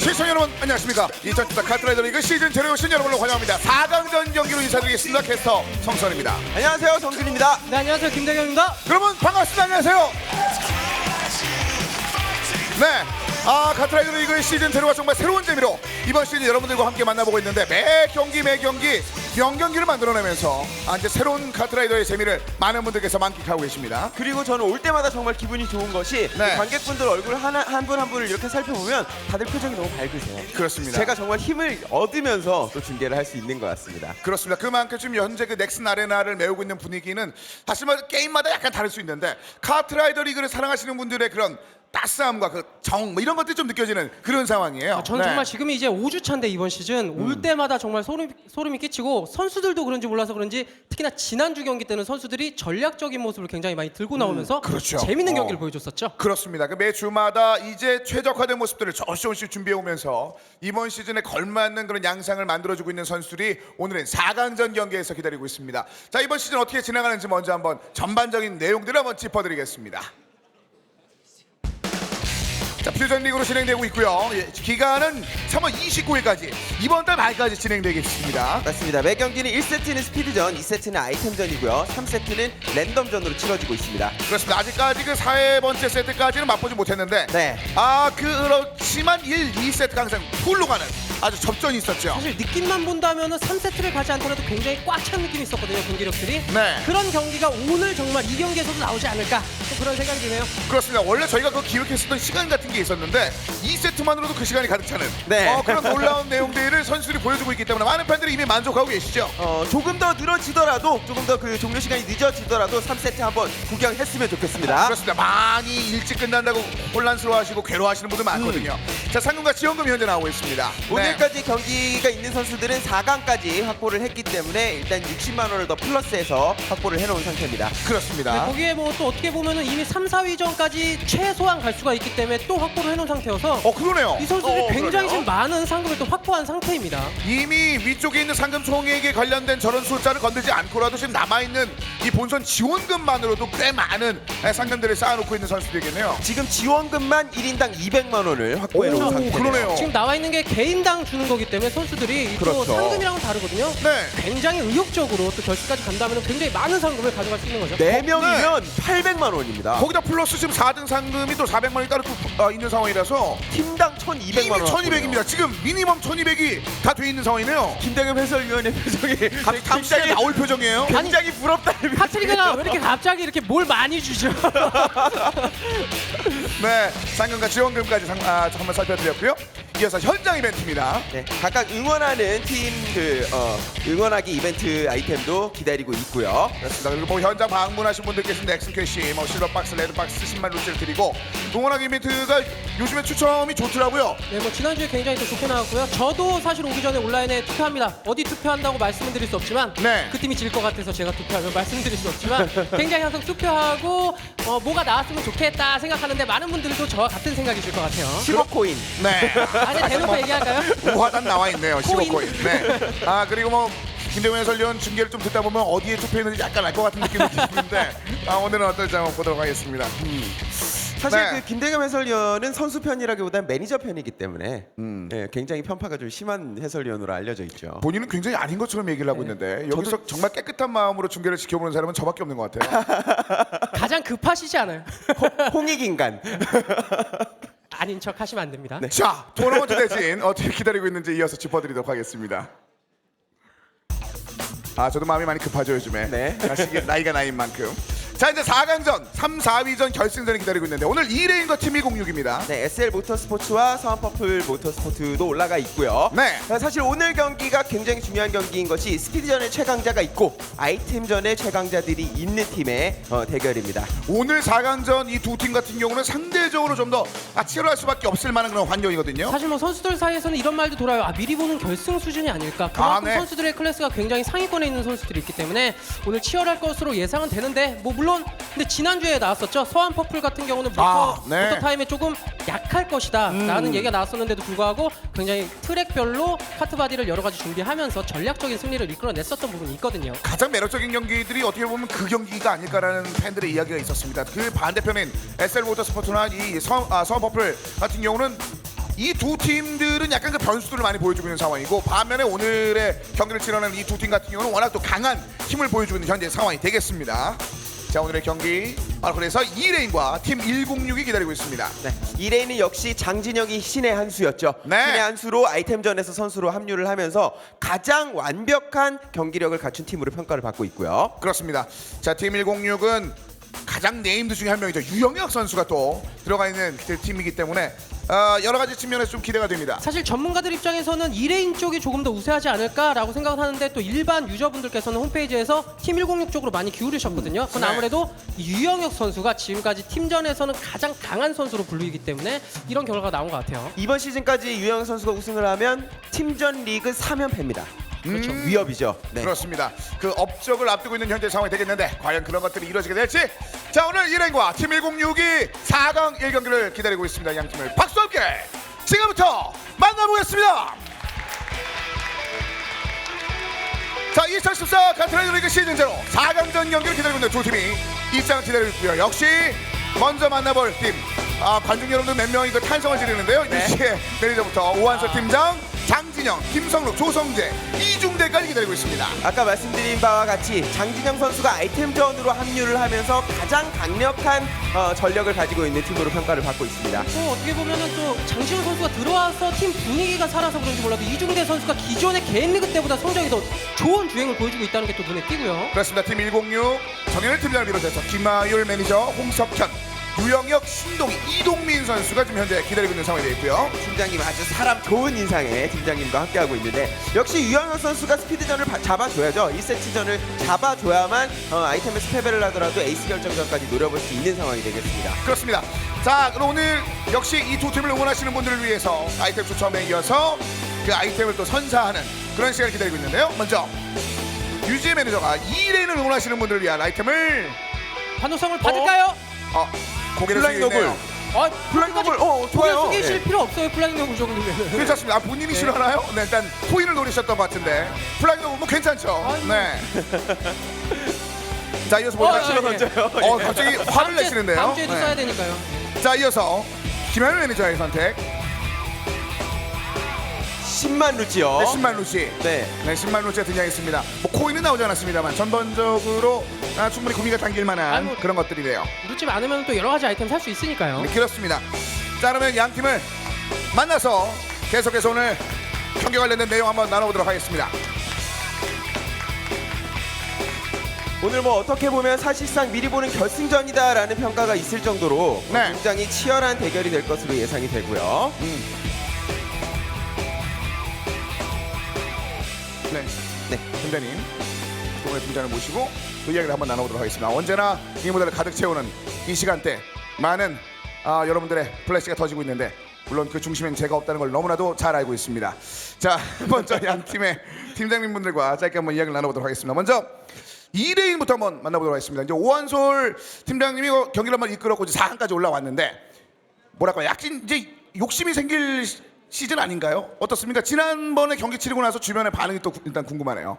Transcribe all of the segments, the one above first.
시청자 여러분 안녕하십니까. 2014 카트라이더 리그 시즌 제로 오신 여러분을 환영합니다. 4강전 경기로 인사드리겠습니다. 캐스터 성선입니다. 안녕하세요, 정준입니다. 네, 안녕하세요. 김대경입니다. 여러분 반갑습니다. 안녕하세요. 네, 카트라이더 리그의 시즌 제로가 정말 새로운 재미로 이번 시즌 여러분들과 함께 만나보고 있는데 매 경기 명경기를 만들어내면서 이제 새로운 카트라이더의 재미를 많은 분들께서 만끽하고 계십니다. 그리고 저는 올 때마다 정말 기분이 좋은 것이 네. 관객분들 얼굴 한 분 한 분을 이렇게 살펴보면 다들 표정이 너무 밝으세요. 그렇습니다. 제가 정말 힘을 얻으면서 또 중계를 할 수 있는 것 같습니다. 그렇습니다. 그만큼 지금 현재 그 넥슨 아레나를 메우고 있는 분위기는 사실 뭐 게임마다 약간 다를 수 있는데 카트라이더 리그를 사랑하시는 분들의 그런 따스함과 그 정 이런 것들이 좀 느껴지는 그런 상황이에요. 저는 네. 정말 지금이 이제 5주 차인데 이번 시즌 올 때마다 정말 소름이 끼치고 선수들도 그런지 몰라서 그런지 특히나 지난주 경기 때는 선수들이 전략적인 모습을 굉장히 많이 들고 나오면서 그렇죠. 재밌는 경기를 보여줬었죠. 그렇습니다. 그 매 주마다 이제 최적화된 모습들을 조금씩 준비해 오면서 이번 시즌에 걸맞는 그런 양상을 만들어주고 있는 선수들이 오늘은 4강전 경기에서 기다리고 있습니다. 자, 이번 시즌 어떻게 진행하는지 먼저 한번 전반적인 내용들을 한번 짚어드리겠습니다. 자, 퓨전 리그로 진행되고 있고요. 기간은 3월 29일까지 이번 달 말까지 진행되겠습니다. 맞습니다. 매 경기는 1세트는 스피드전, 2세트는 아이템전이고요. 3세트는 랜덤전으로 치러지고 있습니다. 그렇습니다. 아직까지 그 4번째 세트까지는 맛보지 못했는데 네. 그렇지만 1, 2세트가 항상 풀로 가는 아주 접전이 있었죠. 사실 느낌만 본다면은 3세트를 가지 않더라도 굉장히 꽉 찬 느낌이 있었거든요. 경기력들이. 네. 그런 경기가 오늘 정말 이 경기에서도 나오지 않을까 또 그런 생각이 드네요. 그렇습니다. 원래 저희가 그 기획했었던 시간 같은 게 있었는데 2세트만으로도 그 시간이 가득 차는 네. 그런 놀라운 내용들을 선수들이 보여주고 있기 때문에 많은 팬들이 이미 만족하고 계시죠. 조금 더 늘어지더라도 조금 더 그 종료 시간이 늦어지더라도 3세트 한번 구경했으면 좋겠습니다. 그렇습니다. 많이 일찍 끝난다고 혼란스러워하시고 괴로워하시는 분들 많거든요. 자, 상금과 지원금이 현재 나오고 있습니다. 오늘까지 경기가 있는 선수들은 4강까지 확보를 했기 때문에 일단 60만 원을 더 플러스해서 확보를 해놓은 상태입니다. 그렇습니다. 네, 거기에 뭐 또 어떻게 보면은 이미 3, 4위전까지 최소한 갈 수가 있기 때문에 또 확보를 해놓은 상태여서 그러네요. 이 선수들이 굉장히 그러네요. 지금 많은 상금을 또 확보한 상태입니다. 이미 위쪽에 있는 상금 총액에 관련된 저런 숫자를 건들지 않고라도 지금 남아있는 이 본선 지원금만으로도 꽤 많은 상금들을 쌓아놓고 있는 선수들이겠네요. 지금 지원금만 1인당 200만 원을 확보해 놓은 오, 상태네요. 그러네요. 지금 나와 있는 게 개인당 주는 거기 때문에 선수들이 또 그렇죠. 상금이랑은 다르거든요. 네. 굉장히 의욕적으로 또 결승까지 간다면 굉장히 많은 상금을 가져갈 수 있는 거죠. 4명이면 800만 원입니다. 거기다 플러스 지금 4등 상금이 또 400만 원이 따로 또 있는 상황이라서 팀당 1,200만 이미 원. 1200입니다. 지금 미니멈 1200이 다 돼 있는 상황이네요. 김대겸 해설위원의 표정이 다음 시간에 굉장히, 나올 표정이에요. 굉장히 부럽다. 파트리가가 왜 이렇게 갑자기 이렇게 뭘 많이 주죠? 네, 상금과 지원금까지 한번 살펴드렸고요. 이어서 현장 이벤트입니다. 네, 각각 응원하는 팀 응원하기 이벤트 아이템도 기다리고 있고요. 그렇습니다. 그리고 뭐 현장 방문하신 분들께서는 넥슨 캐시, 뭐 실버 박스, 레드 박스 10만 루치를 드리고 응원하기 이벤트가 요즘에 추첨이 좋더라고요. 네, 뭐 지난주에 굉장히 또 좋게 나왔고요. 저도 사실 오기 전에 온라인에 투표합니다. 어디 투표한다고 말씀은 드릴 수 없지만 네. 그 팀이 질 것 같아서 제가 투표하면 말씀드릴 수 없지만 굉장히 항상 투표하고 뭐가 나왔으면 좋겠다 생각하는데 많은 분들도 저와 같은 생각이실 것 같아요. 15코인. 네. 아니 대놓고 얘기할까요? 우화단 나와 있네요. 코인. 15코인. 네. 그리고 뭐 김대웅 해설위원 중계를 좀 듣다 보면 어디에 투표했는지 약간 알 것 같은 느낌이 드는데 오늘은 어떨지 한번 보도록 하겠습니다. 사실 네. 그 김대겸 해설위원은 선수 편이라기보다는 매니저 편이기 때문에 네, 굉장히 편파가 좀 심한 해설위원으로 알려져 있죠. 본인은 굉장히 아닌 것처럼 얘기를 하고 있는데 여기서 정말 깨끗한 마음으로 중계를 지켜보는 사람은 저밖에 없는 것 같아요. 가장 급하시지 않아요? 홍익인간. 아닌 척 하시면 안 됩니다. 네. 자, 토너먼트 대진 어떻게 기다리고 있는지 이어서 짚어드리도록 하겠습니다. 저도 마음이 많이 급하죠 요즘에. 네. 나이가 나이인 만큼. 자, 이제 4강전, 3, 4위전 결승전이 기다리고 있는데 오늘 2레인과 팀이 공육입니다. 네, SL 모터스포츠와 서한퍼플 모터스포츠도 올라가 있고요. 네. 사실 오늘 경기가 굉장히 중요한 경기인 것이 스피드전의 최강자가 있고 아이템전의 최강자들이 있는 팀의 대결입니다. 오늘 4강전 이 두 팀 같은 경우는 상대적으로 좀 더 치열할 수밖에 없을 만한 그런 환경이거든요. 사실 뭐 선수들 사이에서는 이런 말도 돌아요. 미리 보는 결승 수준이 아닐까. 그만큼 네. 선수들의 클래스가 굉장히 상위권에 있는 선수들이 있기 때문에 오늘 치열할 것으로 예상은 되는데 뭐 물론 근데 지난주에 나왔었죠. 서한 퍼플 같은 경우는 모터 타임에 조금 약할 것이다 라는 얘기가 나왔었는데도 불구하고 굉장히 트랙별로 카트바디를 여러 가지 준비하면서 전략적인 승리를 이끌어냈었던 부분이 있거든요. 가장 매력적인 경기들이 어떻게 보면 그 경기가 아닐까라는 팬들의 이야기가 있었습니다. 그 반대편인 SL 모터스포츠나 이 서퍼플 같은 경우는 이 두 팀들은 약간 그 변수들을 많이 보여주고 있는 상황이고 반면에 오늘의 경기를 치러내는 이 두 팀 같은 경우는 워낙 또 강한 힘을 보여주고 있는 현재 상황이 되겠습니다. 자, 오늘의 경기 바로 그래서 2레인과 팀 106이 기다리고 있습니다. 네, 2레인은 역시 장진영이 신의 한 수였죠. 네. 신의 한 수로 아이템전에서 선수로 합류를 하면서 가장 완벽한 경기력을 갖춘 팀으로 평가를 받고 있고요. 그렇습니다. 자, 팀 106은 가장 네임드 중에 한 명이죠. 유영혁 선수가 또 들어가 있는 그 팀이기 때문에 여러 가지 측면에서 좀 기대가 됩니다. 사실 전문가들 입장에서는 2레인 쪽이 조금 더 우세하지 않을까라고 생각을 하는데 또 일반 유저분들께서는 홈페이지에서 팀 106 쪽으로 많이 기울이셨거든요. 그건 네. 아무래도 유영혁 선수가 지금까지 팀전에서는 가장 강한 선수로 불리기 때문에 이런 결과가 나온 것 같아요. 이번 시즌까지 유영혁 선수가 우승을 하면 팀전 리그 3연패입니다. 그렇죠. 위협이죠. 네. 그렇습니다. 그 업적을 앞두고 있는 현재 상황이 되겠는데 과연 그런 것들이 이루어지게 될지. 자, 오늘 1회과 팀 106이 4강 1경기를 기다리고 있습니다. 양 팀을 박수와 함께 지금부터 만나보겠습니다. 자, 2014 카트라이더 리그 시즌 제로 4강전 경기를 기다리고 있는 두 팀이 입장을 기다리고 있고요. 역시 먼저 만나볼 팀 관중 여러분들 몇 명이 그 탄성을 지르는데요. 네. 유시의 매니저부터 오한솔 팀장, 장진영, 김성록, 조성재, 이중대까지 기다리고 있습니다. 아까 말씀드린 바와 같이 장진영 선수가 아이템전으로 합류를 하면서 가장 강력한 전력을 가지고 있는 팀으로 평가를 받고 있습니다. 또 어떻게 보면은 또 장시훈 선수가 들어와서 팀 분위기가 살아서 그런지 몰라도 이중대 선수가 기존의 개인 리그 때보다 성적이 더 좋은 주행을 보여주고 있다는 게 또 눈에 띄고요. 그렇습니다. 팀 106 정현일 팀장을 비롯해서 김하율 매니저, 홍석현, 유영혁, 신동희, 이동민 선수가 지금 현재 기다리고 있는 상황이 되어 있고요. 팀장님 아주 사람 좋은 인상의 팀장님과 함께하고 있는데 역시 유영혁 선수가 스피드전을 잡아줘야죠. 1세트전을 잡아줘야만 아이템에서 패배를 하더라도 에이스 결정전까지 노려볼 수 있는 상황이 되겠습니다. 그렇습니다. 자, 그럼 오늘 역시 이 두 팀을 응원하시는 분들을 위해서 아이템 추첨에 이어서 그 아이템을 또 선사하는 그런 시간을 기다리고 있는데요. 먼저 유지 매니저가 2레인을 응원하시는 분들을 위한 아이템을 반도성을 받을까요? 고개를 플라잉 숙이네요. 노블. 플라잉 노블, 좋아요. 고개 숙이실 네. 필요 없어요. 플라잉 노블 정도면. 괜찮습니다. 본인이 싫어하나요? 네, 일단 코인을 노리셨던 것 같은데 플라잉 노블 뭐 괜찮죠? 아이고. 네. 자, 이어서 볼까요? 예, 예. 던져요. 갑자기 화를 내시는데요. 다음 주에도 네. 써야 되니까요. 자, 이어서 김하율 매니저의 선택. 10만 루지요. 네, 10만 루시. 네. 네, 10만 루시가 등장했습니다. 뭐 코인은 나오지 않았습니다만 전반적으로 충분히 구미가 당길 만한 아이고. 그런 것들이네요. 루치 많으면 또 여러 가지 아이템 살 수 있으니까요. 네, 그렇습니다. 자, 그러면 양 팀을 만나서 계속해서 오늘 경기 관련된 내용 한번 나눠보도록 하겠습니다. 오늘 뭐 어떻게 보면 사실상 미리 보는 결승전이다라는 평가가 있을 정도로 네. 굉장히 치열한 대결이 될 것으로 예상이 되고요. 네, 네. 팀장님 오늘 팀장을 모시고 그 이야기를 한번 나눠보도록 하겠습니다. 언제나 이 무대를 가득 채우는 이 시간대 많은 여러분들의 플래시가 터지고 있는데 물론 그 중심엔 제가 없다는 걸 너무나도 잘 알고 있습니다. 자, 먼저 양 팀의 팀장님분들과 짧게 한번 이야기를 나눠보도록 하겠습니다. 먼저 2레인부터 한번 만나보도록 하겠습니다. 이제 오한솔 팀장님이 경기를 한번 이끌었고 이제 4강까지 올라왔는데 뭐랄까 약간 이제 욕심이 생길 시즌 아닌가요? 어떻습니까? 지난번에 경기 치르고 나서 주변의 반응이 또 일단 궁금하네요.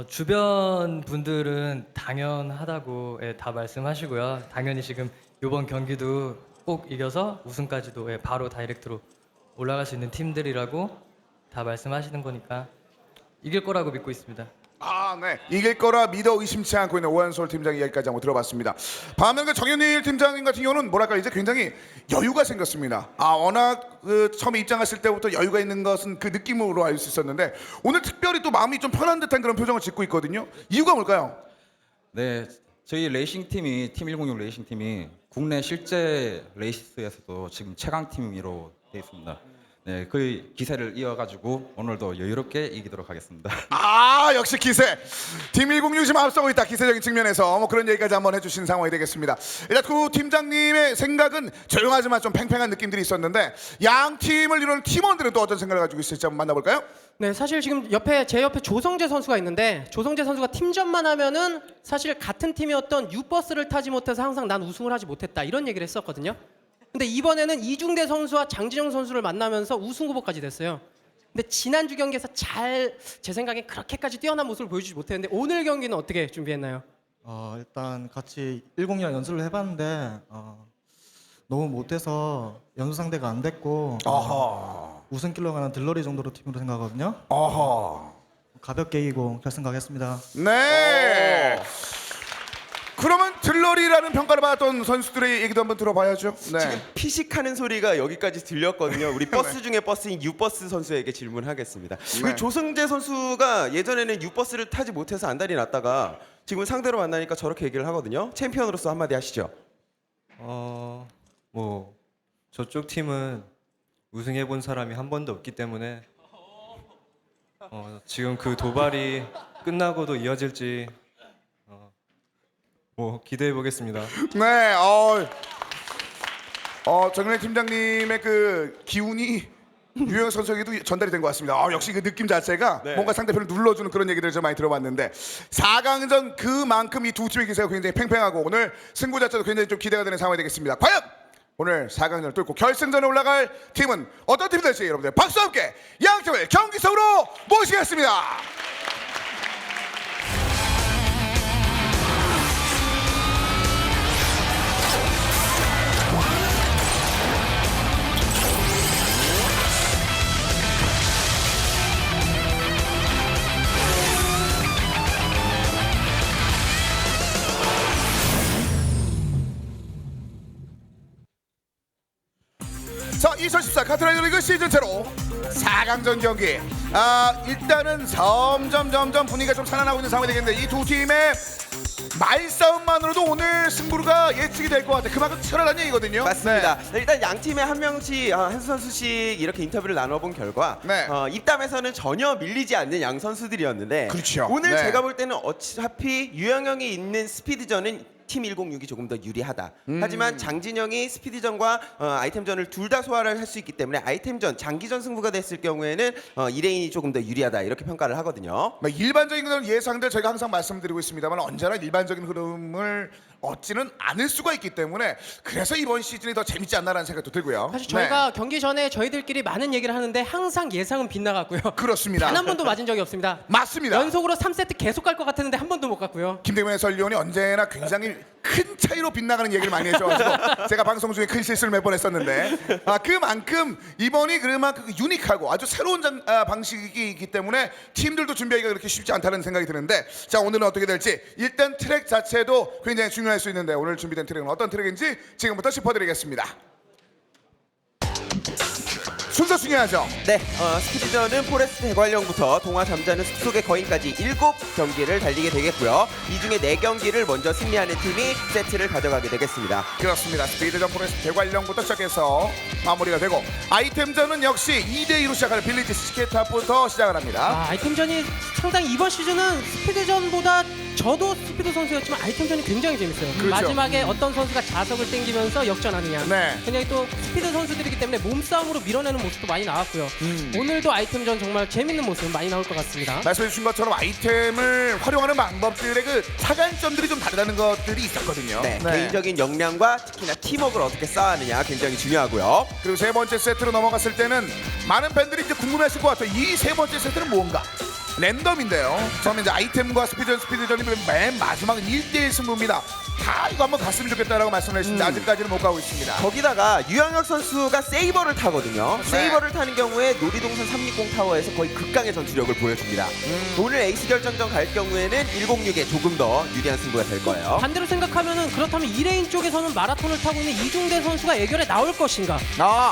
주변 분들은 당연하다고 다 말씀하시고요. 당연히 지금 이번 경기도 꼭 이겨서 우승까지도 바로 다이렉트로 올라갈 수 있는 팀들이라고 다 말씀하시는 거니까 이길 거라고 믿고 있습니다. 네. 이길 거라 믿어 의심치 않고 있는 오한솔 팀장 이야기까지 한번 들어봤습니다. 반면 그 정현일 팀장님 같은 경우는 뭐랄까 이제 굉장히 여유가 생겼습니다. 워낙 그 처음에 입장했을 때부터 여유가 있는 것은 그 느낌으로 알 수 있었는데 오늘 특별히 또 마음이 좀 편한 듯한 그런 표정을 짓고 있거든요. 이유가 뭘까요? 네, 저희 레이싱팀이 팀 106 레이싱팀이 국내 실제 레이스에서도 지금 최강팀으로 되어 있습니다. 네, 그 기세를 이어가지고 오늘도 여유롭게 이기도록 하겠습니다. 역시 기세. 팀 106 지금 앞서고 있다. 기세적인 측면에서 뭐 그런 얘기까지 한번 해주신 상황이 되겠습니다. 일단 그 팀장님의 생각은 조용하지만 좀 팽팽한 느낌들이 있었는데 양 팀을 이루는 팀원들은 또 어떤 생각을 가지고 있을지 한번 만나볼까요? 네, 사실 지금 제 옆에 조성재 선수가 있는데 조성재 선수가 팀전만 하면은 사실 같은 팀이었던 유버스를 타지 못해서 항상 난 우승을 하지 못했다 이런 얘기를 했었거든요. 근데 이번에는 이중대 선수와 장진영 선수를 만나면서 우승 후보까지 됐어요. 근데 지난주 경기에서 제 생각엔 그렇게까지 뛰어난 모습을 보여주지 못했는데 오늘 경기는 어떻게 준비했나요? 일단 같이 106 연습을 해봤는데 너무 못해서 연수 상대가 안 됐고 아하. 우승길로 가는 들러리 정도로 팀으로 생각하거든요. 아하. 가볍게 이기고 결승 가겠습니다. 네. 그러면 들러리라는 평가를 받았던 선수들의 얘기도 한번 들어봐야죠. 네. 지금 피식하는 소리가 여기까지 들렸거든요. 우리 버스 중에 버스인 유버스 선수에게 질문하겠습니다. 그 조승재 선수가 예전에는 유버스를 타지 못해서 안달이 났다가 지금 상대로 만나니까 저렇게 얘기를 하거든요. 챔피언으로서 한마디 하시죠. 뭐 저쪽 팀은 우승해 본 사람이 한 번도 없기 때문에 지금 그 도발이 끝나고도 이어질지 뭐 기대해 보겠습니다. 네. 정근혜 팀장님의 그 기운이 유영 선수에게도 전달이 된 것 같습니다. 역시 그 느낌 자체가 네. 뭔가 상대편을 눌러주는 그런 얘기들을 좀 많이 들어봤는데 4강전 그만큼 이 두 팀의 기세가 굉장히 팽팽하고 오늘 승부 자체도 굉장히 좀 기대가 되는 상황이 되겠습니다. 과연 오늘 4강전을 뚫고 결승전에 올라갈 팀은 어떤 팀이 될지 여러분들 박수와 함께 양팀을 경기석으로 모시겠습니다. 자, 2014 카트라이더 리그 시즌 제로 4강전 경기. 일단은 점점 분위기가 좀 살아나고 있는 상황이 되겠는데 이 두 팀의 말싸움만으로도 오늘 승부가 예측이 될 것 같아요. 그만큼 치열하다는 얘기거든요. 맞습니다. 일단 양 팀에 한 명씩 한 선수씩 이렇게 인터뷰를 나눠본 결과 네. 입담에서는 전혀 밀리지 않는 양 선수들이었는데 그렇죠. 오늘 네. 제가 볼 때는 어차피 유영영이 있는 스피드전은 팀 106이 조금 더 유리하다. 하지만 장진영이 스피드전과 아이템전을 둘 다 소화를 할 수 있기 때문에 아이템전 장기전 승부가 됐을 경우에는 이레인이 조금 더 유리하다 이렇게 평가를 하거든요. 일반적인 그런 예상들 저희가 항상 말씀드리고 있습니다만 언제나 일반적인 흐름을 얻지는 않을 수가 있기 때문에 그래서 이번 시즌이 더 재밌지 않나라는 생각도 들고요. 사실 저희가 경기 전에 저희들끼리 많은 얘기를 하는데 항상 예상은 빗나갔고요. 그렇습니다. 단 한 번도 맞은 적이 없습니다. 맞습니다. 연속으로 3세트 계속 갈 것 같았는데 한 번도 못 갔고요. 김대문 해설위원이 언제나 굉장히 큰 차이로 빗나가는 얘기를 많이 해줘가지고 제가 방송 중에 큰 실수를 몇 번 했었는데 그만큼 이번이 그만큼 유니크하고 아주 새로운 방식이기 때문에 팀들도 준비하기가 그렇게 쉽지 않다는 생각이 드는데 자 오늘은 어떻게 될지 일단 트랙 자체도 굉장히 중요할 수 있는데 오늘 준비된 트랙은 어떤 트랙인지 지금부터 짚어드리겠습니다. 순서 중요하죠. 네, 스피드전은 포레스트 대관령부터 동화 잠자는 숲속의 거인까지 7경기를 달리게 되겠고요. 이 중에 4경기를 먼저 승리하는 팀이 세트를 가져가게 되겠습니다. 그렇습니다. 스피드전 포레스트 대관령부터 시작해서 마무리가 되고 아이템전은 역시 2대2로 시작하는 빌리지 스케이트업부터 시작을 합니다. 아이템전이 상당히 이번 시즌은 스피드전보다 저도 스피드 선수였지만 아이템전이 굉장히 재밌어요. 그렇죠. 마지막에 어떤 선수가 자석을 땡기면서 역전하느냐. 네. 굉장히 또 스피드 선수들이기 때문에 몸싸움으로 밀어내는 모습도 많이 나왔고요. 오늘도 아이템전 정말 재밌는 모습 많이 나올 것 같습니다. 말씀해 주신 것처럼 아이템을 활용하는 방법들의 그 차관점들이 좀 다르다는 것들이 있었거든요. 네, 개인적인 역량과 특히나 팀워크를 어떻게 쌓아내냐 굉장히 중요하고요. 그리고 세 번째 세트로 넘어갔을 때는 많은 팬들이 이제 궁금해하실 것 같아요. 이 세 번째 세트는 뭔가? 랜덤인데요. 처음에 이제 아이템과 스피드전이 맨 마지막은 1대1 승부입니다. 다 이거 한번 갔으면 좋겠다라고 말씀을 해주시는데 아직까지는 못 가고 있습니다. 거기다가 유영혁 선수가 세이버를 타거든요. 네. 세이버를 타는 경우에 놀이동산 360 타워에서 거의 극강의 전투력을 보여줍니다. 오늘 에이스 결정전 갈 경우에는 106에 조금 더 유리한 승부가 될 거예요. 반대로 생각하면은 그렇다면 2레인 쪽에서는 마라톤을 타고 있는 이중대 선수가 애결에 나올 것인가?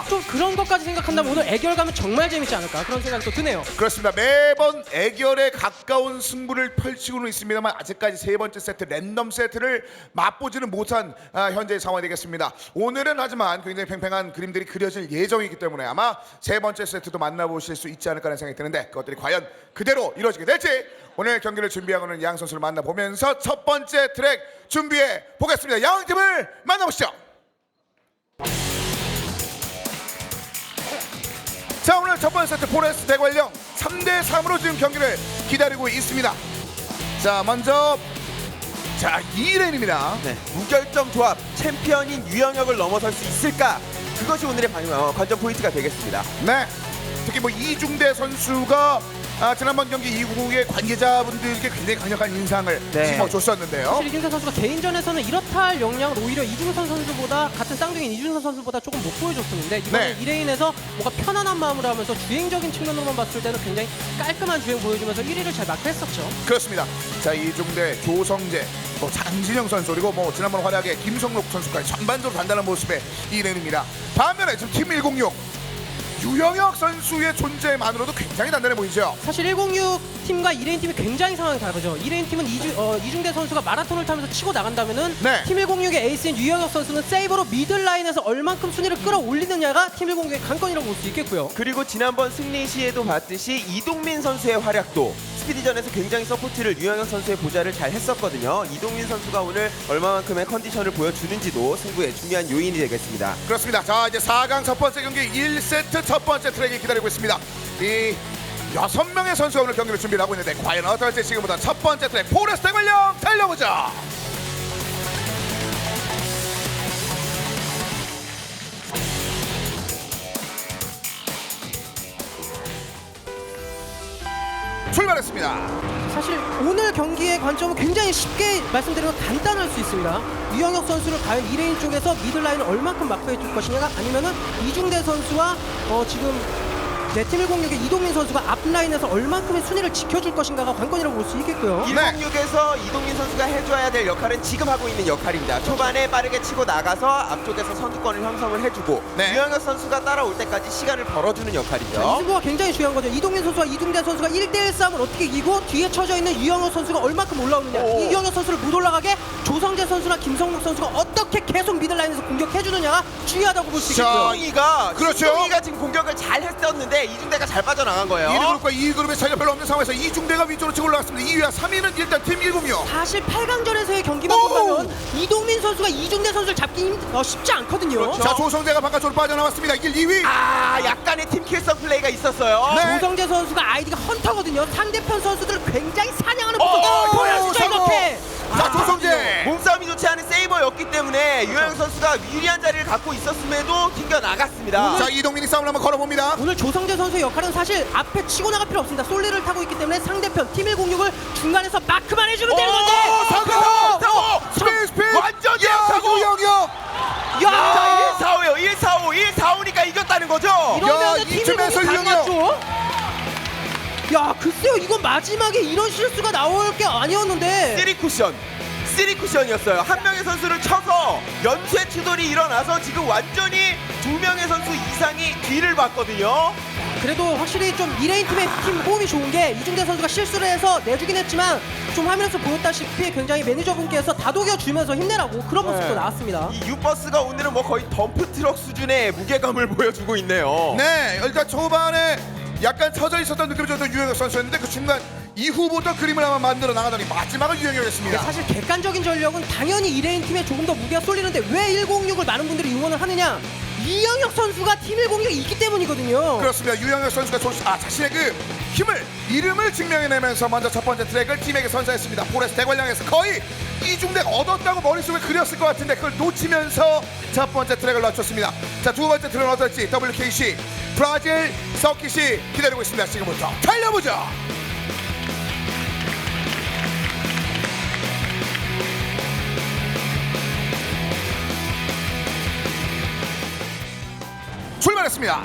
좀 그런 것까지 생각한다면 오늘 애결 가면 정말 재밌지 않을까 그런 생각이 또 드네요. 그렇습니다. 매번 애결에 가까운 승부를 펼치고는 있습니다만 아직까지 세 번째 세트 랜덤 세트를 맛보지는 못한 현재의 상황이 되겠습니다. 오늘은 하지만 굉장히 팽팽한 그림들이 그려질 예정이기 때문에 아마 세 번째 세트도 만나보실 수 있지 않을까 하는 생각이 드는데 그것들이 과연 그대로 이루어지게 될지 오늘 경기를 준비하고 있는 양 선수를 만나보면서 첫 번째 트랙 준비해 보겠습니다. 양 팀을 만나보시죠. 자 오늘 첫 번째 세트 포레스트 대관령 3대3으로 지금 경기를 기다리고 있습니다. 자 먼저 자 2레인입니다. 네, 무결점 조합 챔피언인 유영혁을 넘어설 수 있을까? 그것이 오늘의 관전 포인트가 되겠습니다. 네 특히 뭐 이중대 선수가 지난번 경기 이후에 관계자분들께 굉장히 강력한 인상을 네. 심어줬었는데요. 사실 이준세 선수가 개인전에서는 이렇다 할 역량을 오히려 이중선 선수보다 같은 쌍둥이인 이준선 선수보다 조금 못 보여줬었는데 이번에 네. 2레인에서 뭔가 편안한 마음으로 하면서 주행적인 측면으로만 봤을 때는 굉장히 깔끔한 주행 보여주면서 1위를 잘 마크했었죠. 그렇습니다. 자, 이중대, 조성재, 장진영 선수 그리고 지난번 활약에 김성록 선수까지 전반적으로 단단한 모습의 2레인입니다. 반면에 지금 팀 106 유영혁 선수의 존재만으로도 굉장히 단단해 보이죠. 사실 106 팀과 2레인 팀이 굉장히 상황이 다르죠. 2레인 팀은 이중대 선수가 마라톤을 타면서 치고 나간다면은 네. 팀 106의 에이스인 유영혁 선수는 세이버로 미들 라인에서 얼만큼 순위를 끌어올리느냐가 팀 106의 관건이라고 볼 수 있겠고요. 그리고 지난번 승리 시에도 봤듯이 이동민 선수의 활약도 스피디전에서 굉장히 서포트를 유영혁 선수의 보좌를 잘 했었거든요. 이동민 선수가 오늘 얼마만큼의 컨디션을 보여주는지도 승부의 중요한 요인이 되겠습니다. 그렇습니다. 자, 이제 4강 첫 번째 경기 1세트 첫 번째 트랙이 기다리고 있습니다. 이 6명의 선수가 오늘 경기를 준비를 하고 있는데 과연 어떨지 지금부터 첫 번째 트랙 포레스트 대관령 달려보자. 출발했습니다. 사실 오늘 경기의 관점은 굉장히 쉽게 말씀드리면 간단할 수 있습니다. 유영혁 선수를 과연 2레인 쪽에서 미들라인을 얼만큼 마크해 줄 것이냐가 아니면은 이중대 선수와 지금 팀 106의 이동민 선수가 앞라인에서 얼만큼의 순위를 지켜줄 것인가가 관건이라고 볼 수 있겠고요. 106에서 이동민 선수가 해줘야 될 역할은 지금 하고 있는 역할입니다. 초반에 빠르게 치고 나가서 앞쪽에서 선두권을 형성을 해주고 네. 유영혁 선수가 따라올 때까지 시간을 벌어주는 이 역할이죠. 승부가 굉장히 중요한 거죠. 이동민 선수와 이중대 선수가 1대1 싸움을 어떻게 이기고 뒤에 쳐져 있는 유영혁 선수가 얼만큼 올라오느냐. 오. 이 유영혁 선수를 못 올라가게 조성재 선수나 김성록 선수가 어떻게 계속 미들라인에서 공격해주느냐가 중요하다고 볼 수 자, 있겠고요. 신동희가 그렇죠. 신동희가 지금 공격을 잘 했었는데 이중대가 잘 빠져나간 거예요. 1그룹과 2그룹의 차이가 별로 없는 상황에서 이중대가 위쪽으로 치고 올라갔습니다. 2위와 3위는 일단 팀 106. 사실 8강전에서의 경기만 보면 이동민 선수가 이중대 선수를 잡기 쉽지 않거든요. 그렇죠. 자, 조성재가 바깥쪽으로 빠져나왔습니다. 1, 2위. 약간의 팀킬성 플레이가 있었어요. 네. 조성재 선수가 아이디가 헌터거든요. 상대편 선수들을 굉장히 사냥하는 오, 모습 보여주죠 성공. 이렇게. 자, 조성재. 몸싸움이 좋지 않은 세이버였기 때문에 유영 선수가 유리한 자리를 갖고 있었음에도 튕겨 나갔습니다. 자, 이동민이 싸움을 한번 걸어봅니다. 오늘 조성재 선수의 역할은 사실 앞에 치고 나갈 필요 없습니다. 솔리를 타고 있기 때문에 상대편 팀 106을 중간에서 마크만 해주면 되는 건데. 사고! 스피드! 완전 야, 사고! 유영혁! 자, 1-4-5예요. 1-4-5. 1-4-5니까 이겼다는 거죠. 이러면 야, 팀 이쯤에서 106이 유영혁. 당했죠. 야, 글쎄요. 이건 마지막에 이런 실수가 나올 게 아니었는데. 3쿠션이었어요. 한 명의 선수를 쳐서 연쇄 추돌이 일어나서 지금 완전히 두 명의 선수 이상이 뒤를 봤거든요. 그래도 확실히 좀 2레인 팀의 팀 호흡이 좋은 게 이중대 선수가 실수를 해서 내주긴 했지만 좀 화면에서 보였다시피 굉장히 매니저분께서 다독여주면서 힘내라고 그런 모습도 나왔습니다. 이 유버스가 오늘은 뭐 거의 덤프 트럭 수준의 무게감을 보여주고 있네요. 네, 일단 초반에 약간 처져 있었던 느낌이 줬던 유영혁 선수였는데 그 중간 이후부터 그림을 한번 만들어 나가더니 마지막은 유영혁이었습니다. 사실 객관적인 전력은 당연히 2레인 팀에 조금 더 무게가 쏠리는데 왜 106을 많은 분들이 응원을 하느냐? 이영혁 선수가 팀 106이 있기 때문이거든요. 그렇습니다. 유영혁 선수가 자신의 그 힘을 이름을 증명해내면서 먼저 첫 번째 트랙을 팀에게 선사했습니다. 포레스트 대관령에서 거의 이중대가 얻었다고 머릿속에 그렸을 것 같은데 그걸 놓치면서 첫 번째 트랙을 놓쳤습니다. 자, 두 번째 트랙은 어떨지 WKC 브라질 서킷이 기다리고 있습니다. 지금부터 달려보죠. 출발했습니다.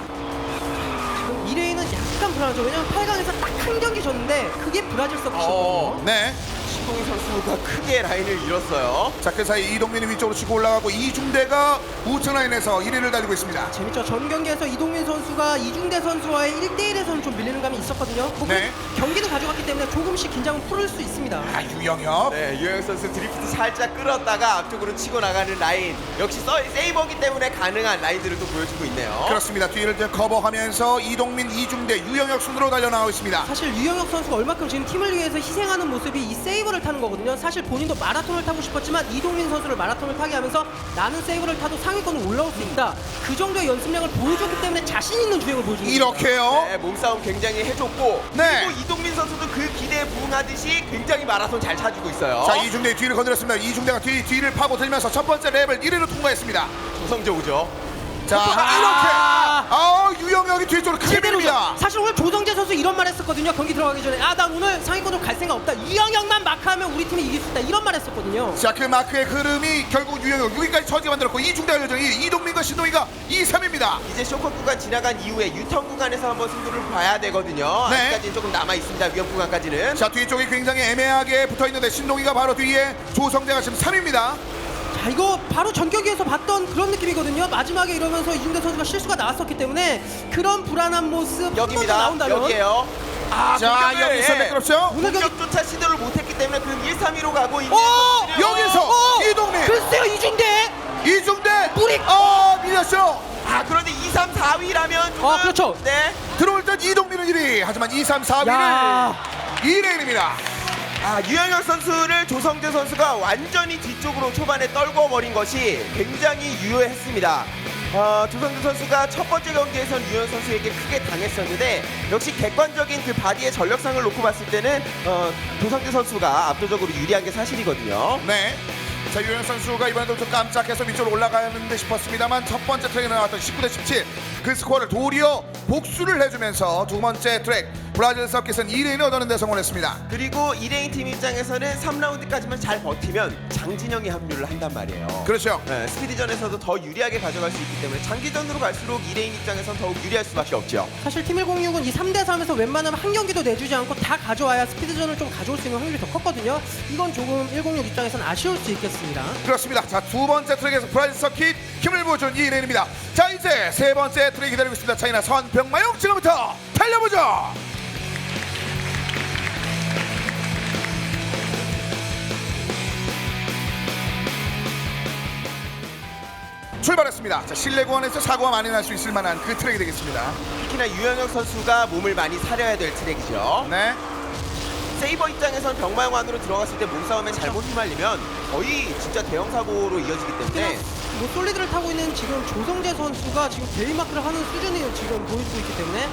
2레인은 약간 불안하죠. 왜냐면 8강에서 딱 한 경기 졌는데 그게 브라질 서킷이거든요. 네. 신동희 선수가 크게 라인을 잃었어요. 자, 그 사이 이동민이 위쪽으로 치고 올라가고 이중대가 우측 라인에서 1위를 달리고 있습니다. 재밌죠. 전 경기에서 이동민 선수가 이중대 선수와의 1대1에서는 좀 밀리는 감이 있었거든요. 그분 네. 경기는 가져갔기 때문에 조금씩 긴장을 풀을 수 있습니다. 아, 유영혁. 네, 유영 선수 드리프트 살짝 끌었다가 앞쪽으로 치고 나가는 라인. 역시 세이버기 때문에 가능한 라인들을 또 보여주고 있네요. 그렇습니다. 뒤를 좀 커버하면서 이동민, 이중대, 유영혁 순으로 달려나가고 있습니다. 사실 유영혁 선수가 얼마큼 지금 팀을 위해서 희생하는 모습이 이 세이버를 타는 거거든요. 사실 본인도 마라톤을 타고 싶었지만 이동민 선수를 마라톤을 타게 하면서 나는 세이버를 타도 상위권을 올라올 수 있다. 그 정도의 연습량을 보여줬기 때문에 자신 있는 주행을 보여주고 이렇게요. 네, 몸싸움 굉장히 해줬고 네. 그리고 이동민 선수도 그 기대에 부응하듯이 굉장히 마라톤 잘 차주고 있어요. 자, 이중대 뒤를 건드렸습니다. 이중대가 뒤를 파고들면서 첫 번째 랩을 1위로 통과했습니다. 조성재 오죠. 자, 이렇게 유영혁이 뒤쪽으로 크게 제대로죠. 밀립니다. 사실 오늘 조성재 선수 선수 이런 말 했었거든요. 경기 들어가기 전에 난 오늘 상위권으로 갈 생각 없다. 유영혁만 마크하면 우리 팀이 이길 수 있다. 이런 말 했었거든요. 자, 그 마크의 흐름이 결국 유영혁 6위까지 처지게 만들었고 이중대 결정 1위, 이동민과 신동희가 2, 3위입니다. 이제 쇼컷 구간 지나간 이후에 유턴 구간에서 한번 승부를 봐야 되거든요. 네. 아직까지는 조금 남아 있습니다. 위험 구간까지는. 자, 뒤쪽이 굉장히 애매하게 붙어있는데 신동희가 바로 뒤에, 조성재가 지금 3위입니다. 자, 이거 바로 전격기에서 봤던 그런 느낌이거든요. 마지막에 이러면서 이중대 선수가 실수가 나왔었기 때문에 그런 불안한 모습 한번 더 여기입니다. 나온다면 여기에요. 자, 공격을, 여기서 예. 매끄럽죠? 오늘 경기 공격조차 시도를 못했기 때문에 그럼 1, 3위로 가고 있는 여기서 이동민, 글쎄요, 이중대 이중대 뿌리! 밀렸죠. 그런데 2, 3, 4위라면 조금 그렇죠. 네. 들어올 땐 이동민은 1위, 하지만 2, 3, 4위는 야. 2레인입니다. 유영혁 선수를 조성재 선수가 완전히 뒤쪽으로 초반에 떨궈 버린 것이 굉장히 유효했습니다. 조성재 선수가 첫 번째 경기에선 유영혁 선수에게 크게 당했었는데 역시 객관적인 그 바디의 전력상을 놓고 봤을 때는 조성재 선수가 압도적으로 유리한 게 사실이거든요. 네. 자, 유영 선수가 이번에도 좀 깜짝해서 위쪽으로 올라가는데 싶었습니다만 첫 번째 트랙에 나왔던 19대 17 그 스코어를 도리어 복수를 해주면서 두 번째 트랙 브라질 서킷은 2레인을 얻어내는 데 성공했습니다. 그리고 2레인 팀 입장에서는 3라운드까지만 잘 버티면 장진영이 합류를 한단 말이에요. 그렇죠. 네, 스피드전에서도 더 유리하게 가져갈 수 있기 때문에 장기전으로 갈수록 2레인 입장에선 더욱 유리할 수밖에 없죠. 사실 팀 106은 이 3대3에서 웬만하면 한 경기도 내주지 않고 다 가져와야 스피드전을 좀 가져올 수 있는 확률이 더 컸거든요. 이건 조금 106 입장에서는 아쉬울 수 있겠습니다. 그렇습니다. 자, 두 번째 트랙에서 브라질 서킷 힘을 보여준 2레인입니다. 자, 이제 세 번째 트랙 기다리고 있습니다. 차이나 선병마용 지금부터 달려보죠. 출발했습니다. 자, 실내 구간에서 사고가 많이 날 수 있을 만한 그 트랙이 되겠습니다. 특히나 유영혁 선수가 몸을 많이 사려야 될 트랙이죠. 네. 세이버 입장에선 병마용 안으로 들어갔을 때 몸싸움에 잘못 휘말리면 거의 진짜 대형 사고로 이어지기 때문에 뭐 솔리드를 타고 있는 지금 조성재 선수가 지금 대리마크를 하는 수준이 지금 보여주고 있기 때문에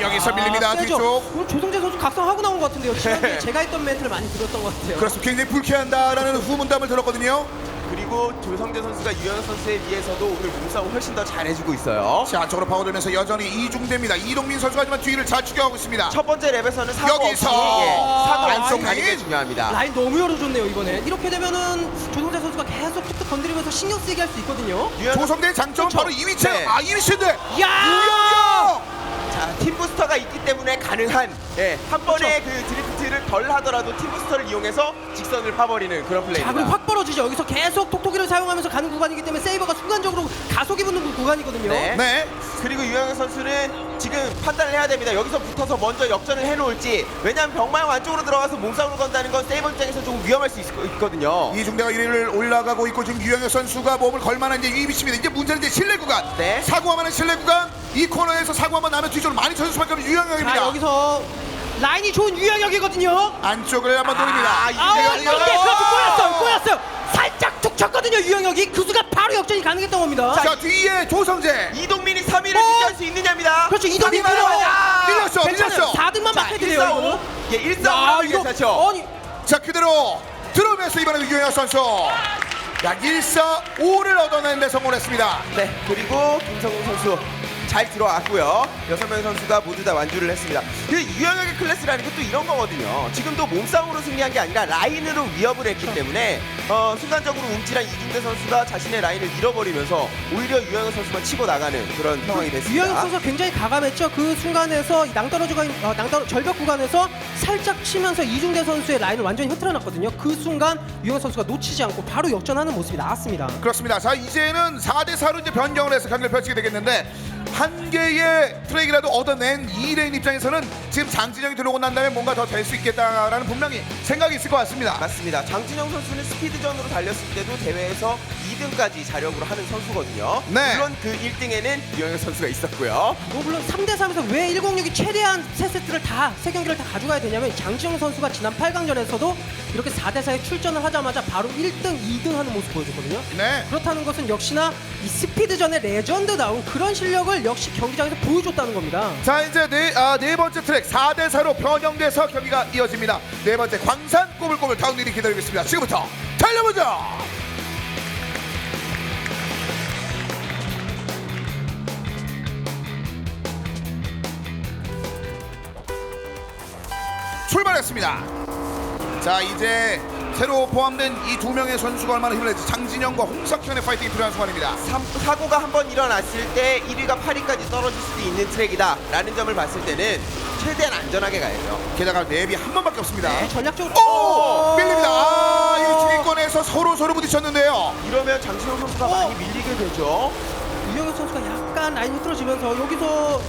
여기서 밀립니다. 세죠. 뒤쪽. 오늘 조성재 선수 각성하고 나온 것 같은데요. 지난주에 제가 했던 멘트를 많이 들었던 것 같아요. 그렇습니다. 굉장히 불쾌한다라는 후문담을 들었거든요. 그리고 조성재 선수가 유영혁 선수에 비해서도 오늘 몸싸움 훨씬 더 잘해주고 있어요. 자, 안쪽으로 파고들면서 여전히 이중대입니다. 이동민 선수가 하지만 뒤를 잘 추격하고 있습니다. 첫 번째 랩에서는 사고 여기서 없이 사고 안쪽 없이 가는 게 라인. 중요합니다. 라인 너무 열어줬네요 이번에. 이렇게 되면은 조성재 선수가 계속 툭툭 건드리면서 신경 쓰이게 할 수 있거든요. 유영혁 조성대의 장점은 바로 이 위치에 네. 이 위치인데 야! 유영혁! 자, 팀 부스터가 있기 때문에 가능한 한 번의 그 드리프트를 덜 하더라도 팀 부스터를 이용해서 직선을 파버리는 그런 자, 그리고 플레이입니다. 확 벌어지죠. 여기서 계속 톡톡이를 사용하면서 가는 구간이기 때문에 세이버가 순간적으로 가속이 붙는 그 구간이거든요. 네. 네. 그리고 유영혁 선수는 지금 판단을 해야 됩니다. 여기서 붙어서 먼저 역전을 해놓을지. 왜냐하면 병마용 안쪽으로 들어가서 몸싸움을 건다는 건 세이버 입장에서 조금 위험할 수 있거든요. 이중대가 1위를 올라가고 있고 지금 유영혁 선수가 몸을 걸만한 이제 이 위치입니다. 이제 문제는 이제 실내 구간. 네. 사고가 많은 실내 구간. 이 코너에서 사고 한번 나면 뒤쪽으로 많이 쳐줄 수밖에 없는 유영혁입니다. 자, 여기서 라인이 좋은 유영혁이거든요. 안쪽을 한번 돌립니다. 이게 그렇죠. 꼬였어요. 살짝 툭 쳤거든요. 유영혁이 교수가 바로 역전이 가능했던 겁니다. 자, 뒤에 조성재. 이동민이 3위를 유지할 수 있느냐입니다. 그렇죠. 이동민 밀렸어. 괜찮아요. 4등만 막혀야 돼요. 1-4-5. 야, 1-4-5 이거 괜찮죠? 아니 자, 그대로 들어오면서 이번에도 유영혁 선수. 야, 1-4-5를 얻어내는 데 성공했습니다. 네, 그리고 김성훈 선수 잘 들어왔고요. 6명의 선수가 모두 다 완주를 했습니다. 그 유영혁의 클래스라는 게 또 이런 거거든요. 지금도 몸싸움으로 승리한 게 아니라 라인으로 위협을 했기 때문에 순간적으로 움찔한 이중대 선수가 자신의 라인을 잃어버리면서 오히려 유영혁 선수만 치고 나가는 그런 상황이 됐습니다. 유영혁 선수가 굉장히 가감했죠. 그 순간에서 절벽 구간에서 살짝 치면서 이중대 선수의 라인을 완전히 흐트러놨거든요. 그 순간 유영혁 선수가 놓치지 않고 바로 역전하는 모습이 나왔습니다. 그렇습니다. 자, 이제는 4대4로 이제 변경을 해서 경기를 펼치게 되겠는데 한 개의 트랙이라도 얻어낸 2레인 입장에서는 지금 장진영이 들어오고 난 다음에 뭔가 더 될 수 있겠다라는 분명히 생각이 있을 것 같습니다. 맞습니다. 장진영 선수는 스피드전으로 달렸을 때도 대회에서 2등까지 자력으로 하는 선수거든요. 네. 물론 그 1등에는 유영혁 선수가 있었고요. 뭐 물론 3대3에서 왜 106이 최대한 세 경기를 다 가져가야 되냐면 장지영 선수가 지난 8강전에서도 이렇게 4대4에 출전을 하자마자 바로 1등, 2등 하는 모습 보여줬거든요. 네. 그렇다는 것은 역시나 이 스피드전의 레전드다운 그런 실력을 역시 경기장에서 보여줬다는 겁니다. 자, 이제 네 번째 트랙 4대4로 변경돼서 경기가 이어집니다. 네 번째 광산 꼬불꼬불 다운 일이 기다리고 있습니다. 지금부터 달려보죠. 출발했습니다. 자, 이제 새로 포함된 이 두 명의 선수가 얼마나 힘을 낼지 장진영과 홍석현의 파이팅이 필요한 순간입니다. 사고가 한번 일어났을 때 1위가 8위까지 떨어질 수도 있는 트랙이다 라는 점을 봤을 때는 최대한 안전하게 가야죠. 게다가 랩이 한 번밖에 없습니다. 네, 전략적으로 오! 밀립니다. 아, 이 중위권에서 서로 부딪혔는데요. 이러면 장진영 선수가 많이 밀리게 되죠. 유영혁 선수가 약간 라인이 틀어지면서 여기서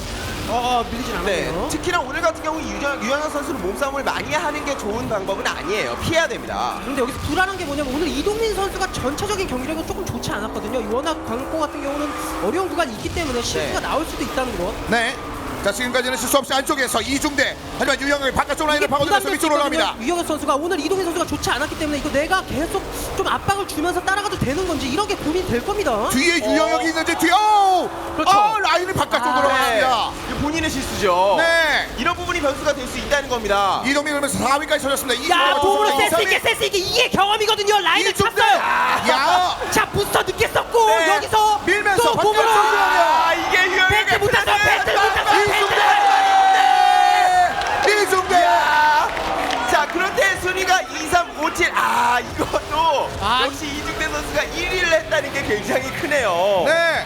밀리진 네, 않았네요. 특히나 오늘 같은 경우 유영혁 선수는 몸싸움을 많이 하는 게 좋은 방법은 아니에요. 피해야 됩니다. 근데 여기서 불안한 게 뭐냐면 오늘 이동민 선수가 전체적인 경기력은 조금 좋지 않았거든요. 워낙 광고 같은 경우는 어려운 구간이 있기 때문에 실수가 나올 수도 있다는 것. 네. 자, 지금까지는 실수 없이 안쪽에서 이중대. 하지만 유영혁이 바깥쪽 라인을 파고들면서 위쪽으로 올라갑니다. 유영혁 선수가 오늘 이동민 선수가 좋지 않았기 때문에 이거 내가 계속 좀 압박을 주면서 따라가도 되는 건지 이런 게 고민이 될 겁니다. 뒤에 유영혁이 있는지 뒤에 그렇죠. 라인이 바깥쪽으로 올라갑니다. 이거 본인의 실수죠. 네. 이런 부분이 변수가 될 수 있다는 겁니다. 이동민 그러면서 4위까지 쳐졌습니다. 야, 몸으로 이동민 센스 있게 이게 경험이거든요. 라인을 이중대. 찼어요. 야. 자, 부스터 늦게 썼고 네. 여기서 밀면서 또 몸으로 바깥쪽으로 이게 유영혁의 벤트 못했어. 벤트 못했어. 이중대. 자, 그런데 순위가 2, 3, 5, 7. 이것도 역시 이중대 선수가 1위를 했다는 게 굉장히 크네요. 네.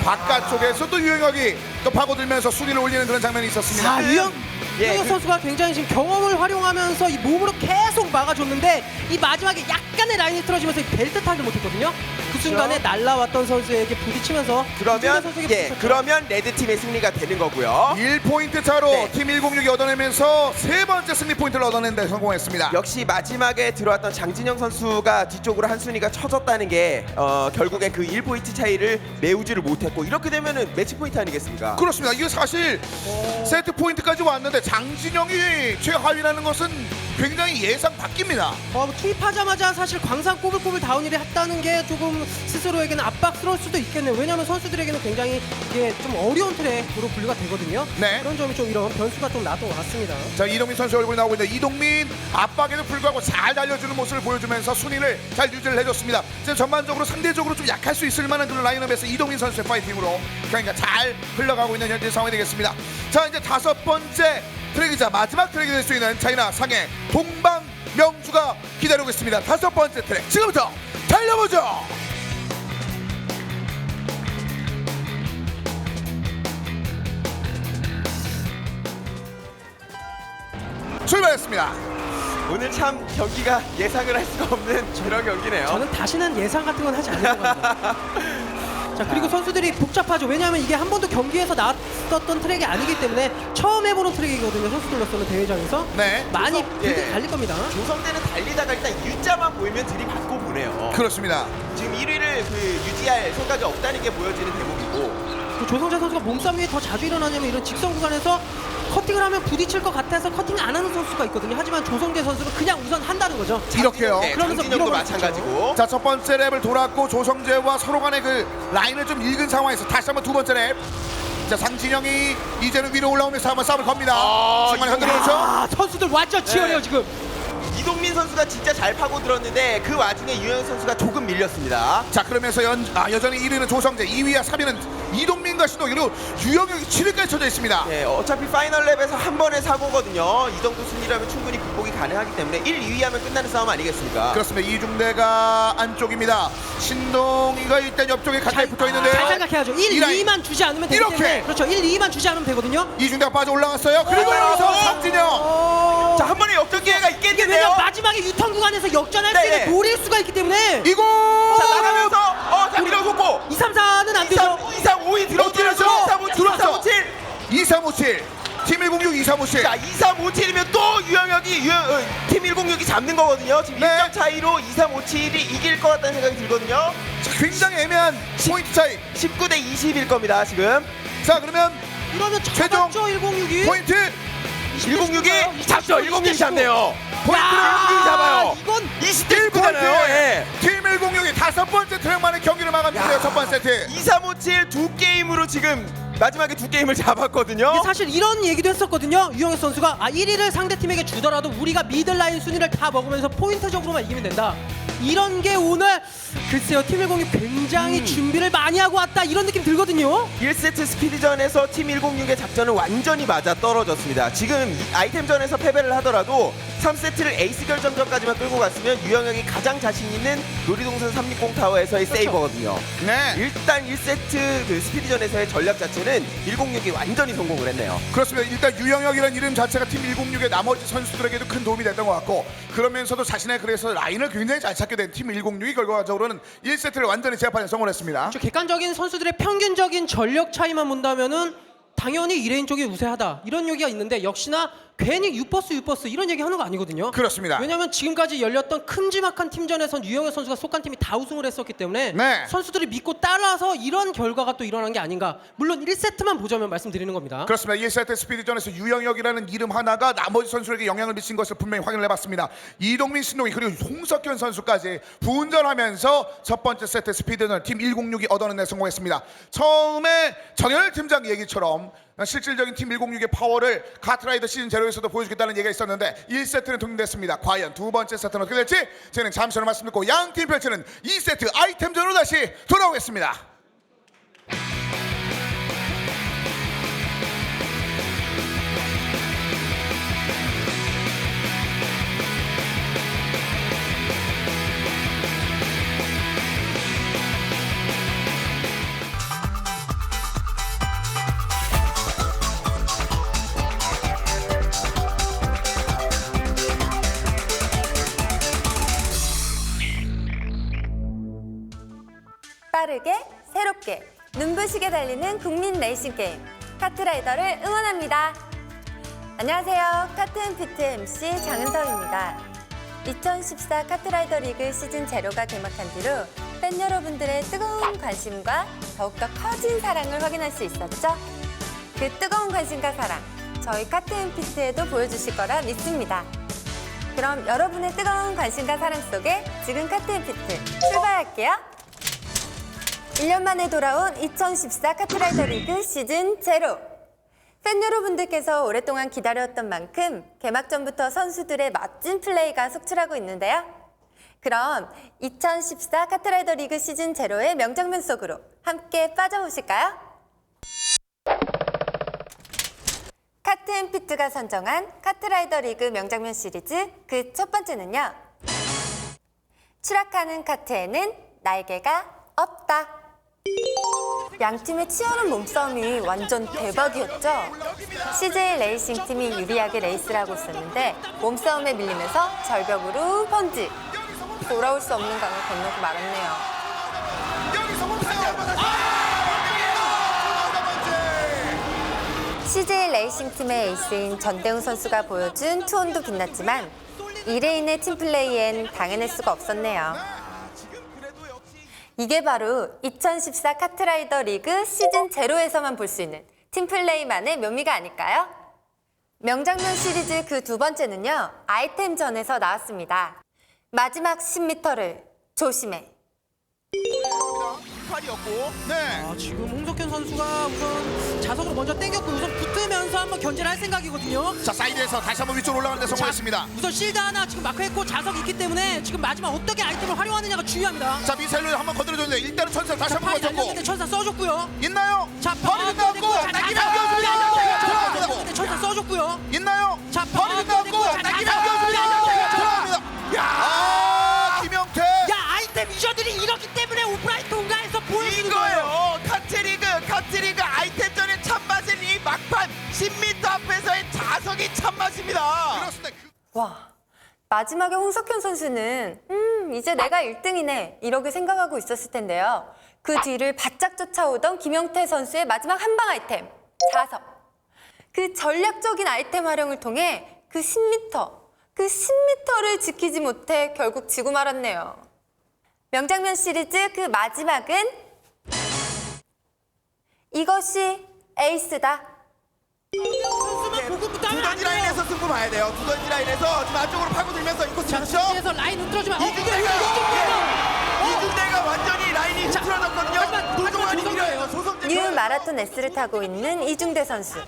바깥쪽에서 또 유영혁이 또 파고들면서 순위를 올리는 그런 장면이 있었습니다. 유영혁 예, 선수가 굉장히 지금 경험을 활용하면서 이 몸으로 계속 막아줬는데 이 마지막에 약간의 라인이 틀어지면서 이 벨트 타기를 못했거든요. 그 순간에 날라왔던 선수에게 부딪히면서 그러면 이준현 선수에게 부딪혔죠. 그러면 레드 팀의 승리가 되는 거고요. 1포인트 차로 네. 팀 106이 얻어내면서 세 번째 승리 포인트를 얻어낸 데 성공했습니다. 역시 마지막에 들어왔던 장진영 선수가 뒤쪽으로 한 순위가 쳐졌다는 게 결국에 그 1포인트 차이를 메우지를 못했고 이렇게 되면은 매치 포인트 아니겠습니까? 그렇습니다. 이게 사실 세트 포인트까지 왔는데 장진영이 최하위라는 것은 굉장히 예상 바뀝니다. 투입하자마자 사실 광산 꼬불꼬불 다운힐을 했다는 게 조금 스스로에게는 압박스러울 수도 있겠네요. 왜냐하면 선수들에게는 굉장히 이게 좀 어려운 트랙으로 분류가 되거든요. 네. 그런 점이 좀 이런 변수가 좀 나왔던 것 같습니다. 자, 이동민 선수 얼굴이 나오고 있는데 이동민 압박에도 불구하고 잘 달려주는 모습을 보여주면서 순위를 잘 유지를 해줬습니다. 지금 전반적으로 상대적으로 좀 약할 수 있을 만한 그런 라인업에서 이동민 선수의 파이팅으로 경기가 잘 흘러가고 있는 현재 상황이 되겠습니다. 자, 이제 다섯 번째 트랙이자 마지막 트랙이 될 수 있는 차이나 상해 동방 명주가 기다리고 있습니다. 다섯 번째 트랙 지금부터 달려보죠. 출발했습니다. 오늘 참 경기가 예상을 할 수가 없는 저런 경기네요. 저는 다시는 예상 같은 건 하지 않을 것 같아요. 자, 그리고 선수들이 복잡하죠. 왜냐하면 이게 한 번도 경기에서 나왔었던 트랙이 아니기 때문에 처음 해보는 트랙이거든요. 선수들로서는 대회장에서 네. 많이 예. 빌드 갈릴 겁니다. 조성대는 달리다가 일단 U자만 보이면 들이받고 보네요. 그렇습니다. 지금 1위를 유지할 생각이 없다는 게 보여지는 대목이고 그 조성재 선수가 몸싸움이 더 자주 일어나냐면 이런 직선 구간에서 커팅을 하면 부딪힐 것 같아서 커팅 안 하는 선수가 있거든요. 하지만 조성재 선수는 그냥 우선 한다는 거죠. 이렇게요. 네, 그러면서 장진영도 밀어버릴 마찬가지고 자, 첫 번째 랩을 돌았고 조성재와 서로 간의 그 라인을 좀 읽은 상황에서 다시 한번 두 번째 랩. 자, 장진영이 이제는 위로 올라오면서 한번 싸움을 겁니다. 정말 흔들어놓죠. 선수들 완전 치열해요 지금. 이동민 선수가 진짜 잘 파고들었는데 그 와중에 유영 선수가 조금 밀렸습니다. 자, 그러면서 여전히 1위는 조성재, 2위와 3위는 이동민과 신동, 그리고 유영혁이 7위까지 쳐져 있습니다. 네, 어차피 파이널 랩에서 한 번의 사고거든요. 이 정도 순위라면 충분히 극복이 가능하기 때문에 1, 2위 하면 끝나는 싸움 아니겠습니까? 그렇습니다. 이중대가 안쪽입니다. 신동이가 일단 옆쪽에 가까이 붙어 있는데요. 잘 생각해야죠. 1, 이 라인. 2만 주지 않으면 되기 이렇게. 때문에 그렇죠. 1, 2만 주지 않으면 되거든요. 이중대가 빠져 올라갔어요. 그리고 여기서 장진영. 자, 한 번의 역전 기회가 이게 있겠는데요. 왜냐면 마지막에 유턴 구간에서 역전할 수 네. 있는 노릴 수가 있기 때문에 이곳. 자, 나가면서 자, 밀어줬고 2, 3, 4는 안 되죠. 2, 3, 5위 들어오죠. 2, 3, 5, 7, 2, 3, 5, 7. 2357. 팀 106 2357. 자, 2, 3, 5, 7이면 또 유영혁이 팀 106이 잡는 거거든요. 지금 네. 1점 차이로 2, 3, 5, 7이 이길 것 같다는 생각이 들거든요. 굉장히 애매한 포인트 차이. 19대 20일 겁니다, 지금. 자, 그러면 이러면 최종 잡았죠 106이. 포인트 106이 잡죠. 106이 잡네요. 포인트를 106이 잡아요. 이건 20대 19잖아요. 예. 팀 106이 다섯 번째 트랙 만에 경기를 마감했는데요. 첫 번째 세트. 2, 3, 5, 7 두 게임으로 지금 마지막에 두 게임을 잡았거든요. 근데 사실 이런 얘기도 했었거든요. 유영혁 선수가 1위를 상대 팀에게 주더라도 우리가 미들라인 순위를 다 먹으면서 포인트적으로만 이기면 된다. 이런 게 오늘 글쎄요 팀106이 굉장히 준비를 많이 하고 왔다 이런 느낌 들거든요. 1세트 스피드전에서 팀 106의 작전은 완전히 맞아 떨어졌습니다. 지금 아이템전에서 패배를 하더라도 3세트를 에이스 결정전까지만 끌고 갔으면 유영혁이 가장 자신 있는 놀이동산 360 타워에서의 세이버거든요. 네. 일단 1세트 그 스피드전에서의 전략 자체는 106이 완전히 성공을 했네요. 그렇습니다. 일단 유영혁이라는 이름 자체가 팀 106의 나머지 선수들에게도 큰 도움이 됐던 것 같고 그러면서도 자신의 그래서 라인을 굉장히 잘 찾게 된 팀 106이 결과적으로는 1세트를 완전히 제압하는 성공을 했습니다. 객관적인 선수들의 평균적인 전력 차이만 본다면은 당연히 2레인 쪽이 우세하다 이런 얘기가 있는데 역시나 괜히 유버스 이런 얘기 하는 거 아니거든요. 그렇습니다. 왜냐하면 지금까지 열렸던 큼지막한 팀전에선 유영혁 선수가 속한 팀이 다 우승을 했었기 때문에 네. 선수들이 믿고 따라서 이런 결과가 또 일어난 게 아닌가. 물론 1세트만 보자면 말씀드리는 겁니다. 그렇습니다. 1세트 스피드전에서 유영혁이라는 이름 하나가 나머지 선수에게 영향을 미친 것을 분명히 확인을 해봤습니다. 이동민, 신동희 그리고 홍석현 선수까지 분전하면서 첫 번째 세트 스피드전 팀 106이 얻어내는 데 성공했습니다. 처음에 정현일 팀장 얘기처럼 실질적인 팀 106의 파워를 카트라이더 시즌 제로에서도 보여주겠다는 얘기가 있었는데 1세트는 동등됐습니다. 과연 두 번째 세트는 어떻게 될지 저희는 잠시 후에 말씀 듣고 양팀 펼치는 2세트 아이템전으로 다시 돌아오겠습니다. 빠르게 새롭게 눈부시게 달리는 국민 레이싱 게임 카트라이더를 응원합니다. 안녕하세요. 카트앤피트 MC 장은서입니다. 2014 카트라이더 리그 시즌 제로가 개막한 뒤로 팬 여러분들의 뜨거운 관심과 더욱더 커진 사랑을 확인할 수 있었죠. 그 뜨거운 관심과 사랑 저희 카트앤피트에도 보여주실 거라 믿습니다. 그럼 여러분의 뜨거운 관심과 사랑 속에 지금 카트앤피트 출발할게요. 1년 만에 돌아온 2014 카트라이더 리그 시즌 제로. 팬 여러분들께서 오랫동안 기다렸던 만큼 개막전부터 선수들의 멋진 플레이가 속출하고 있는데요. 그럼 2014 카트라이더 리그 시즌 제로의 명장면 속으로 함께 빠져보실까요? 카트앤피트가 선정한 카트라이더 리그 명장면 시리즈 그 첫 번째는요. 추락하는 카트에는 날개가 없다. 양팀의 치열한 몸싸움이 완전 대박이었죠. CJ 레이싱 팀이 유리하게 레이스를 하고 있었는데 몸싸움에 밀리면서 절벽으로 번지. 돌아올 수 없는 강을 건너고 말았네요. CJ 레이싱 팀의 에이스인 전대웅 선수가 보여준 투혼도 빛났지만 2레인의 팀플레이엔 당해낼 수가 없었네요. 이게 바로 2014 카트라이더 리그 시즌 제로에서만 볼 수 있는 팀플레이만의 묘미가 아닐까요? 명장면 시리즈 그 두 번째는요. 아이템전에서 나왔습니다. 마지막 10m를 조심해. 팔이었고 네. 지금 홍석현 선수가 우선 자석으로 먼저 당겼고 우선 붙으면서 한번 견제를 할 생각이거든요. 자, 사이드에서 다시 한번 위쪽으로 올라가는 데 성공했습니다. 우선 실드 하나 지금 마크했고 자석이 있기 때문에 지금 마지막 어떻게 아이템을 활용하느냐가 중요합니다. 자, 미사일로 한번 건드려줬는데 일단은 천사 다시 한번 팔 건졌고 달렸는데 천사 써줬고요. 있나요? 자, 버리고 나왔고 낙이나 뛰었습니다. 근데 천사 써줬고요. 있나요? 자, 버리고 나왔고 낙이나 뛰었습니다. 야, 김영태. 야, 아이템 유저들이 이렇기 때문에 오프라인 통과해서 보여주는 거예요. 이거예요. 카트리그 아이템전의 참맛은 이 막판 10m 앞에서의 자석이 참맛입니다. 그렇습니다. 와, 마지막에 홍석현 선수는 이제 내가 1등이네 이렇게 생각하고 있었을 텐데요. 그 뒤를 바짝 쫓아오던 김영태 선수의 마지막 한방 아이템, 자석. 그 전략적인 아이템 활용을 통해 그 10m를 지키지 못해 결국 지고 말았네요. 명장면 시리즈 그 마지막은 이것이 에이스다. 선수만 보고부터 하면 안 두던지 돼요. 라인에서 승부 봐야 돼요. 두던지 라인에서 지금 안쪽으로 파고들면서 이거 자, 좋죠? 뒤에서 라인 흔들어주면 이중대가 완전히 라인이 흐트러졌거든요. 도종환이 밀어요. 소성재 뉴 마라톤 S를 타고 있는 이중대 선수,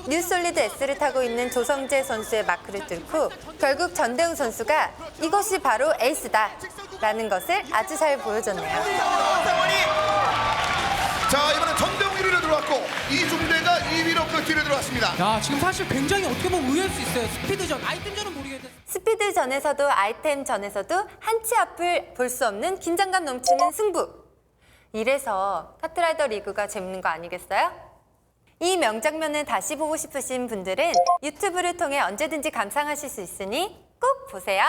뉴 솔리드 S를 타고 있는 조성재 선수의 마크를 뚫고 결국 전대웅 선수가 이것이 바로 에이스다. 라는 것을 아주 잘 보여줬네요. 자, 이번엔 전대웅 1위로 들어왔고 이중대가 2위로 그 뒤로 들어왔습니다. 야, 지금 사실 굉장히 어떻게 보면 의외일 수 있어요. 스피드전, 아이템전은 모르겠는데. 스피드전에서도 아이템전에서도 한 치 앞을 볼 수 없는 긴장감 넘치는 승부. 이래서 카트라이더 리그가 재밌는 거 아니겠어요? 이 명장면을 다시 보고 싶으신 분들은 유튜브를 통해 언제든지 감상하실 수 있으니 꼭 보세요.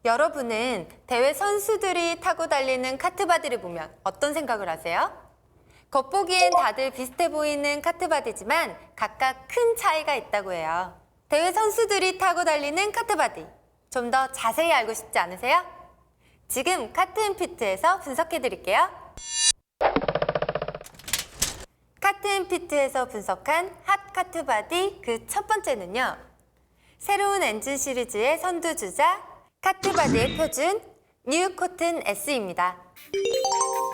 여러분은 대회 선수들이 타고 달리는 카트바디를 보면 어떤 생각을 하세요? 겉보기엔 다들 비슷해 보이는 카트바디지만 각각 큰 차이가 있다고 해요. 대회 선수들이 타고 달리는 카트바디, 좀 더 자세히 알고 싶지 않으세요? 지금 카트앤피트에서 분석해드릴게요. 카트앤피트에서 분석한 핫 카트바디 그 첫 번째는요. 새로운 엔진 시리즈의 선두주자 카트바디의 표준 뉴 코튼 S입니다.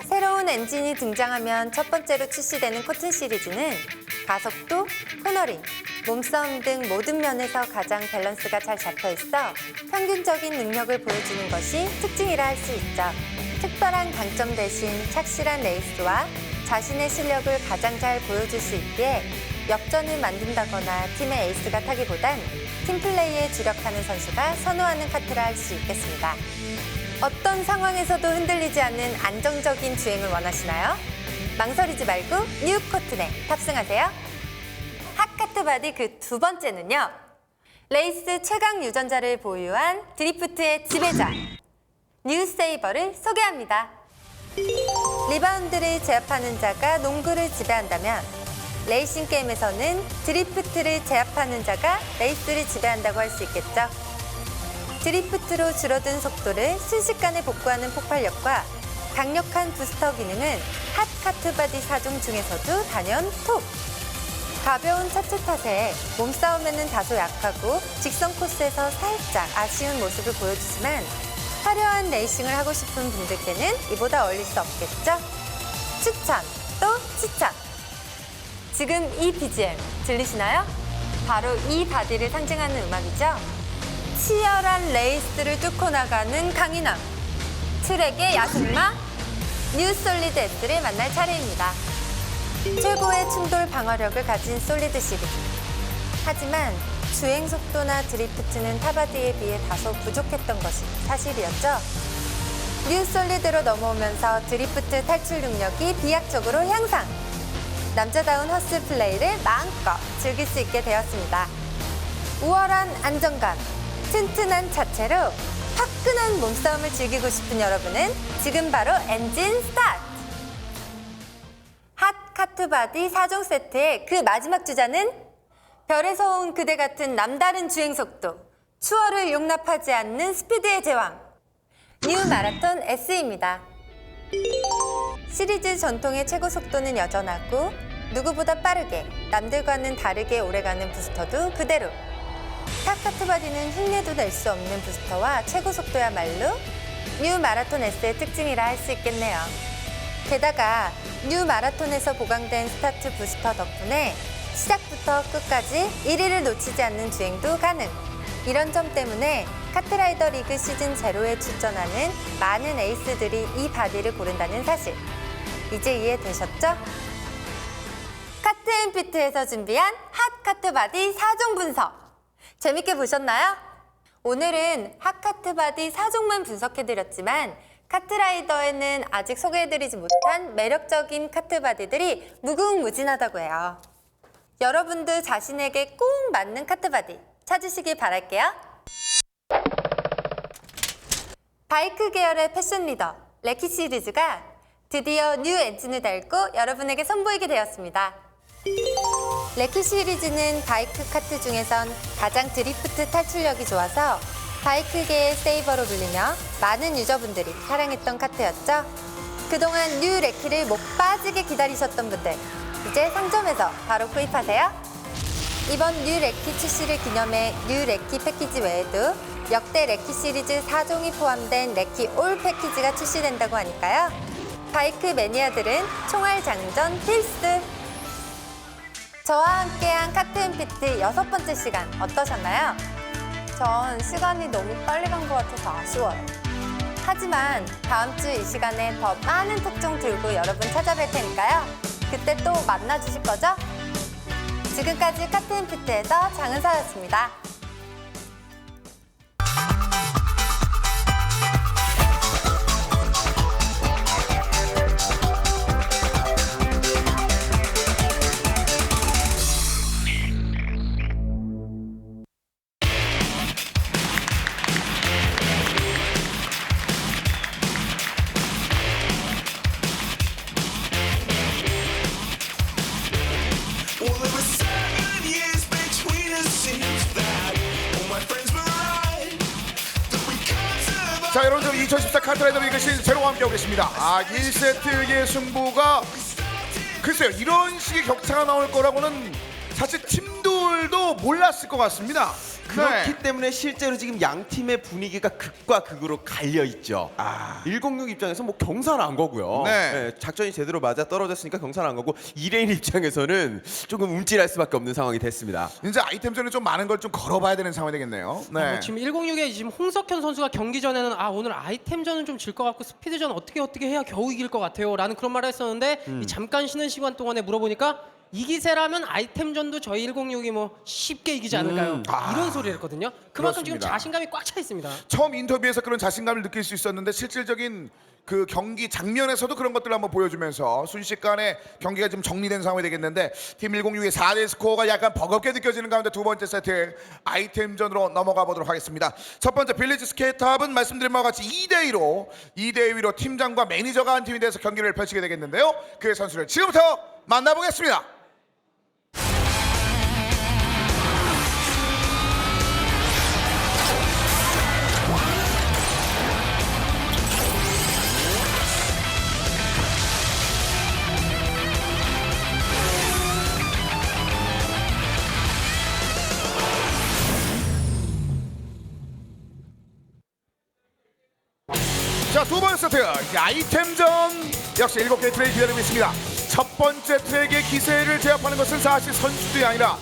새로운 엔진이 등장하면 첫 번째로 출시되는 코튼 시리즈는 가속도, 코너링, 몸싸움 등 모든 면에서 가장 밸런스가 잘 잡혀 있어 평균적인 능력을 보여주는 것이 특징이라 할 수 있죠. 특별한 강점 대신 착실한 레이스와 자신의 실력을 가장 잘 보여줄 수 있기에 역전을 만든다거나 팀의 에이스가 타기보단 팀플레이에 주력하는 선수가 선호하는 카트라 할 수 있겠습니다. 어떤 상황에서도 흔들리지 않는 안정적인 주행을 원하시나요? 망설이지 말고 뉴 코튼에 탑승하세요. 핫카트 바디 그 두 번째는요. 레이스 최강 유전자를 보유한 드리프트의 지배자 뉴 세이버를 소개합니다. 리바운드를 제압하는 자가 농구를 지배한다면 레이싱 게임에서는 드리프트를 제압하는 자가 레이스를 지배한다고 할 수 있겠죠. 드리프트로 줄어든 속도를 순식간에 복구하는 폭발력과 강력한 부스터 기능은 핫 카트바디 4종 중에서도 단연 톱! 가벼운 차체 탓에 몸싸움에는 다소 약하고 직선 코스에서 살짝 아쉬운 모습을 보여주지만 화려한 레이싱을 하고 싶은 분들께는 이보다 어울릴 수 없겠죠? 추천, 또 추천! 지금 이 BGM 들리시나요? 바로 이 바디를 상징하는 음악이죠? 치열한 레이스를 뚫고 나가는 강인함, 트랙의 야생마, 뉴 솔리드 S를 만날 차례입니다. 최고의 충돌 방어력을 가진 솔리드 시리즈. 하지만 주행 속도나 드리프트는 타바디에 비해 다소 부족했던 것이 사실이었죠. 뉴 솔리드로 넘어오면서 드리프트 탈출 능력이 비약적으로 향상. 남자다운 허스 플레이를 마음껏 즐길 수 있게 되었습니다. 우월한 안정감, 튼튼한 차체로 화끈한 몸싸움을 즐기고 싶은 여러분은 지금 바로 엔진 스타트! 핫 카트바디 4종 세트의 그 마지막 주자는 별에서 온 그대 같은 남다른 주행 속도, 추월을 용납하지 않는 스피드의 제왕, 뉴 마라톤 S입니다. 시리즈 전통의 최고 속도는 여전하고 누구보다 빠르게, 남들과는 다르게 오래가는 부스터도 그대로. 탑 카트바디는 흉내도 낼 수 없는 부스터와 최고 속도야말로 뉴 마라톤 S의 특징이라 할 수 있겠네요. 게다가 뉴 마라톤에서 보강된 스타트 부스터 덕분에 시작부터 끝까지 1위를 놓치지 않는 주행도 가능. 이런 점 때문에 카트라이더 리그 시즌 제로에 출전하는 많은 에이스들이 이 바디를 고른다는 사실. 이제 이해되셨죠? 카트앤피트에서 준비한 핫 카트바디 4종 분석. 재밌게 보셨나요? 오늘은 핫 카트바디 4종만 분석해드렸지만 카트라이더에는 아직 소개해드리지 못한 매력적인 카트바디들이 무궁무진하다고 해요. 여러분도 자신에게 꼭 맞는 카트바디 찾으시길 바랄게요. 바이크 계열의 패션 리더 레키 시리즈가 드디어 뉴 엔진을 달고 여러분에게 선보이게 되었습니다. 레키 시리즈는 바이크 카트 중에선 가장 드리프트 탈출력이 좋아서 바이크계의 세이버로 불리며 많은 유저분들이 사랑했던 카트였죠. 그동안 뉴 레키를 못 빠지게 기다리셨던 분들, 이제 상점에서 바로 구입하세요. 이번 뉴 레키 출시를 기념해 뉴 레키 패키지 외에도 역대 레키 시리즈 4종이 포함된 레키 올 패키지가 출시된다고 하니까요. 바이크 매니아들은 총알 장전 필수! 저와 함께한 카트앤피트 6번째 시간 어떠셨나요? 전 시간이 너무 빨리 간 것 같아서 아쉬워요. 하지만 다음 주 이 시간에 더 많은 특종 들고 여러분 찾아뵐 테니까요. 그때 또 만나주실 거죠? 지금까지 카트앤피트에서 장은서였습니다. Well, there were 7 years between us, seems that all my friends were right. That we can't survive. 자, 여러분, 2014 카트라이더를 이끄신 제로와 함께하고 계십니다. 1세트의 승부가 글쎄요, 이런 식의 격차가 나올 거라고는 사실 팀들도 몰랐을 것 같습니다. 그렇기 네. 때문에 실제로 지금 양 팀의 분위기가 극과 극으로 갈려 있죠. 106 입장에서 뭐 경사난 거고요. 네. 작전이 제대로 맞아 떨어졌으니까 경사난 거고 2레인 입장에서는 조금 움찔할 수밖에 없는 상황이 됐습니다. 이제 아이템전에 좀 많은 걸 좀 걸어봐야 되는 상황이 되겠네요. 네. 지금 106에 지금 홍석현 선수가 경기 전에는 오늘 아이템전은 좀 질 것 같고 스피드전 어떻게 해야 겨우 이길 것 같아요 라는 그런 말을 했었는데 이 잠깐 쉬는 시간 동안에 물어보니까 이 기세라면 아이템전도 저희 106이 뭐 쉽게 이기지 않을까요? 이런 소리를 했거든요. 그만큼 지금 그렇습니다. 자신감이 꽉 차 있습니다. 처음 인터뷰에서 그런 자신감을 느낄 수 있었는데 실질적인 그 경기 장면에서도 그런 것들을 한번 보여주면서 순식간에 경기가 좀 정리된 상황이 되겠는데 팀 106의 4대 스코어가 약간 버겁게 느껴지는 가운데 두 번째 세트 아이템전으로 넘어가 보도록 하겠습니다. 첫 번째 빌리지 스케이트합은 말씀드린 바와 같이 2대2로 팀장과 매니저가 한 팀이 돼서 경기를 펼치게 되겠는데요. 그 선수를 지금부터 만나보겠습니다. 자, 두 번째 세트 이제 아이템전 역시 7개의 트랙이 기다리고 있습니다. 첫 번째 트랙의 기세를 제압하는 것은 사실 선수들이 아니라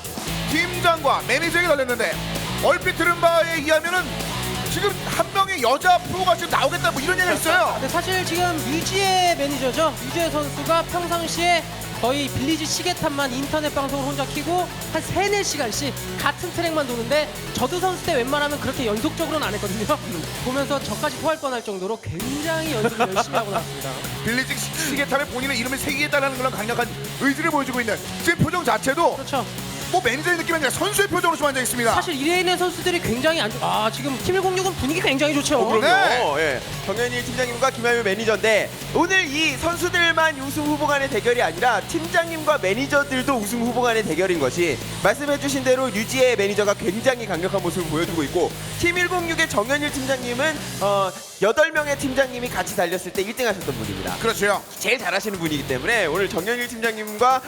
팀장과 매니저에게 달렸는데 얼핏 들은 바에 의하면은 지금 한 명의 여자 프로가 지금 나오겠다 뭐 이런 얘기가 있어요. 근데 사실 지금 유지의 매니저죠. 유지의 선수가 평상시에 거의 빌리지 시계탑만 인터넷 방송을 혼자 키고 한 3-4시간씩 같은 트랙만 도는데 저도 선수 때 웬만하면 그렇게 연속적으로는 안 했거든요. 보면서 저까지 토할 뻔할 정도로 굉장히 연습을 열심히 하고 나왔습니다. 빌리지 시계탑에 본인의 이름을 새기겠다는 그런 강력한 의지를 보여주고 있는 지금 표정 자체도 그렇죠. 뭐 매니저의 느낌이 아니라 선수의 표정으로 좀 앉아 있습니다. 사실 1레인의 선수들이 굉장히 지금 팀 106은 분위기 굉장히 좋죠. 그럼요. 네. 예. 정현일 팀장님과 김하유 매니저인데 오늘 이 선수들만 우승 후보 간의 대결이 아니라 팀장님과 매니저들도 우승 후보 간의 대결인 것이 말씀해주신 대로 유지의 매니저가 굉장히 강력한 모습을 보여주고 있고 팀 106의 정현일 팀장님은 8명의 팀장님이 같이 달렸을 때 1등 하셨던 분입니다. 그렇죠. 제일 잘하시는 분이기 때문에 오늘 정현일 팀장님과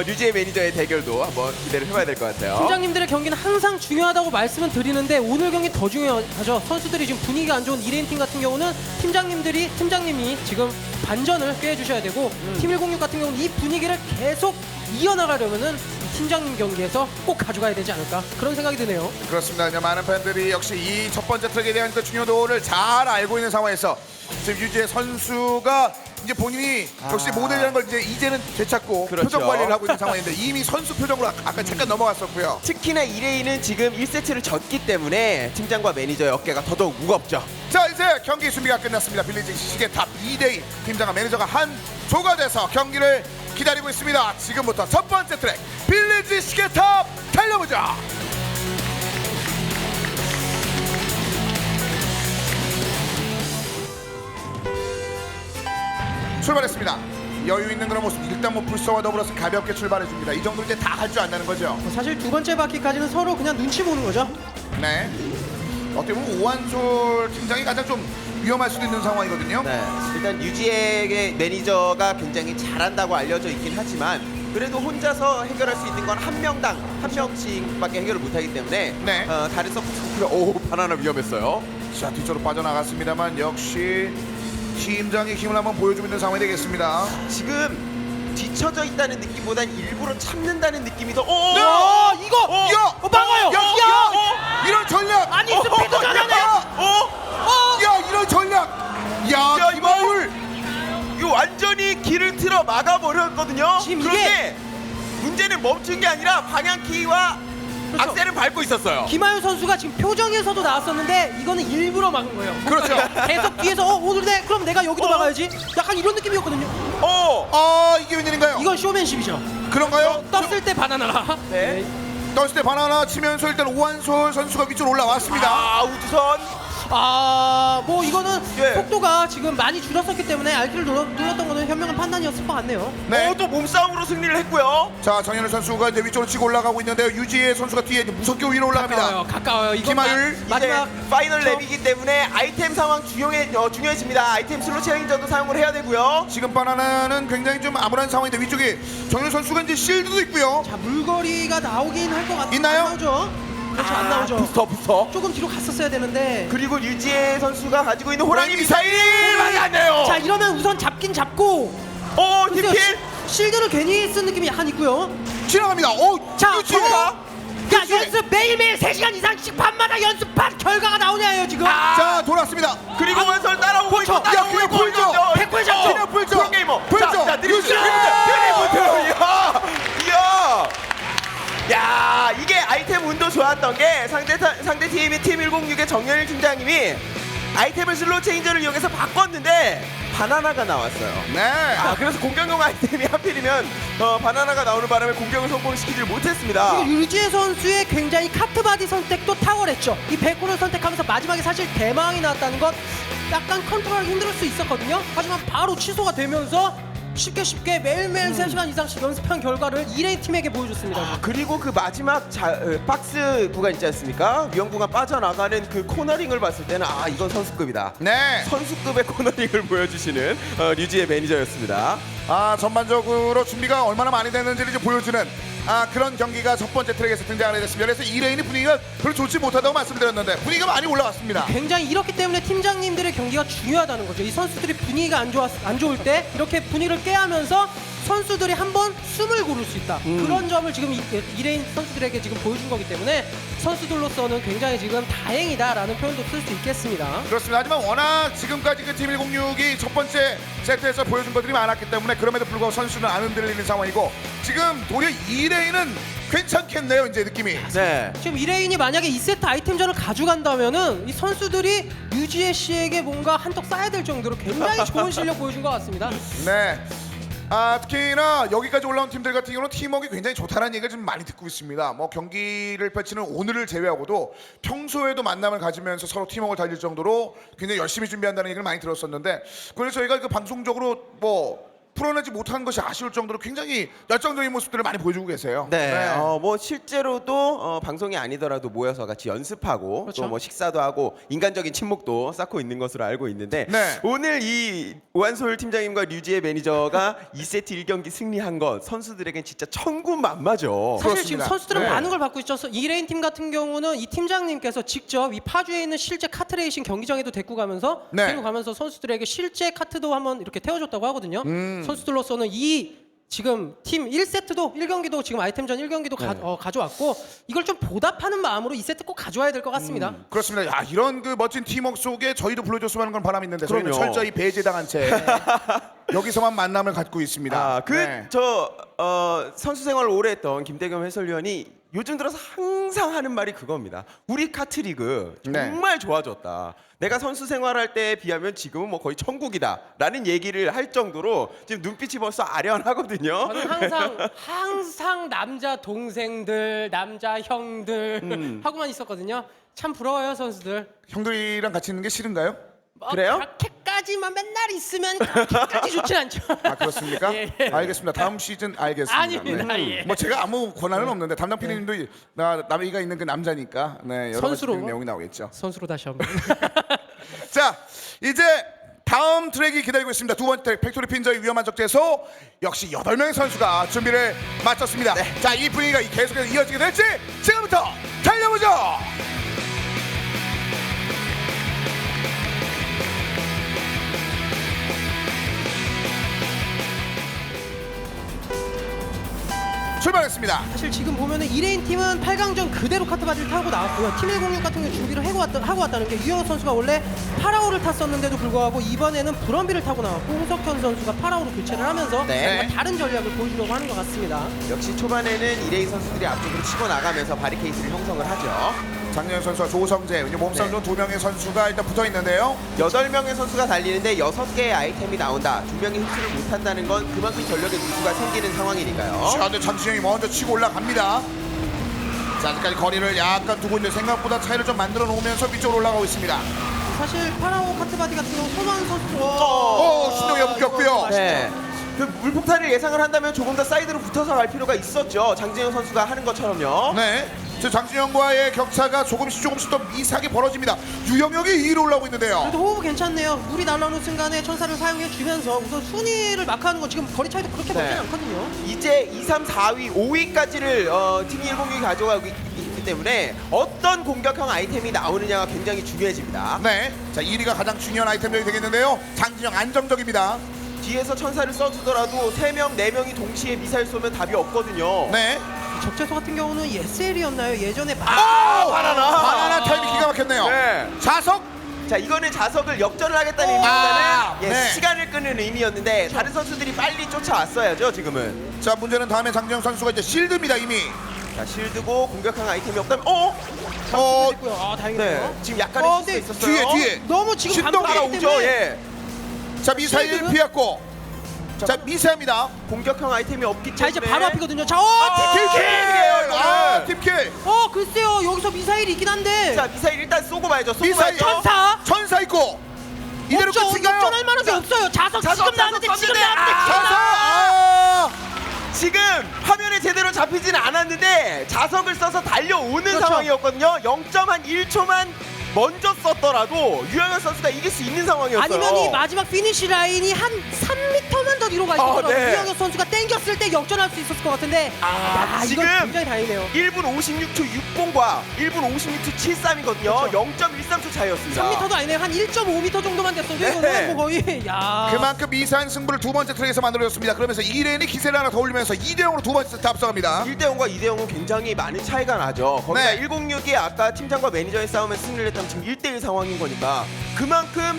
유지의 매니저의 대결도 한번 기대를 해봐야 될 것 같아요. 팀장님들의 경기는 항상 중요하다고 말씀은 드리는데 오늘 경기 더 중요하죠. 선수들이 지금 분위기가 안 좋은 2레인 팀 같은 경우는 팀장님이 지금 반전을 꾀해주셔야 되고 팀 106 같은 경우는 이 분위기를 계속 이어나가려면은 팀장님 경기에서 꼭 가져가야 되지 않을까 그런 생각이 드네요. 그렇습니다. 이제 많은 팬들이 역시 이 첫 번째 트랙에 대한 그 중요도를 잘 알고 있는 상황에서 지금 유지의 선수가 이제 본인이 역시 모델이라는 걸 이제는 되찾고 그렇죠. 표정 관리를 하고 있는 상황인데 이미 선수 표정으로 아까 잠깐 넘어갔었고요. 특히나 2레인은 지금 1세트를 졌기 때문에 팀장과 매니저의 어깨가 더더욱 무겁죠. 자, 이제 경기 준비가 끝났습니다. 빌리지 시계탑 2대2 팀장과 매니저가 한 조가 돼서 경기를 기다리고 있습니다. 지금부터 첫 번째 트랙 빌리지 시계탑 달려보자. 출발했습니다. 여유 있는 그런 모습. 일단 뭐 불서와 더불어서 가볍게 출발해 줍니다. 이 정도 이제 다 할 줄 안다는 거죠. 사실 두 번째 바퀴까지는 서로 그냥 눈치 보는 거죠. 네. 어떻게 보면 오한솔 팀장이 가장 좀 위험할 수도 있는 상황이거든요. 네, 일단 유지의 매니저가 굉장히 잘한다고 알려져 있긴 하지만 그래도 혼자서 해결할 수 있는 건 한 명당 한 명씩밖에 해결을 못하기 때문에 네. 다른 서포트가 바나나 위험했어요. 자, 뒤쪽으로 빠져나갔습니다만 역시 팀장의 힘을 한번 보여주고 있는 상황이 되겠습니다. 지금 뒤쳐져 있다는 느낌보단 일부러 참는다는 느낌이 더 네! 이거 야! 막아요. 야! 이런 전략. 아니 스피드 전환에. 야, 이런 전략. 야, 야, 김하율. 이거 완전히 길을 틀어 막아버렸거든요. 지금 그런데 문제는 멈춘 게 아니라 방향키와 그렇죠. 악셀은 밟고 있었어요. 김하율 선수가 지금 표정에서도 나왔었는데 이거는 일부러 막은 거예요. 그렇죠. 계속 뒤에서 오늘네 그럼 내가 여기도 막아야지. 약간 이런 느낌이었거든요. 이게 웬일인가요? 이건 쇼맨십이죠. 그런가요? 떴을 때 바나나라. 네. 떴을 때 바나나 치면서 일단 오한솔 선수가 위쪽으로 올라왔습니다. 우주선. 뭐 이거는 예. 속도가 지금 많이 줄었었기 때문에 알키를 눌렀던 거는 현명한 판단이었을 것 같네요. 네. 또 몸싸움으로 승리를 했고요. 자, 정현우 선수가 이제 위쪽으로 치고 올라가고 있는데요. 유지혜 선수가 뒤에 이제 무섭게 위로 올라갑니다. 가까워요. 이건 김하율, 마지막 이제 파이널 랩이기 때문에 아이템 상황 중요해집니다. 아이템 슬롯 체인저도 사용을 해야 되고요. 지금 바나나는 굉장히 좀 암울한 상황인데 위쪽에 정현우 선수가 이제 실드도 있고요. 자 물거리가 나오긴 할 것 같아요. 있나요? 안 나오죠. 그렇죠, 안 나오죠. 부스터. 조금 뒤로 갔었어야 되는데. 그리고 유지혜 선수가 가지고 있는 호랑이 미사일 맞았네요. 자 이러면 우선 잡긴 잡고. 글쎄요, 디필. 실드를 괜히 쓴 느낌이 약간 있고요. 지나갑니다. 자, 유지혜가. 야 연습 매일매일 3시간 이상씩 밤마다 연습한 결과가 나오냐요 지금. 자, 돌았습니다. 그리고 원설 따라오고 있고 야, 그냥 풀죠. 백골 잡죠. 그냥 풀죠. 프로게이머. 풀죠. 자, 드리블. 유지혜. 이야. 야, 이게 아이템 운도 좋았던 게 상대 팀이 팀 106의 정현일 팀장님이 아이템을 슬로우 체인저를 이용해서 바꿨는데 바나나가 나왔어요. 네. 그래서 공격용 아이템이 하필이면 바나나가 나오는 바람에 공격을 성공시키질 못했습니다. 그리고 유지혜 선수의 굉장히 카트바디 선택도 탁월했죠. 이 백골을 선택하면서 마지막에 사실 대망이 나왔다는 것 약간 컨트롤하기 힘들 수 있었거든요. 하지만 바로 취소가 되면서 쉽게 매일매일 3시간 이상씩 연습한 결과를 2레인 팀에게 보여줬습니다. 그리고 그 마지막 박스 구간 있지 않습니까? 위험 구간 빠져나가는 그 코너링을 봤을 때는 이건 선수급이다. 네. 선수급의 코너링을 보여주시는 류지의 매니저였습니다. 전반적으로 준비가 얼마나 많이 됐는지를 이제 보여주는 그런 경기가 첫 번째 트랙에서 등장하게 됐습니다. 그래서 2레인이 분위기가 별로 좋지 못하다고 말씀드렸는데 분위기가 많이 올라왔습니다. 굉장히 이렇기 때문에 팀장님들의 경기가 중요하다는 거죠. 이 선수들이 분위기가 안 좋을 때 이렇게 분위기를 깨하면서 선수들이 한번 숨을 고를 수 있다. 그런 점을 지금 2레인 선수들에게 지금 보여준 거기 때문에 선수들로서는 굉장히 지금 다행이다라는 표현도 쓸 수 있겠습니다. 그렇습니다. 하지만 워낙 지금까지 그 팀 106이 첫 번째 세트에서 보여준 것들이 많았기 때문에 그럼에도 불구하고 선수는 안 흔들리는 상황이고 지금 도리어 2레인은 괜찮겠네요. 이제 느낌이. 네. 지금 2레인이 만약에 2세트 아이템전을 가져간다면은 이 선수들이 유지혜 씨에게 뭔가 한턱 쏴야 될 정도로 굉장히 좋은 실력 보여준 것 같습니다. 네. 특히나 여기까지 올라온 팀들 같은 경우는 팀워크가 굉장히 좋다는 얘기를 좀 많이 듣고 있습니다. 뭐 경기를 펼치는 오늘을 제외하고도 평소에도 만남을 가지면서 서로 팀워크를 달릴 정도로 굉장히 열심히 준비한다는 얘기를 많이 들었었는데 그래서 저희가 그 방송적으로 뭐 풀어내지 못한 것이 아쉬울 정도로 굉장히 열정적인 모습들을 많이 보여주고 계세요. 네, 뭐 실제로도 방송이 아니더라도 모여서 같이 연습하고 그렇죠. 또 뭐 식사도 하고 인간적인 친목도 쌓고 있는 것으로 알고 있는데 네. 오늘 이 오한솔 팀장님과 류지의 매니저가 2세트 1경기 승리한 것 선수들에겐 진짜 천군만마죠. 사실 그렇습니다. 지금 선수들은 네. 많은 걸 받고 있어서 2레인 팀 같은 경우는 이 팀장님께서 직접 이 파주에 있는 실제 카트레이싱 경기장에도 데리고 가면서 선수들에게 실제 카트도 한번 이렇게 태워줬다고 하거든요. 선수들로서는 이 지금 팀 1세트도 1경기도 지금 아이템전 1경기도 가져왔고 이걸 좀 보답하는 마음으로 2세트 꼭 가져와야 될 것 같습니다. 그렇습니다. 이런 그 멋진 팀워크 속에 저희도 불러줬으면 하는 건 바람이 있는데 저희는 그럼요. 철저히 배제당한 채 여기서만 만남을 갖고 있습니다. 네. 선수 생활을 오래 했던 김대겸 해설위원이 요즘 들어서 항상 하는 말이 그겁니다. 우리 카트리그 정말 좋아졌다. 내가 선수 생활할 때에 비하면 지금은 뭐 거의 천국이다라는 얘기를 할 정도로 지금 눈빛이 벌써 아련하거든요. 저는 항상 남자 동생들, 남자 형들 하고만 있었거든요. 참 부러워요 선수들. 형들이랑 같이 있는 게 싫은가요? 그래요? 그렇게까지만 맨날 있으면 그렇게까지 좋진 않죠. 그렇습니까? 예. 알겠습니다. 다음 시즌 알겠습니다. 아닙니다. 네. 예. 뭐 제가 아무 권한은 없는데 담당 PD님도 나이가 있는 그 남자니까 여러 선수로. 가지 내용이 나오겠죠. 선수로 다시 한번. 자, 이제 다음 트랙이 기다리고 있습니다. 두 번째 트랙 팩토리 핀저의 위험한 적재소 역시 8명의 선수가 준비를 마쳤습니다. 자, 이 분위기가 계속해서 이어지게 될지 지금부터 달려보죠. 출발했습니다. 사실 지금 보면은 2레인 팀은 8강전 그대로 카트바디를 타고 나왔고요. 팀 106 같은 경우 준비를 하고 왔다는 게 유영혁 선수가 원래 파라오를 탔었는데도 불구하고 이번에는 브럼비를 타고 나왔고 홍석현 선수가 파라오로 교체를 하면서 네. 뭔가 다른 전략을 보여주려고 하는 것 같습니다. 역시 초반에는 2레인 선수들이 앞쪽으로 치고 나가면서 바리케이트를 형성을 하죠. 장윤 선수와 조성재, 몸싸움 중 2명의 선수가 일단 붙어 있는데요. 8명의 선수가 달리는데 6개의 아이템이 나온다. 2명이 흡수를 못한다는 건 그만큼 전력의 누수가 생기는 상황이니까요. 자, 근데 장진영이 먼저 치고 올라갑니다. 자, 아직까지 거리를 약간 두고 있는데 생각보다 차이를 좀 만들어 놓으면서 위쪽으로 올라가고 있습니다. 사실 파라오 카트바디 같은 경우 손원 선수 신동엽 묶였고요. 네. 그 물폭탄을 예상을 한다면 조금 더 사이드로 붙어서 갈 필요가 있었죠. 장진영 선수가 하는 것처럼요. 네. 저 장진영과의 격차가 조금씩 더 미세하게 벌어집니다. 유영혁이 2위로 올라오고 있는데요. 그래도 호흡 괜찮네요. 물이 날라오는 순간에 천사를 사용해 주면서 우선 순위를 마크하는 건 지금 거리 차이도 그렇게 멀진 않거든요. 이제 2, 3, 4위, 5위까지를 팀 106이 가져가고 있기 때문에 어떤 공격형 아이템이 나오느냐가 굉장히 중요해집니다. 네. 자, 1위가 가장 중요한 아이템이 되겠는데요. 장진영 안정적입니다. 뒤에서 천사를 써주더라도 3명, 4명이 동시에 미사일 쏘면 답이 없거든요. 네. 적재소 같은 경우는 SL이었나요? 예전에 바나나 타이밍 기가 막혔네요. 네. 자석. 자, 이거는 자석을 역전을 하겠다는 의미보다는 네. 시간을 끄는 의미였는데 다른 선수들이 빨리 쫓아왔어야죠, 지금은. 자, 문제는 다음에 장진영 선수가 이제 실드입니다, 이미. 자, 실드고 공격형 아이템이 없다면 있고요. 아, 다행이네요. 네. 지금 약간의 실수가 있었어요. 뒤에. 너무 지금 신동 감독이기 따라오죠. 때문에 예. 자, 미사일 실드? 피했고. 자, 미세합니다. 공격형 아이템이 없기 때문에 자, 이제 바로 앞이거든요. 자, 킬이에요, 팁킬. 글쎄요. 여기서 미사일이 있긴 한데. 자, 미사일 일단 쏘고 봐야죠. 쏘고 미사일. 봐야죠. 천사 있고. 이대로 없죠. 끝인가요? 역전할 만한 게 없어요. 자석 자석, 지금 나왔는데 자석 지금 썼는데. 나왔는데 지금 자석. 지금 화면에 제대로 잡히지는 않았는데 자석을 써서 달려오는 그렇죠. 상황이었거든요. 0.1초만 먼저 썼더라도 유영혁 선수가 이길 수 있는 상황이었어요. 아니면 이 마지막 피니시 라인이 한 3m만 더 뒤로 가 있더라도 네. 유영혁 선수가 땡겼을 때 역전할 수 있었을 것 같은데 야, 지금 이건 굉장히 다행이네요. 1분 56초 60과 1분 56초 73이거든요. 그렇죠. 0.13초 차이였습니다. 3m도 아니네요. 한 1.5m 정도만 됐어도 네. 이거는 뭐 거의 야. 그만큼 미세한 승부를 두 번째 트랙에서 만들어줬습니다. 그러면서 2레인이 기세를 하나 더 올리면서 2대0으로 두 번째 세트 앞서갑니다. 1대0과 2대0은 굉장히 많은 차이가 나죠. 거기다 네. 106이 아까 팀장과 매니저의 싸움에 승리를 했다면 지금 1대1 상황인 거니까 그만큼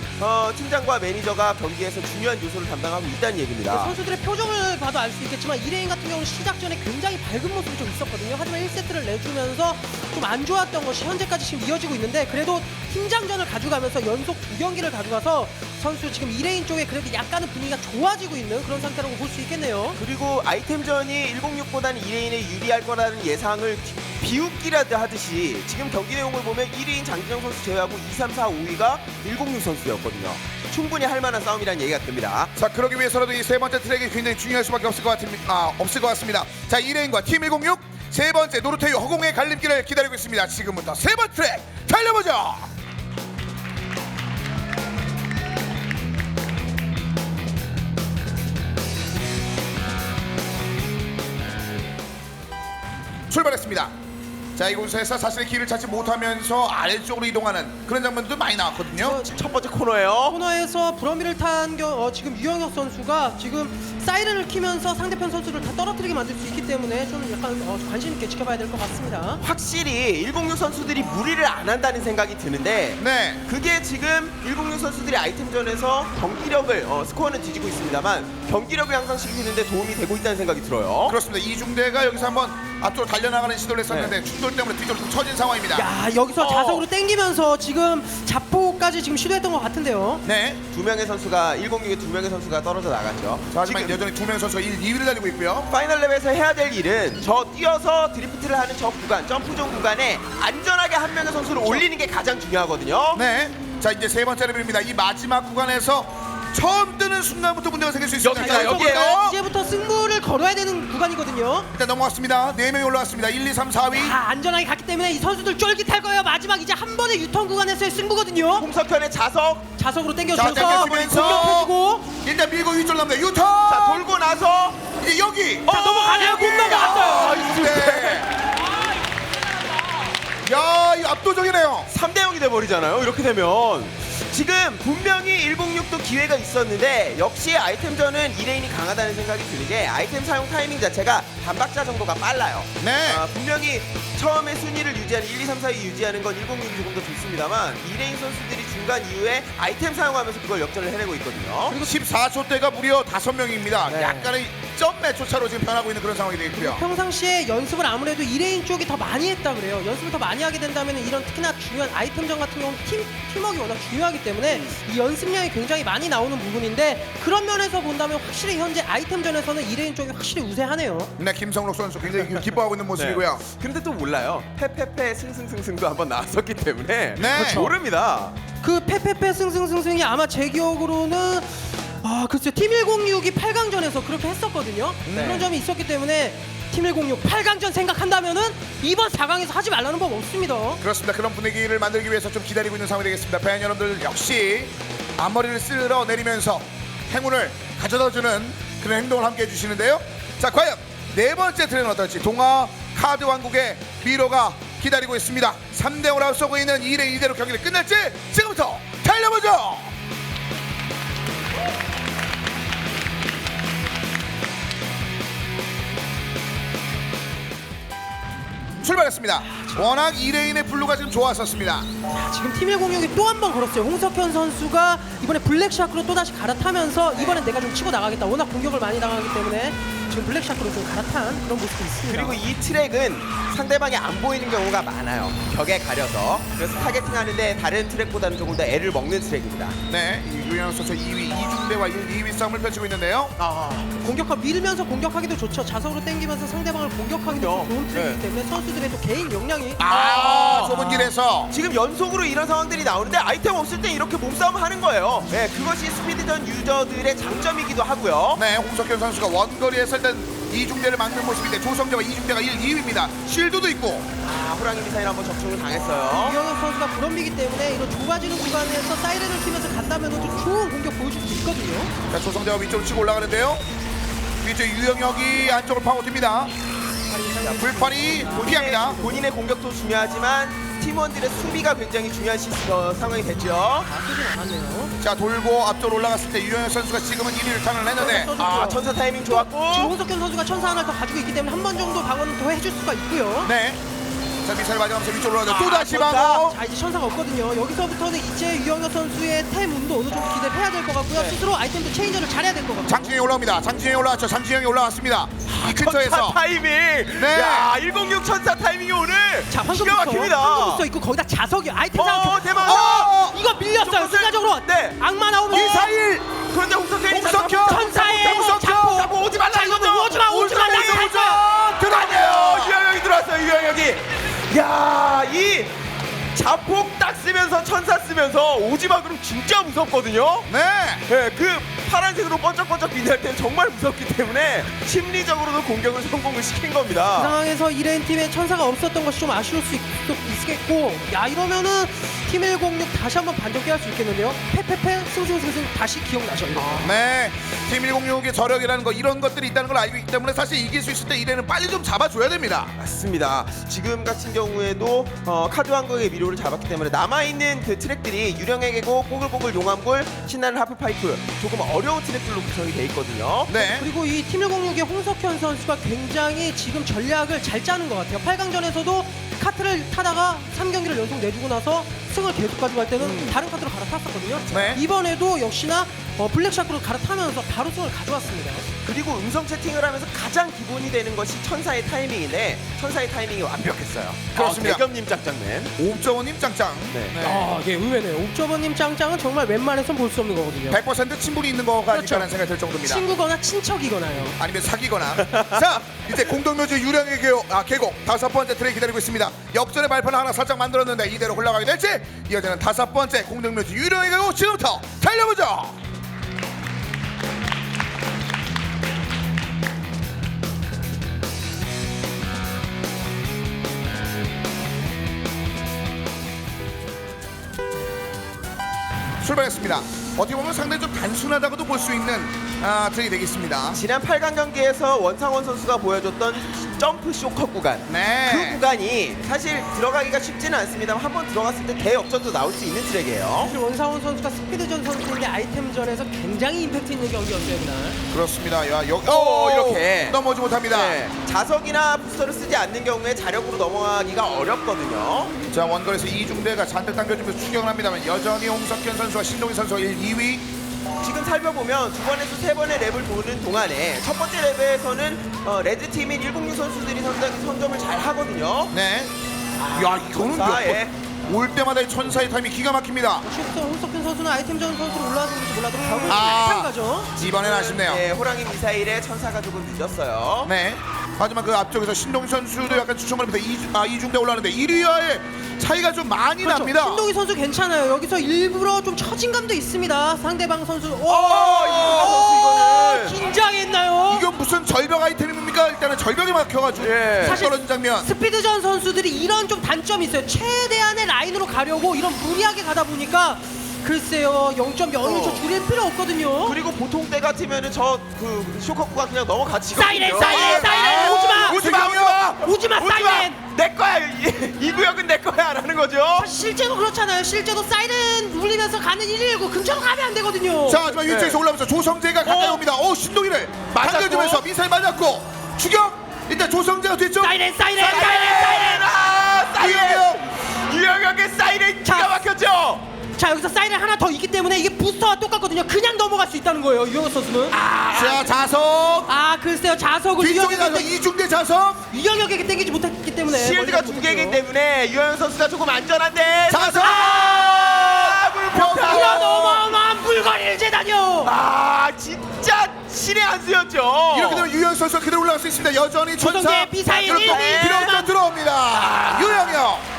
팀장과 매니저가 경기에서 중요한 요소를 담당하고 있다는 얘기입니다. 선수들의 표정을 봐도 알 수 있겠지만 2레인 같은 경우는 시작 전에 굉장히 밝은 모습이 좀 있었거든요. 하지만 1세트를 내주면서 좀 안 좋았던 것이 현재까지 지금 이어지고 있는데 그래도 팀장전을 가져가면서 연속 2경기를 가져가서 선수 지금 2레인 쪽에 그래도 약간은 분위기가 좋아지고 있는 그런 상태라고 볼 수 있겠네요. 그리고 아이템전이 106보다는 2레인에 유리할 거라는 예상을 비웃기라도 하듯이 지금 경기 내용을 보면 1위인 장진영 선수 제외하고 2, 3, 4, 5위가 106 선수였거든요. 충분히 할 만한 싸움이라는 얘기가 듭니다. 자, 그러기 위해서라도 이 세 번째 트랙이 굉장히 중요할 수밖에 없을 것 같습니다. 자, 2레인과 팀 106 세 번째 노르테유 허공의 갈림길을 기다리고 있습니다. 지금부터 세 번째 트랙 달려보죠. 출발했습니다. 자, 이곳에서 자신의 길을 찾지 못하면서 아래쪽으로 이동하는 그런 장면도 많이 나왔거든요. 첫 번째 코너예요. 코너에서 브럼비를 탄 지금 유영혁 선수가 지금 사이렌을 키면서 상대편 선수를 다 떨어뜨리게 만들 수 있기 때문에 좀 약간 관심 있게 지켜봐야 될 것 같습니다. 확실히 106 선수들이 무리를 안 한다는 생각이 드는데 네. 그게 지금 106 선수들이 아이템전에서 경기력을 스코어는 뒤지고 있습니다만 경기력을 향상시키는데 도움이 되고 있다는 생각이 들어요. 그렇습니다. 이중대가 여기서 한번 앞으로 달려나가는 시도를 했었는데 충돌 때문에 뒤쪽으로 처진 상황입니다. 야, 여기서 자석으로 땡기면서 지금 자포까지 지금 시도했던 것 같은데요. 네. 2명의 선수가 106의 2명의 선수가 떨어져 나갔죠. 자, 하지만 지금 여전히 두 명 선수가 1, 2위를 달리고 있고요. 파이널 랩에서 해야 될 일은 저 뛰어서 드리프트를 하는 저 구간, 점프존 구간에 안전하게 한 명의 선수를 올리는 게 가장 중요하거든요. 네. 자, 이제 세 번째 레벨입니다. 이 마지막 구간에서 처음 뜨는 순간부터 문제가 생길 수 있습니다. 여기가 자, 여기에요. 이제부터 승부를 걸어야 되는 구간이거든요. 일단 넘어갔습니다. 4명이 올라왔습니다. 1, 2, 3, 4위. 다 안전하게 갔기 때문에 이 선수들 쫄깃할 거예요. 마지막 이제 한 번의 유턴 구간에서의 승부거든요. 홍석현의 자석. 자석으로 자, 땡겨주면서 땡겨주면서 공격해주고 일단 밀고 위쪽으로 갑니다. 유턴! 자, 돌고 나서 이제 여기! 자, 넘어가네요. 못 넘어갔어요. 네. 야, 이거 압도적이네요. 3대 0이 돼 버리잖아요. 이렇게 되면 지금 분명히 106도 기회가 있었는데 역시 아이템전은 2레인이 강하다는 생각이 드는 게 아이템 사용 타이밍 자체가 반박자 정도가 빨라요. 네. 분명히 처음에 순위를 유지하는 1, 2, 3, 4위 유지하는 건 106이 조금 더 좋습니다만 2레인 선수들이 중간 이후에 아이템 사용하면서 그걸 역전을 해내고 있거든요. 그리고 14초대가 무려 5명입니다. 네. 약간의 점 몇 초 차로 지금 변하고 있는 그런 상황이 되겠고요. 평상시에 연습을 아무래도 2레인 쪽이 더 많이 했다 그래요. 연습을 더 많이 하게 된다면 이런 특히나 중요한 아이템전 같은 경우는 팀워크가 워낙 중요하기 때문에 이 연습량이 굉장히 많이 나오는 부분인데 그런 면에서 본다면 확실히 현재 아이템전에서는 2레인 쪽이 확실히 우세하네요. 네, 김성록 선수 굉장히 기뻐하고 있는 모습이고요. 근데 또 몰라요. 페페페 승승승승도 한번 나왔었기 때문에 네. 모릅니다. 그 페페페 승승승승이 아마 제 기억으로는 글쎄요 팀 106이 8강전에서 그렇게 했었거든요. 그런 점이 있었기 때문에 팀 106 8강전 생각한다면은 이번 4강에서 하지 말라는 법 없습니다. 그렇습니다. 그런 분위기를 만들기 위해서 좀 기다리고 있는 상황이 되겠습니다. 팬 여러분들 역시 앞머리를 쓸어 내리면서 행운을 가져다주는 그런 행동을 함께 해주시는데요. 자, 과연 네 번째 트랙은 어떨지 동아 카드 왕국의 미로가 기다리고 있습니다. 3대5로 앞서고 있는 2레인 이대로 경기를 끝낼지 지금부터 달려보죠. 출발했습니다. 워낙 2레인의 블루가 지금 좋았었습니다. 지금 팀 106이 또 한 번 걸었어요. 홍석현 선수가 이번에 블랙샤크로 또다시 갈아타면서 이번엔 내가 좀 치고 나가겠다. 워낙 공격을 많이 당하기 때문에 지금 블랙샤크로 좀 갈아탄 그런 모습이 있습니다. 그리고 이 트랙은 상대방이 안 보이는 경우가 많아요. 벽에 가려서. 그래서 타겟팅하는데 다른 트랙보다는 조금 더 애를 먹는 트랙입니다. 네, 유영 선수 2위 이중대와 2위 싸움을 펼치고 있는데요. 공격하 밀면서 공격하기도 좋죠. 자석으로 당기면서 상대방을 공격하기도 좋은 트랙이기 때문에 선수들의 또 개인 역량이 좁은 길에서 지금 연속으로 이런 상황들이 나오는데 아이템 없을 때 이렇게 몸싸움 하는 거예요. 네, 그것이 스피드전 유저들의 장점이기도 하고요. 네, 홍석현 선수가 원거리에서 일단 이중대를 막는 모습인데 조성재와 이중대가 1, 2위입니다. 쉴드도 있고. 호랑이 미사일 한번 접촉을 당했어요. 유영혁 선수가 브럼비기 때문에 이런 좁아지는 구간에서 사이렌을 키면서 간다면 좀 좋은 공격 보여줄 수 있거든요. 자, 조성재가 위쪽으로 치고 올라가는데요. 위쪽 유영혁이 안쪽을 파고듭니다. 자, 불판이 피합니다. 본인의 공격도 중요하지만 팀원들의 수비가 굉장히 중요한 상황이 됐죠. 나쁘진 않았네요. 자, 돌고 앞쪽으로 올라갔을 때 유영혁 선수가 지금은 1위를 타는 했는데 천사 타이밍 좋았고. 지금 홍석현 선수가 천사 하나를 더 가지고 있기 때문에 한 번 정도 방어는 더 해줄 수가 있고요. 네. 자, 미사일 맞으면서 위쪽으로 올라가죠. 또 다시 천사. 방어. 자, 이제 천사가 없거든요. 여기서부터는 이제 유영혁 선수의 템운도 어느 정도 기대를 해야 될 것 같고요. 스스로 아이템도 체인저를 잘해야 될 것 같고요. 장진영이 올라옵니다. 장진영이 올라왔죠. 장진영이 올라왔습니다. 이 천사 근처에서 타이밍. 네. 야, 106 천사 타이밍이 오늘 자, 기가 막힙니다. 황금부터 있고 거기다 자석이 아이템 사용. 대박. 이거 밀렸어요. 순간적으로. 네. 악마 나오면 미사일. 그런데 홍석현이 홍석현. 천사의 잡고 오지 말라 이거죠. 오지 마. 들어가네요. 유영혁이 들어왔어요. 유영혁이. 야, 이 자폭 딱 쓰면서 천사 쓰면서 오지마 그럼 진짜 무섭거든요. 네. 네, 그 파란색으로 번쩍번쩍 빛날 때는 정말 무섭기 때문에 심리적으로도 공격을 성공을 시킨 그 겁니다. 상황에서 2레인 팀에 천사가 없었던 것이 좀 아쉬울 수 있겠고, 야 이러면은 팀 106 다시 한번 반전 깨할 수 있겠는데요. 페페페 승승승승 다시 기억나죠. 이거. 네. 팀 106의 저력이라는 거 이런 것들이 있다는 걸 알고 있기 때문에 사실 이길 수 있을 때 이래는 빨리 좀 잡아줘야 됩니다. 맞습니다. 지금 같은 경우에도 카드 왕국의 미로를 잡았기 때문에 남아있는 그 트랙들이 유령의 계곡, 뽀글뽀글 용암굴, 신나는 하프파이프 조금 어려운 트랙들로 구성이 돼 있거든요. 네. 그리고 이 팀 106의 홍석현 선수가 굉장히 지금 전략을 잘 짜는 것 같아요. 8강전에서도 카트를 타다가 3경기를 연속 내주고 나서 승을 계속 가져갈 때는 다른 카트로 갈아탔었거든요. 네. 이번에도 역시나 블랙샤크로 갈아타면서 바로 승을 가져왔습니다. 그리고 음성 채팅을 하면서 가장 기본이 되는 것이 천사의 타이밍인데 천사의 타이밍이 완벽했어요. 그렇습니다. 대겸님 짱짱맨. 옵저원님 짱짱. 네. 예, 의외네요. 옥저버님 짱짱은 정말 웬만해선 볼 수 없는 거거든요. 100% 친분이 있는 거가 그렇죠. 아닐까라는 생각이 들 정도입니다. 친구거나 친척이거나요. 아니면 사귀거나. 자, 이제 공동묘지 유령의 계곡 다섯 번째 트랙 기다리고 있습니다. 역전의 발판을 하나 살짝 만들었는데 이대로 흘러가게 될지 이어지는 다섯 번째 공동묘지 유령의 계곡 지금부터 달려보죠. 출발했습니다. 어떻게 보면 상당히 좀 단순하다고도 볼 수 있는 트랙이 되겠습니다. 지난 8강 경기에서 원상원 선수가 보여줬던 점프 쇼컷 구간. 네. 그 구간이 사실 들어가기가 쉽지는 않습니다만 한번 들어갔을 때 대역전도 나올 수 있는 트랙이에요. 사실 원상훈 선수가 스피드전 선수인데 아이템전에서 굉장히 임팩트 있는 경기였어요 그날. 그렇습니다. 야, 여기 이렇게. 넘어지 못합니다. 네, 자석이나 부스터를 쓰지 않는 경우에 자력으로 넘어가기가 어렵거든요. 자, 원거리에서 이중대가 잔뜩 당겨주면서 추격을 합니다만 여전히 홍석현 선수와 신동희 선수가 1, 2위. 지금 살펴보면 두 번에서 세 번의 랩을 도는 동안에 첫 번째 랩에서는 레드 팀인 106 선수들이 상당히 선점을 잘 하거든요. 네. 야, 이거는 천사의. 올 때마다 이 천사의 타임이 기가 막힙니다. 실제 홍석현 선수는 아이템전 선수로 올라와서 그런지 몰라도 결국은 아. 못한 거죠. 이번엔 아쉽네요. 네, 호랑이 미사일의 천사가 조금 늦었어요. 네. 하지만 그 앞쪽에서 신동희 선수도 약간 추첨을 하면서 이중대 올라가는데 1위와의 차이가 좀 많이 그렇죠. 납니다. 신동희 선수 괜찮아요. 여기서 일부러 좀 처진감도 있습니다. 상대방 선수. 오, 이거는. 긴장했나요? 이건 무슨 절벽 아이템입니까? 일단은 절벽에 막혀가지고 예. 사실 떨어진 장면. 스피드전 선수들이 이런 좀 단점이 있어요. 최대한의 라인으로 가려고 이런 무리하게 가다 보니까 글쎄요 0.01초 줄일 필요 없거든요. 그리고 보통 때 같으면은 저 그 쇼커구가 그냥 넘어가지. 사이렌 오지마 오지마 사이렌. 내 거야 이 구역은 내 거야라는 거죠. 실제로 그렇잖아요. 실제로 사이렌 울리면서 가는 119 근처로 가면 안 되거든요. 자, 하지만 위쪽에서 올라오면서 조성재가 가까이 옵니다. 신동희를 맞았고. 당겨주면서 미사일 맞았고 추격. 일단 조성재가 됐죠. 사이렌 아, 사이렌 유영혁의 사이렌 기가 막혔죠. 자 여기서 사이렌 하나 더 있기 때문에 이게 부스터와 똑같거든요. 그냥 넘어갈 수 있다는 거예요 유영혁 선수는. 자, 자석. 글쎄요 자석을 뒤쪽에 자석 유영혁에게 이중대 자석. 땡기지 못했기 때문에 실드가 멀리 두 개이기 못했죠. 때문에 유영혁 선수가 조금 안전한데. 자석. 물평타. 이런 어마어마한 물건을 재다녀. 진짜 신의 한 수였죠. 이렇게 되면 유영 선수가 그대로 올라갈 수 있습니다. 여전히 천사. 조성재 미사일 그렇고 1위. 들어옵니다. 들어옵니다. 유영혁.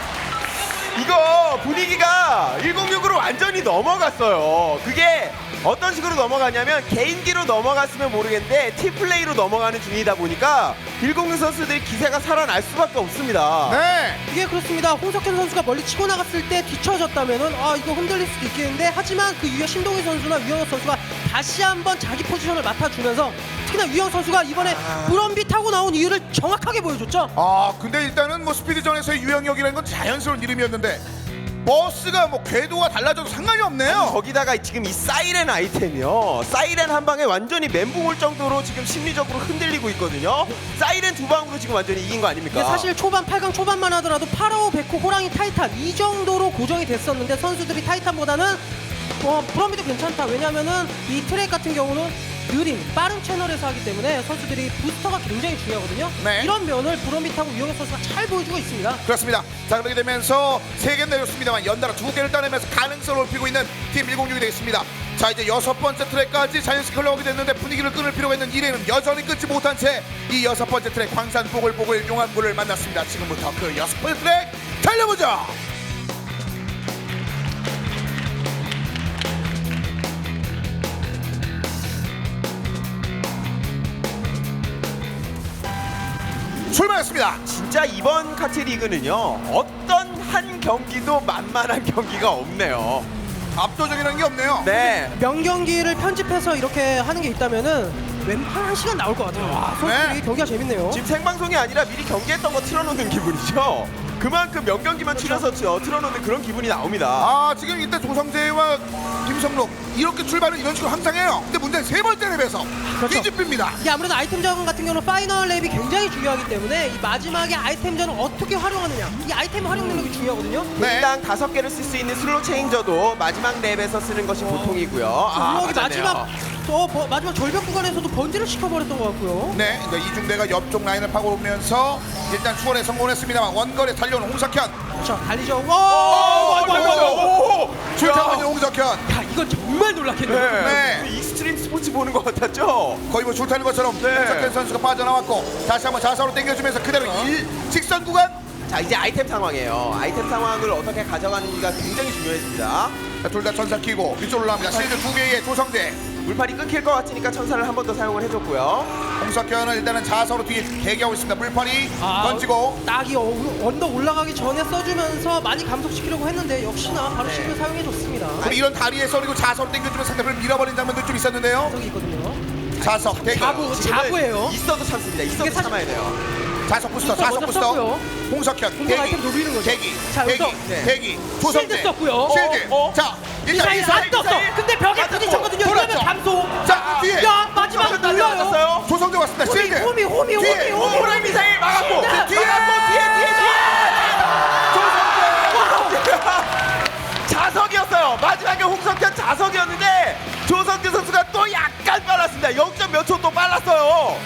이거 분위기가 106으로 완전히 넘어갔어요. 그게 어떤 식으로 넘어가냐면 개인기로 넘어갔으면 모르겠는데 팀플레이로 넘어가는 중이다 보니까 106 선수들이 기세가 살아날 수밖에 없습니다. 네. 이게 그렇습니다. 홍석현 선수가 멀리 치고 나갔을 때 뒤쳐졌다면은 이거 흔들릴 수도 있겠는데 하지만 그 위에 신동희 선수나 유영혁 선수가 다시 한번 자기 포지션을 맡아주면서 특히나 유영혁 선수가 이번에 브럼비 타고 나온 이유를 정확하게 보여줬죠. 근데 일단은 뭐 스피드전에서의 유영혁이라는 건 자연스러운 이름이었는데 버스가 뭐 궤도가 달라져도 상관이 없네요. 거기다가 지금 이 사이렌 아이템이요. 사이렌 한 방에 완전히 멘붕 올 정도로 지금 심리적으로 흔들리고 있거든요. 사이렌 두 방으로 지금 완전히 이긴 거 아닙니까? 근데 사실 초반 8강 초반만 하더라도 파라오, 베코, 호랑이, 타이탄 이 정도로 고정이 됐었는데 선수들이 타이탄보다는 브럼비도 괜찮다. 왜냐면은 이 트랙 같은 경우는 느린 빠른 채널에서 하기 때문에 선수들이 부스터가 굉장히 중요하거든요. 네. 이런 면을 브럼비 타고 유영혁 선수가 잘 보여주고 있습니다. 그렇습니다. 자, 그렇게 되면서 3개 내줬습니다만 연달아 2개를 따내면서 가능성을 높이고 있는 팀 106이 되겠습니다. 자, 이제 6번째 트랙까지 자연스럽게 흘러오게 됐는데 분위기를 끊을 필요가 있는 1회는 여전히 끊지 못한 채 이 6번째 트랙 광산 보글보글 용암굴을 만났습니다. 지금부터 그 6번째 트랙 달려보죠. 출발했습니다. 진짜 이번 카트리그는요. 어떤 한 경기도 만만한 경기가 없네요. 압도적이라는 게 없네요. 네. 명경기를 편집해서 이렇게 하는 게 있다면은 웬만한 시간 나올 것 같아요. 와, 선수들이 네. 경기가 재밌네요. 지금 생방송이 아니라 미리 경기했던 거 틀어놓는 기분이죠. 그만큼 명경기만 추려서 틀어놓는 그런 기분이 나옵니다. 지금 이때 조성재와 김성록 이렇게 출발은 이런 식으로 항상 해요. 근데 문제는 3번째 랩에서 그렇죠. 뒤집힙니다. 이게 아무래도 아이템전 같은 경우는 파이널 랩이 굉장히 중요하기 때문에 이 마지막에 아이템전을 어떻게 활용하느냐 이 아이템 활용 능력이 중요하거든요. 네. 일단 5개를 쓸 수 있는 슬로 체인저도 마지막 랩에서 쓰는 것이 보통이고요. 블록이 맞았네요. 마지막 절벽 구간에서도 번지를 시켜버렸던 것 같고요. 네, 이제 이중대가 옆쪽 라인을 파고오면서 일단 추월에 성공했습니다만 원거리에 달려오는 홍석현. 자 달리죠. 출타하는 홍석현. 야 이건 정말 놀랍겠네요. 네. 익스트림 스포츠 보는 것 같았죠? 거의 뭐 줄타는 것처럼 홍석현 선수가 빠져나왔고 다시 한번 자사로 당겨주면서 그대로 직선 구간. 자, 이제 아이템 상황이에요. 아이템 상황을 어떻게 가져가는지가 굉장히 중요해집니다. 둘 다 천사 키고 위쪽으로 올라갑니다. 실드 2개의 조성재. 물팔이 끊길 것 같으니까 천사를 한 번 더 사용을 해줬고요. 홍석현은 일단은 자사로 뒤에 대기하고 있습니다. 물팔이 던지고. 딱이 언덕 올라가기 전에 써주면서 많이 감속시키려고 했는데 역시나 바로 실을 사용해줬습니다. 그리고 이런 다리에서 그리고 자사로 당겨주면서 상대를 밀어버린 장면도 좀 있었는데요. 저기 있거든요. 자석 대기. 자구예요. 있어도 참습니다. 있어도 이게 사실- 참아야 돼요. 자석 부스터, 부스터 자석 먼저 부스터. 썼고요. 홍석현, 공격 대기, 아이템 노리는 거죠. 대기, 자, 대기, 여기서 대기. 조성재. 실드 썼고요. 실드. 자, 일단 미사일 안 떴어. 근데 벽에 부딪혔거든요. 이러면 돌았죠. 감소. 자, 뒤에. 야, 마지막 눌러요. 조성재 왔습니다. 실드. 호미. 뒤에. 호랑이 미사일 막았고 실드. 뒤에 자석이었어요. 마지막에 홍석현 자석이었는데 조성재 선수가 또 약간 빨랐습니다. 0점 몇 초 또 빨랐어요.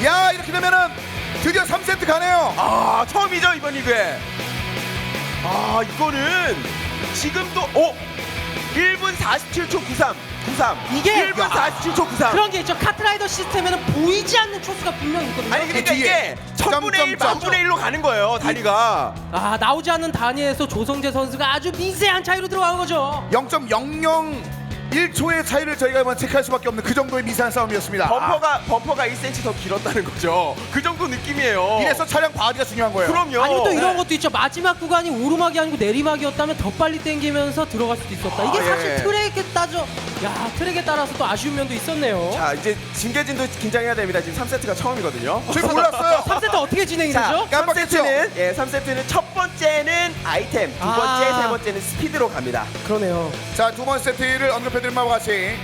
야, 이렇게 되면은 드디어 3세트 가네요. 아 처음이죠 이번 리그에. 아 이거는 지금도 1분 47초 93 이게 1분 47초 93. 그런 게 있죠. 카트라이더 시스템에는 보이지 않는 초수가 분명히 있거든요. 아니 그러니까 뒤에 이게 1000분의 1 만분의 1로 가는 거예요 다리가. 아, 나오지 않는 단위에서 조성재 선수가 아주 미세한 차이로 들어간 거죠. 0.001초의 차이를 저희가 한번 체크할 수밖에 없는 그 정도의 미세한 싸움이었습니다. 범퍼가 1cm 더 길었다는 거죠. 그 정도 느낌이에요. 이래서 차량 바디가 중요한 거예요. 그럼요. 아니면 또 이런 네. 것도 있죠. 마지막 구간이 오르막이 아니고 내리막이었다면 더 빨리 당기면서 들어갈 수도 있었다. 이게 사실 예. 트랙에 트랙에 따라서 또 아쉬운 면도 있었네요. 자 이제 징계진도 긴장해야 됩니다. 지금 3세트가 처음이거든요. 저희 몰랐어요. 3세트 어떻게 진행이 자, 되죠? 깜빡했죠? 3세트는 첫 번째는 아이템, 두 번째, 아. 세 번째는 스피드로 갑니다. 그러네요. 자, 두 번째 세트를 언급해드린 바와 같이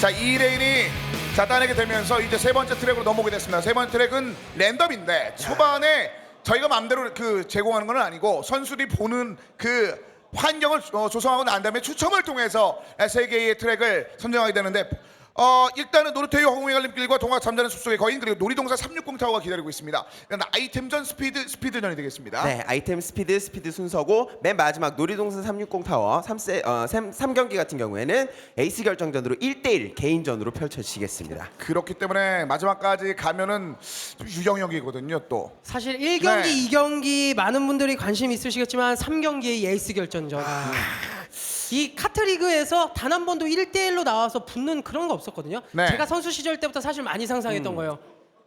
자, 2레인이 자 따내게 되면서 이제 세 번째 트랙으로 넘어오게 됐습니다. 세 번째 트랙은 랜덤인데 초반에 저희가 마음대로 그 제공하는 건 아니고 선수들이 보는 그 환경을 조성하고 난 다음에 추첨을 통해서 세 개의 트랙을 선정하게 되는데 일단은 노르테유 허공의 갈림길과 동화 잠자는 숲속의 거인 그리고 놀이동산 360 타워가 기다리고 있습니다. 그러니까 아이템전 스피드전이 되겠습니다. 네, 아이템 스피드 순서고 맨 마지막 놀이동산 360 타워 3경기 같은 경우에는 에이스 결정전으로 1대1 개인전으로 펼쳐지겠습니다. 그렇기 때문에 마지막까지 가면은 좀 유정역이거든요. 또 사실 1경기, 네. 2경기 많은 분들이 관심 있으시겠지만 3경기의 에이스 결전전. 이 카트리그에서 단 한 번도 1대1로 나와서 붙는 그런 거 없었거든요. 네. 제가 선수 시절 때부터 사실 많이 상상했던 거예요.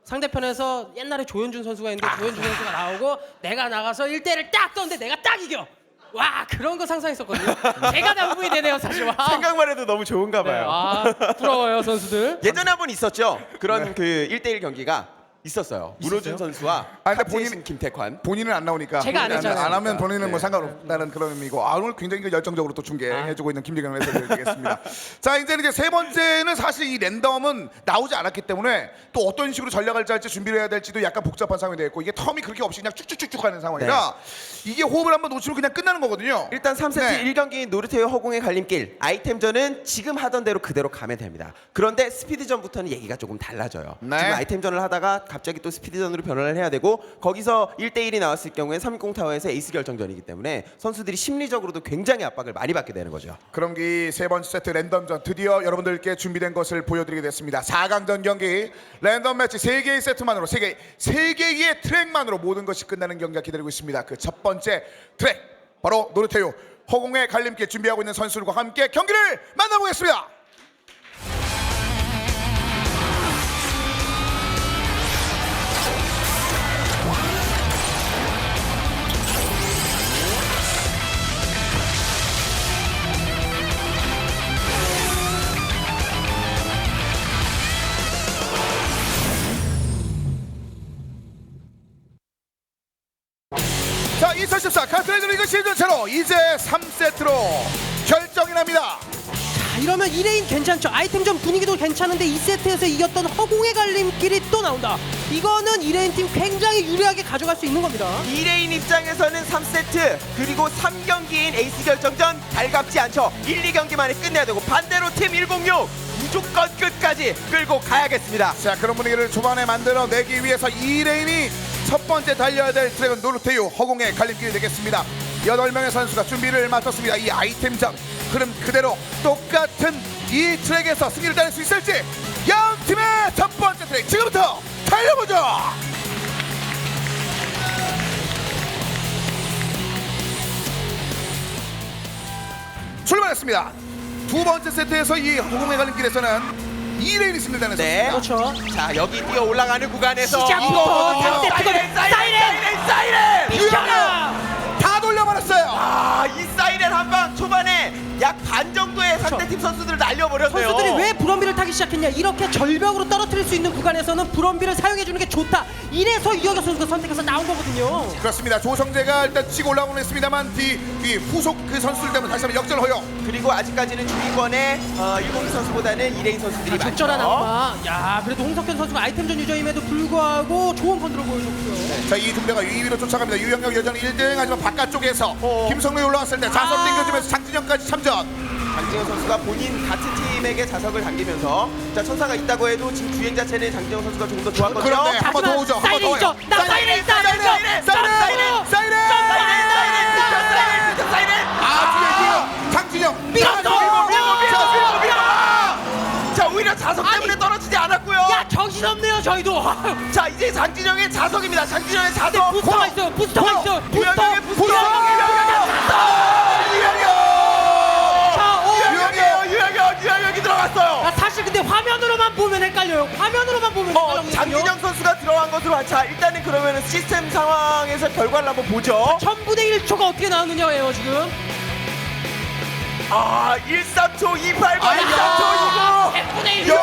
상대편에서 옛날에 조현준 선수가 있는데 조현준 선수가 나오고 내가 나가서 1대1을 딱 떴는데 내가 딱 이겨. 와, 그런 거 상상했었거든요. 제가 남부이 되네요 사실. 와. 생각만 해도 너무 좋은가 네, 봐요. 아, 부러워요 선수들. 예전에 한 번 있었죠. 그런 그 1대1 경기가 있었어요. 문호준 선수와 아, 근데 카트에이스 김태환. 본인은 안 나오니까 제가 안 했잖아요. 안 하면 본인은 네. 뭐 상관없다는 그런 의미고 오늘 굉장히 열정적으로 또 중계해주고 있는 김재경 해설위원이겠습니다. 자 이제는 이제 세 번째는 사실 이 랜덤은 나오지 않았기 때문에 또 어떤 식으로 전략을 짤지 준비를 해야 될지도 약간 복잡한 상황이 되었고 이게 텀이 그렇게 없이 그냥 쭉쭉쭉쭉 하는 상황이라 이게 호흡을 한번 놓치면 그냥 끝나는 거거든요. 일단 3세트 네. 1경기 노르테유 허공의 갈림길 아이템전은 지금 하던 대로 그대로 가면 됩니다. 그런데 스피드전부터는 얘기가 조금 달라져요. 네. 지금 아이템전을 하다가 갑자기 또 스피드전으로 변화를 해야 되고 거기서 1대1이 나왔을 경우에 360 타워에서 에이스 결정전이기 때문에 선수들이 심리적으로도 굉장히 압박을 많이 받게 되는 거죠. 그럼 이 세 번째 세트 랜덤전 드디어 여러분들께 준비된 것을 보여드리게 됐습니다. 4강전 경기 랜덤 매치 3개의 세트만으로 3개의 트랙만으로 모든 것이 끝나는 경기가 기다리고 있습니다. 그 첫 번째 트랙 바로 노르테유 허공의 갈림길 준비하고 있는 선수들과 함께 경기를 만나보겠습니다. 자, 2014 카트라이더 리그 시즌 제로 이제 3세트로 결정이 납니다. 자, 이러면 2레인 괜찮죠. 아이템전 분위기도 괜찮은데 2세트에서 이겼던 허공의 갈림길이 또 나온다. 이거는 2레인 팀 굉장히 유리하게 가져갈 수 있는 겁니다. 2레인 입장에서는 3세트 그리고 3경기인 에이스 결정전 달갑지 않죠. 1, 2경기만에 끝내야 되고 반대로 팀 106 무조건 끝까지 끌고 가야겠습니다. 자, 그런 분위기를 초반에 만들어내기 위해서 2레인이 첫 번째 달려야 될 트랙은 노르테유 허공의 갈림길이 되겠습니다. 8명의 선수가 준비를 마쳤습니다. 이 아이템전 흐름 그대로 똑같은 이 트랙에서 승리를 따낼 수 있을지 양 팀의 첫 번째 트랙 지금부터 달려보죠. 출발했습니다. 두 번째 세트에서 이 허공의 갈림길에서는 2레인이 승리를 네. 따냈습니다. 그렇죠. 자 여기 뛰어 올라가는 구간에서 시작부터 사이렌 비켜라! 다 돌려버렸어요. 이 사이렌 한 방 초반에 약 반 정도의 상대팀 선수들을 날려버렸네요. 선수들이 왜 브럼비를 타기 시작했냐? 이렇게 절벽으로 떨어뜨려 쓸 수 있는 구간에서는 브럼비를 사용해 주는 게 좋다. 이래서 유영혁 선수가 선택해서 나온 거거든요. 그렇습니다. 조성재가 일단 치고 올라오긴 했습니다만 뒤 후속 그 선수들 때문에 다시 한번 역전 허용. 그리고 아직까지는 중위권에 102 선수보다는 2레인 선수들이 많죠. 적절한 악마. 야, 그래도 홍석현 선수가 아이템전 유저임에도 불구하고 좋은 컨트롤 보여줬고요. 자, 이 두 명가 2위로 쫓아갑니다. 유영혁 여전히 1등. 하지만 바깥쪽에서 김성로이 올라왔을 때 자석 당겨주면서 장진영까지 참전. 장진영 선수가 본인 같은 팀에게 자석을 당기면서 자 천사가 있다고 해도 지금 주행 자체는 장진영 선수가 조금 더 좋았거든요. 그런데 한 번 더 오죠. 한 번 더 사이렌 오죠. 있죠. 나 사이렌 있다. 사이렌. 아, 뒤에 장진영. 밀었어. 자 오히려 자석 때문에 떨어지지 않았고요. 야, 정신없네요, 저희도. 자 이제 장진영의 자석입니다. 장진영의 자석. 부스터가 있어요. 부스터가 있어요. 부스터. 유영혁의 부스터. 유영혁이 들어갔어요. 사실 근데 화면으로만 보면 헷갈려요. 화면으로만 보면 헷갈려요. 장진영 선수가 들어간 것으로 자 일단은 그러면은 시스템 상황에서 결과를 한번 보죠. 1000분의 1초가 어떻게 나오느냐예요, 지금. 13초 28, 13초 29,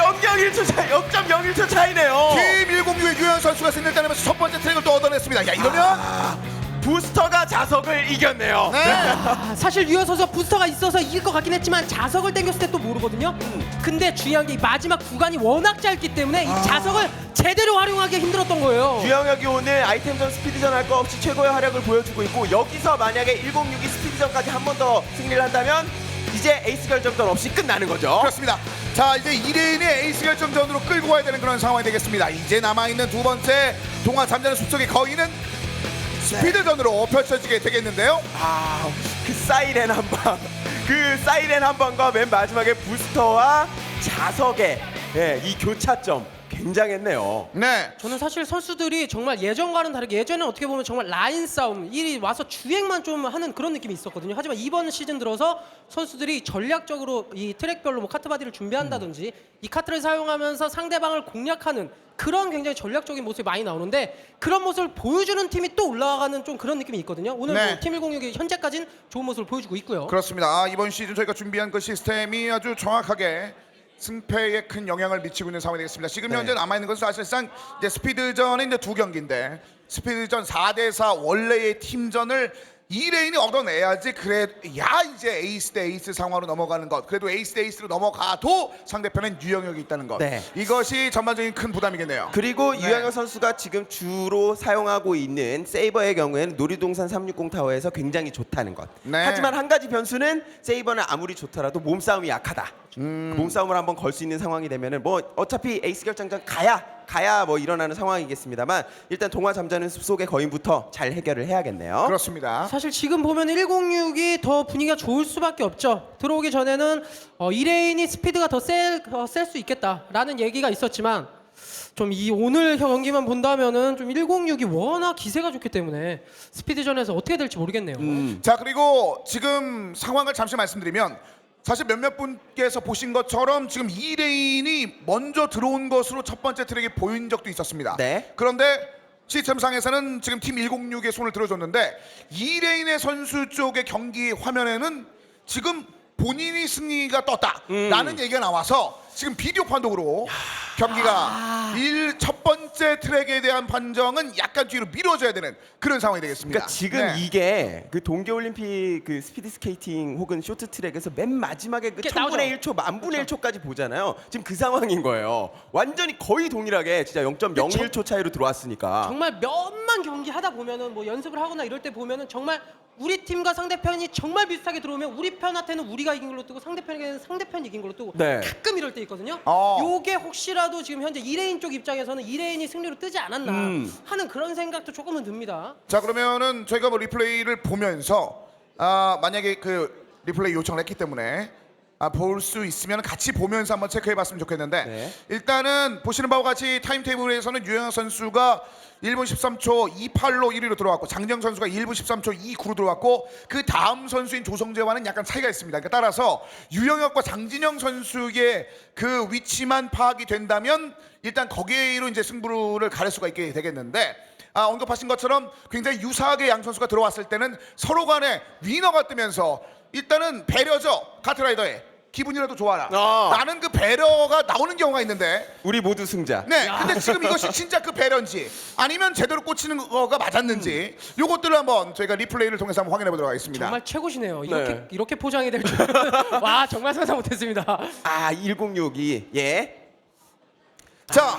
0.001초 차이, 0.01초 차이네요. 팀 106의 유영 선수가 승리를 따내면서 첫 번째 트랙을 또 얻어냈습니다. 야, 이러면 부스터가 자석을 이겼네요. 네. 사실 유현 선수가 부스터가 있어서 이길 것 같긴 했지만 자석을 당겼을 때 또 모르거든요. 근데 중요한 게 이 마지막 구간이 워낙 짧기 때문에 이 자석을 제대로 활용하기 힘들었던 거예요. 유영혁이 오늘 아이템전 스피드전 할 거 없이 최고의 활약을 보여주고 있고 여기서 만약에 106이 스피드전까지 한 번 더 승리를 한다면 이제 에이스 결정전 없이 끝나는 거죠. 그렇습니다. 자, 이제 2레인의 에이스 결정전으로 끌고 가야 되는 그런 상황이 되겠습니다. 이제 남아있는 두 번째 동화 잠자는 숲속의 거인은 스피드전으로 펼쳐지게 되겠는데요. 그 사이렌 한 방, 그 사이렌 한 방과 맨 마지막에 부스터와 자석의 이 교차점 굉장했네요. 네. 저는 사실 선수들이 정말 예전과는 다르게 예전에 어떻게 보면 정말 라인 싸움 이 와서 주행만 좀 하는 그런 느낌이 있었거든요. 하지만 이번 시즌 들어서 선수들이 전략적으로 이 트랙별로 뭐 카트 바디를 준비한다든지 이 카트를 사용하면서 상대방을 공략하는 그런 굉장히 전략적인 모습이 많이 나오는데 그런 모습을 보여주는 팀이 또 올라가는 좀 그런 느낌이 있거든요. 오늘 네. 뭐 팀 106이 현재까지는 좋은 모습을 보여주고 있고요. 그렇습니다. 이번 시즌 저희가 준비한 그 시스템이 아주 정확하게 승패에 큰 영향을 미치고 있는 상황이 되겠습니다. 지금 현재 남아있는 것은 사실상 이제 스피드전의 이제 두 경기인데 스피드전 4대4 원래의 팀전을 2레인이 얻어내야지 그래야 이제 에이스 대 에이스 상황으로 넘어가는 것. 그래도 에이스 대 에이스로 넘어가도 상대편엔 유영혁이 있다는 것. 네. 이것이 전반적인 큰 부담이겠네요. 그리고 네. 유영혁 선수가 지금 주로 사용하고 있는 세이버의 경우에는 놀이동산 360 타워에서 굉장히 좋다는 것. 네. 하지만 한 가지 변수는 세이버는 아무리 좋더라도 몸싸움이 약하다. 몸싸움을 한번 걸 수 있는 상황이 되면은 뭐 어차피 에이스 결정전 가야 뭐 일어나는 상황이겠습니다만 일단 동화 잠자는 숲속의 거인부터 잘 해결을 해야겠네요. 그렇습니다. 사실 지금 보면 106이 더 분위기가 좋을 수밖에 없죠. 들어오기 전에는 2레인이 스피드가 더 셀 수 있겠다라는 얘기가 있었지만 좀 이 오늘 경기만 본다면은 좀 106이 워낙 기세가 좋기 때문에 스피드전에서 어떻게 될지 모르겠네요. 자, 그리고 지금 상황을 잠시 말씀드리면 사실 몇몇 분께서 보신 것처럼 지금 2레인이 먼저 들어온 것으로 첫 번째 트랙이 보인 적도 있었습니다. 네. 그런데 시스템상에서는 지금 팀 106의 손을 들어줬는데 2레인의 선수 쪽의 경기 화면에는 지금 본인이 승리가 떴다라는 얘기가 나와서 지금 비디오 판독으로 경기가 첫 번째 트랙에 대한 판정은 약간 뒤로 미뤄져야 되는 그런 상황이 되겠습니다. 그러니까 지금 네. 이게 그 동계올림픽 그 스피드 스케이팅 혹은 쇼트트랙에서 맨 마지막에 그 그게 1000분의 1초, 만분의 1초까지 보잖아요. 지금 그 상황인 거예요. 완전히 거의 동일하게 진짜 0.01초 차이로 들어왔으니까. 정말 몇만 경기 하다 보면은 뭐 연습을 하거나 이럴 때 보면은 정말 우리 팀과 상대편이 정말 비슷하게 들어오면 우리 편한테는 우리가 이긴 걸로 뜨고 상대편에게는 상대편이 이긴 걸로 뜨고 네. 가끔 이럴 때 있거든요. 어. 요게 혹시라도 지금 현재 2레인 쪽 입장에서는 2레인이 승리로 뜨지 않았나 하는 그런 생각도 조금은 듭니다. 자, 그러면은 저희가 뭐 리플레이를 보면서 만약에 그 리플레이 요청을 했기 때문에 볼 수 있으면 같이 보면서 한번 체크해봤으면 좋겠는데 네. 일단은 보시는 바와 같이 타임테이블에서는 유영혁 선수가 1분 13초 28로 1위로 들어왔고 장정 선수가 1분 13초 29로 들어왔고 그 다음 선수인 조성재와는 약간 차이가 있습니다. 그러니까 따라서 유영혁과 장진영 선수의 그 위치만 파악이 된다면 일단 거기로 이제 승부를 가릴 수가 있게 되겠는데 언급하신 것처럼 굉장히 유사하게 양 선수가 들어왔을 때는 서로 간에 위너가 뜨면서 일단은 배려죠. 카트라이더의 기분이라도 좋아라. 어. 라는 그 배려가 나오는 경우가 있는데 우리 모두 승자. 네, 근데 지금 이것이 진짜 그 배려인지 아니면 제대로 꽂히는 거가 맞았는지 요것들을 한번 저희가 리플레이를 통해서 한번 확인해 보도록 하겠습니다. 정말 최고시네요. 네. 이렇게 포장이 될 줄은 와 정말 상상 못했습니다. 아 1062. 예. 자,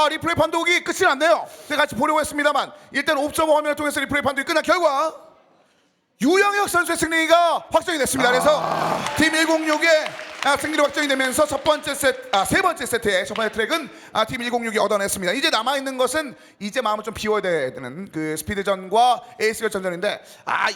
리플레이 판독이 끝이 났네요. 제가 같이 보려고 했습니다만 일단 옵저버 화면을 통해서 리플레이 판독이 끝난 결과 유영혁 선수의 승리가 확정이 됐습니다. 그래서 팀 106의 승리로 확정이 되면서 세 번째 세트의 첫 번째 트랙은 팀 106이 얻어냈습니다. 이제 남아 있는 것은 이제 마음을 좀 비워야 되는 그 스피드전과 에이스 결전전인데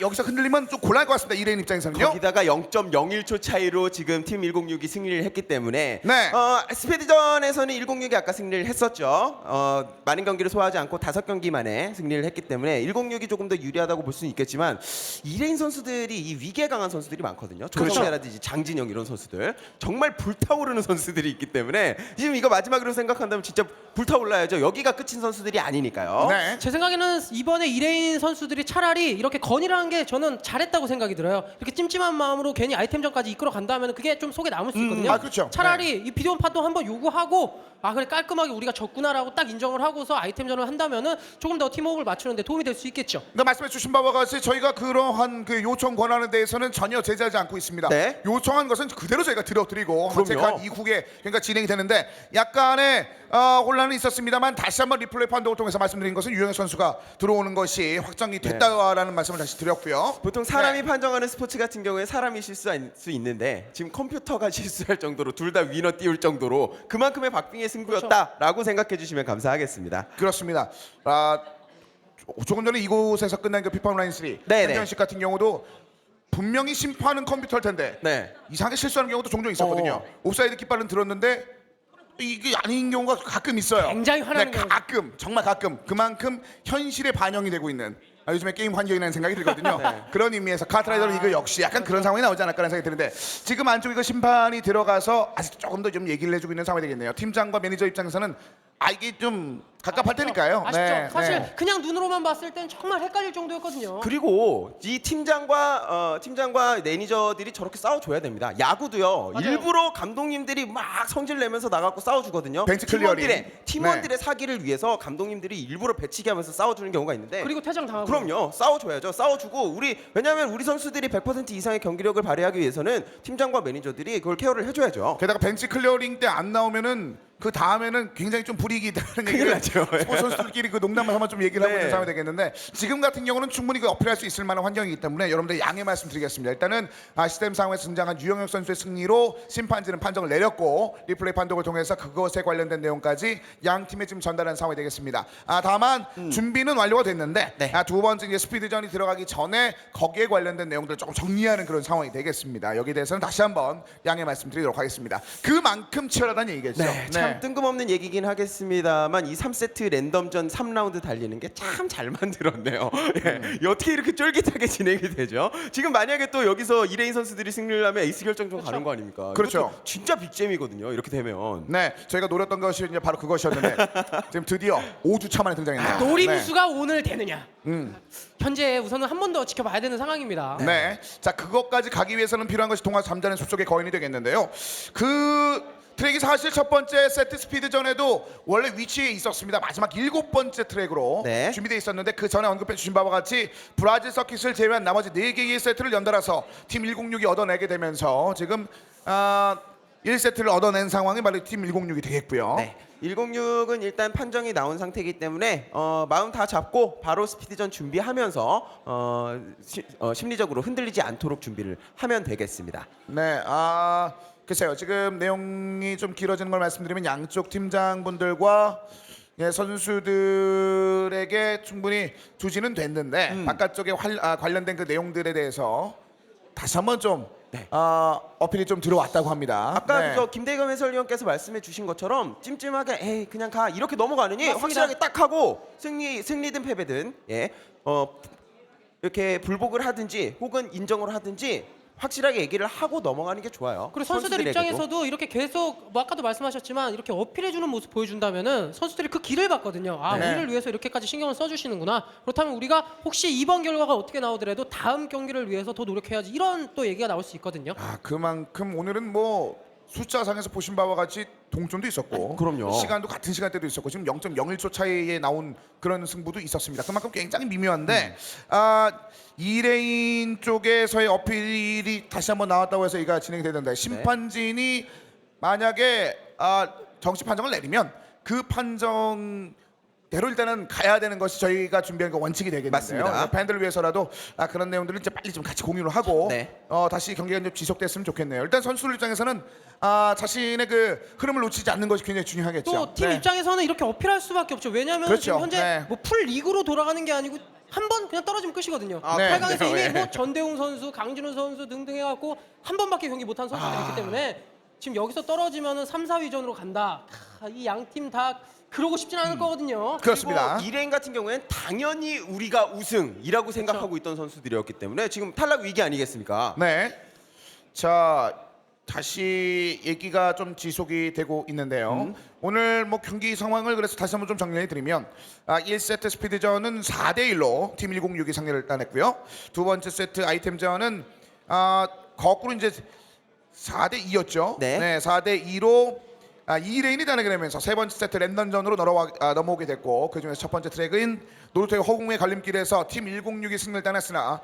여기서 흔들리면 좀 곤란할 것 같습니다. 2레인 입장에서는요. 거기다가 0.01초 차이로 지금 팀 106이 승리를 했기 때문에 네. 스피드전에서는 106이 아까 승리를 했었죠. 많은 경기를 소화하지 않고 5경기 만에 승리를 했기 때문에 106이 조금 더 유리하다고 볼 수는 있겠지만 2레인 선수들이 이 위기에 강한 선수들이 많거든요. 조성래라든지 장진영 이런 선수들 정말 불타오르는 선수들이 있기 때문에 지금 이거 마지막으로 생각한다면 진짜 불타올라야죠. 여기가 끝인 선수들이 아니니까요. 네. 제 생각에는 이번에 2레인 선수들이 차라리 이렇게 건이라는 게 저는 잘했다고 생각이 들어요. 이렇게 찜찜한 마음으로 괜히 아이템전까지 이끌어 간다면 그게 좀 속에 남을 수 있거든요. 그렇죠. 차라리 이 비디오 판독 한번 요구하고 그래 깔끔하게 우리가 졌구나라고 딱 인정을 하고서 아이템전을 한다면은 조금 더 팀워크를 맞추는 데 도움이 될 수 있겠죠. 그러니까 말씀해 주신 바와 같이 저희가 그러한 그 요청 권한에 대해서는 전혀 제재하지 않고 있습니다. 네. 요청한 것은 그대로 저희가 들어드리고 그럼요. 체크한 이후에 그러니까 진행이 되는데 약간의 혼란은 있었습니다만 다시 한번 리플레이 판독을 통해서 말씀드린 것은 유영혁 선수가 들어오는 것이 확정이 됐다라는 말씀을 다시 드렸고요. 보통 사람이 판정하는 스포츠 같은 경우에 사람이 실수할 수 있는데 지금 컴퓨터가 실수할 정도로 둘 다 위너 띄울 정도로 그만큼의 박빙의 승부였다라고 생각해 주시면 감사하겠습니다. 그렇습니다. 조금 전에 이곳에서 끝난 그 피파 온라인 3 네네. 챔피언십 같은 경우도 분명히 심판은 컴퓨터일 텐데 네. 이상하게 실수하는 경우도 종종 있었거든요. 옵사이드 깃발은 들었는데 이게 아닌 경우가 가끔 있어요. 굉장히 화나는 경우. 가끔 정말 가끔 그만큼 현실에 반영이 되고 있는 요즘에 게임 환경이라는 생각이 들거든요. 그런 의미에서 카트라이더는 이거 역시 약간 그런 상황이 나오지 않을까라는 생각이 드는데 지금 안쪽에 그 심판이 들어가서 아직 조금 더 좀 얘기를 해주고 있는 상황이 되겠네요. 팀장과 매니저 입장에서는 이게 좀 갑갑할 테니까요. 아쉽죠. 사실 네. 그냥 눈으로만 봤을 땐 정말 헷갈릴 정도였거든요. 그리고 이 팀장과 매니저들이 저렇게 싸워줘야 됩니다. 야구도요. 맞아요. 일부러 감독님들이 막 성질 내면서 나가고 싸워주거든요. 벤치 클리어링. 팀원들의 사기를 위해서 감독님들이 일부러 배치기 하면서 싸워주는 경우가 있는데 그리고 퇴장 당하고. 그럼요. 싸워줘야죠. 싸워주고 왜냐하면 우리 선수들이 100% 이상의 경기력을 발휘하기 위해서는 팀장과 매니저들이 그걸 케어를 해줘야죠. 게다가 벤치 클리어링 때 안 나오면은 그 다음에는 굉장히 좀 불이익이 있다는 얘기를 나죠. 스포츠 선수들끼리 그 농담을 한번 좀 얘기를 하고 네. 있는 상황이 되겠는데 지금 같은 경우는 충분히 그 어필할 수 있을 만한 환경이기 때문에 여러분들 양해 말씀드리겠습니다. 일단은 시스템 상황에서 등장한 유영혁 선수의 승리로 심판진은 판정을 내렸고 리플레이 판독을 통해서 그것에 관련된 내용까지 양 팀에 지금 전달하는 상황이 되겠습니다. 다만 준비는 완료가 됐는데 네. 두 번째 이제 스피드전이 들어가기 전에 거기에 관련된 내용들을 조금 정리하는 그런 상황이 되겠습니다. 여기에 대해서는 다시 한번 양해 말씀드리도록 하겠습니다. 그만큼 치열하다는 얘기겠죠. 네, 참 뜬금없는 얘기긴 하겠습니다만 이 3세트 랜덤전 3라운드 달리는 게 참 잘 만들었네요. 예, 어떻게 이렇게 쫄깃하게 진행이 되죠? 지금 만약에 또 여기서 2레인 선수들이 승리를 하면 에이스 결정전 가는 거 아닙니까? 그렇죠. 이것도 진짜 빅잼이거든요. 이렇게 되면. 네, 저희가 노렸던 것이 이제 바로 그것이었는데 지금 드디어 5주차 만에 등장했네요. 노림수가 오늘 되느냐. 현재 우선은 한 번 더 지켜봐야 되는 상황입니다. 네. 자, 그것까지 가기 위해서는 필요한 것이 동화 잠자는 숲속의 거인이 되겠는데요. 그 트랙이 사실 첫 번째 세트 스피드전에도 원래 위치에 있었습니다. 마지막 7번째 트랙으로 네. 준비되어 있었는데 그 전에 언급해 주신 바와 같이 브라질 서킷을 제외한 나머지 4개의 세트를 연달아서 팀 106이 얻어내게 되면서 지금 1세트를 얻어낸 상황이 바로 팀 106이 되겠고요. 네. 106은 일단 판정이 나온 상태이기 때문에 마음 다 잡고 바로 스피드전 준비하면서 심리적으로 흔들리지 않도록 준비를 하면 되겠습니다. 네, 글쎄요. 지금 내용이 좀 길어지는 걸 말씀드리면 양쪽 팀장분들과 선수들에게 충분히 주지는 됐는데 바깥쪽에 관련된 그 내용들에 대해서 다시 한번 좀 어필이 좀 들어왔다고 합니다. 아까 네. 저 김대겸 해설위원께서 말씀해 주신 것처럼 찜찜하게 에이 그냥 가 이렇게 넘어가느니 맞습니다. 확실하게 딱 하고 승리든 패배든 이렇게 불복을 하든지 혹은 인정을 하든지 확실하게 얘기를 하고 넘어가는 게 좋아요. 그리고 선수들 선수들에게도. 입장에서도 이렇게 계속 뭐 아까도 말씀하셨지만 이렇게 어필해주는 모습 보여준다면은 선수들이 그 길을 봤거든요. 아 네. 우리를 위해서 이렇게까지 신경을 써주시는구나. 그렇다면 우리가 혹시 이번 결과가 어떻게 나오더라도 다음 경기를 위해서 더 노력해야지 이런 또 얘기가 나올 수 있거든요. 아 그만큼 오늘은 뭐 숫자상에서 보신 바와 같이 동점도 있었고 그럼요. 시간도 같은 시간대도 있었고 지금 0.01초 차이에 나온 그런 승부도 있었습니다. 그만큼 굉장히 미묘한데 2레인 쪽에서의 어필이 다시 한번 나왔다고 해서 이가 진행이 되는데 심판진이 만약에 정식 판정을 내리면 그 판정 대로 일단은 가야 되는 것이 저희가 준비한 거 원칙이 되겠는데요. 맞습니다. 그래서 팬들을 위해서라도 그런 내용들을 이제 빨리 좀 같이 공유를 하고 네. 다시 경기가 좀 지속됐으면 좋겠네요. 일단 선수들 입장에서는 자신의 그 흐름을 놓치지 않는 것이 굉장히 중요하겠죠. 또 팀 네. 입장에서는 이렇게 어필할 수밖에 없죠. 왜냐하면 그렇죠. 지금 현재 네. 뭐 풀 리그로 돌아가는 게 아니고 한 번 그냥 떨어지면 끝이거든요. 네. 8강에서 그래요? 이미 예. 뭐 전대웅 선수, 강진우 선수 등등 해갖고 한 번밖에 경기 못한 선수들이 있기 때문에 지금 여기서 떨어지면은 3, 4위전으로 간다. 이 양 팀 다 그러고 싶진 않을 거거든요. 그렇습니다. 2레인 같은 경우에는 당연히 우리가 우승이라고 생각하고 있던 선수들이었기 때문에 지금 탈락 위기 아니겠습니까? 네. 자, 다시 얘기가 좀 지속이 되고 있는데요. 오늘 뭐 경기 상황을 그래서 다시 한번 좀 정리해 드리면 1세트 스피드전은 4대 1로 팀 106이 상대를 따냈고요. 두 번째 세트 아이템전은 거꾸로 이제 4대 2였죠. 네. 4대 2로 2레인이 따내게 되면서 세 번째 세트 랜덤전으로 넘어오게 됐고 그중에서 첫 번째 트랙은 노르토의 허공의 갈림길에서 팀 106이 승리를 따냈으나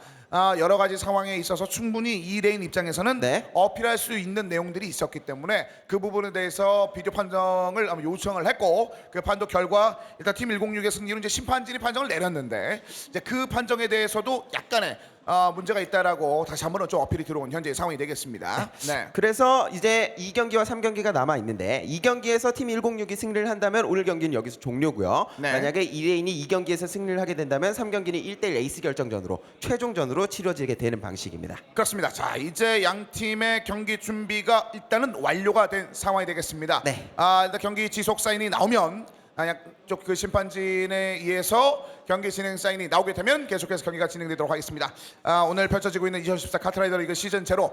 여러 가지 상황에 있어서 충분히 2레인 입장에서는 네. 어필할 수 있는 내용들이 있었기 때문에 그 부분에 대해서 비디오 판정을 아마 요청을 했고 그 판독 결과 일단 팀 106의 승리로 이제 심판진이 판정을 내렸는데 이제 그 판정에 대해서도 약간의 문제가 있다라고 다시 한번 좀 어필이 들어온 현재의 상황이 되겠습니다. 네. 그래서 이제 2경기와 3경기가 남아 있는데 2경기에서 팀 106이 승리를 한다면 오늘 경기는 여기서 종료고요. 네. 만약에 2레인이 2경기에서 승리를 하게 된다면 3경기는 1대1 에이스 결정전으로 최종전으로 치러지게 되는 방식입니다. 그렇습니다. 자 이제 양 팀의 경기 준비가 일단은 완료가 된 상황이 되겠습니다. 네. 일단 경기 지속 사인이 나오면 양쪽 그 심판진에 의해서 경기 진행 사인이 나오게 되면 계속해서 경기가 진행되도록 하겠습니다. 오늘 펼쳐지고 있는 2014 카트라이더 리그 시즌 제로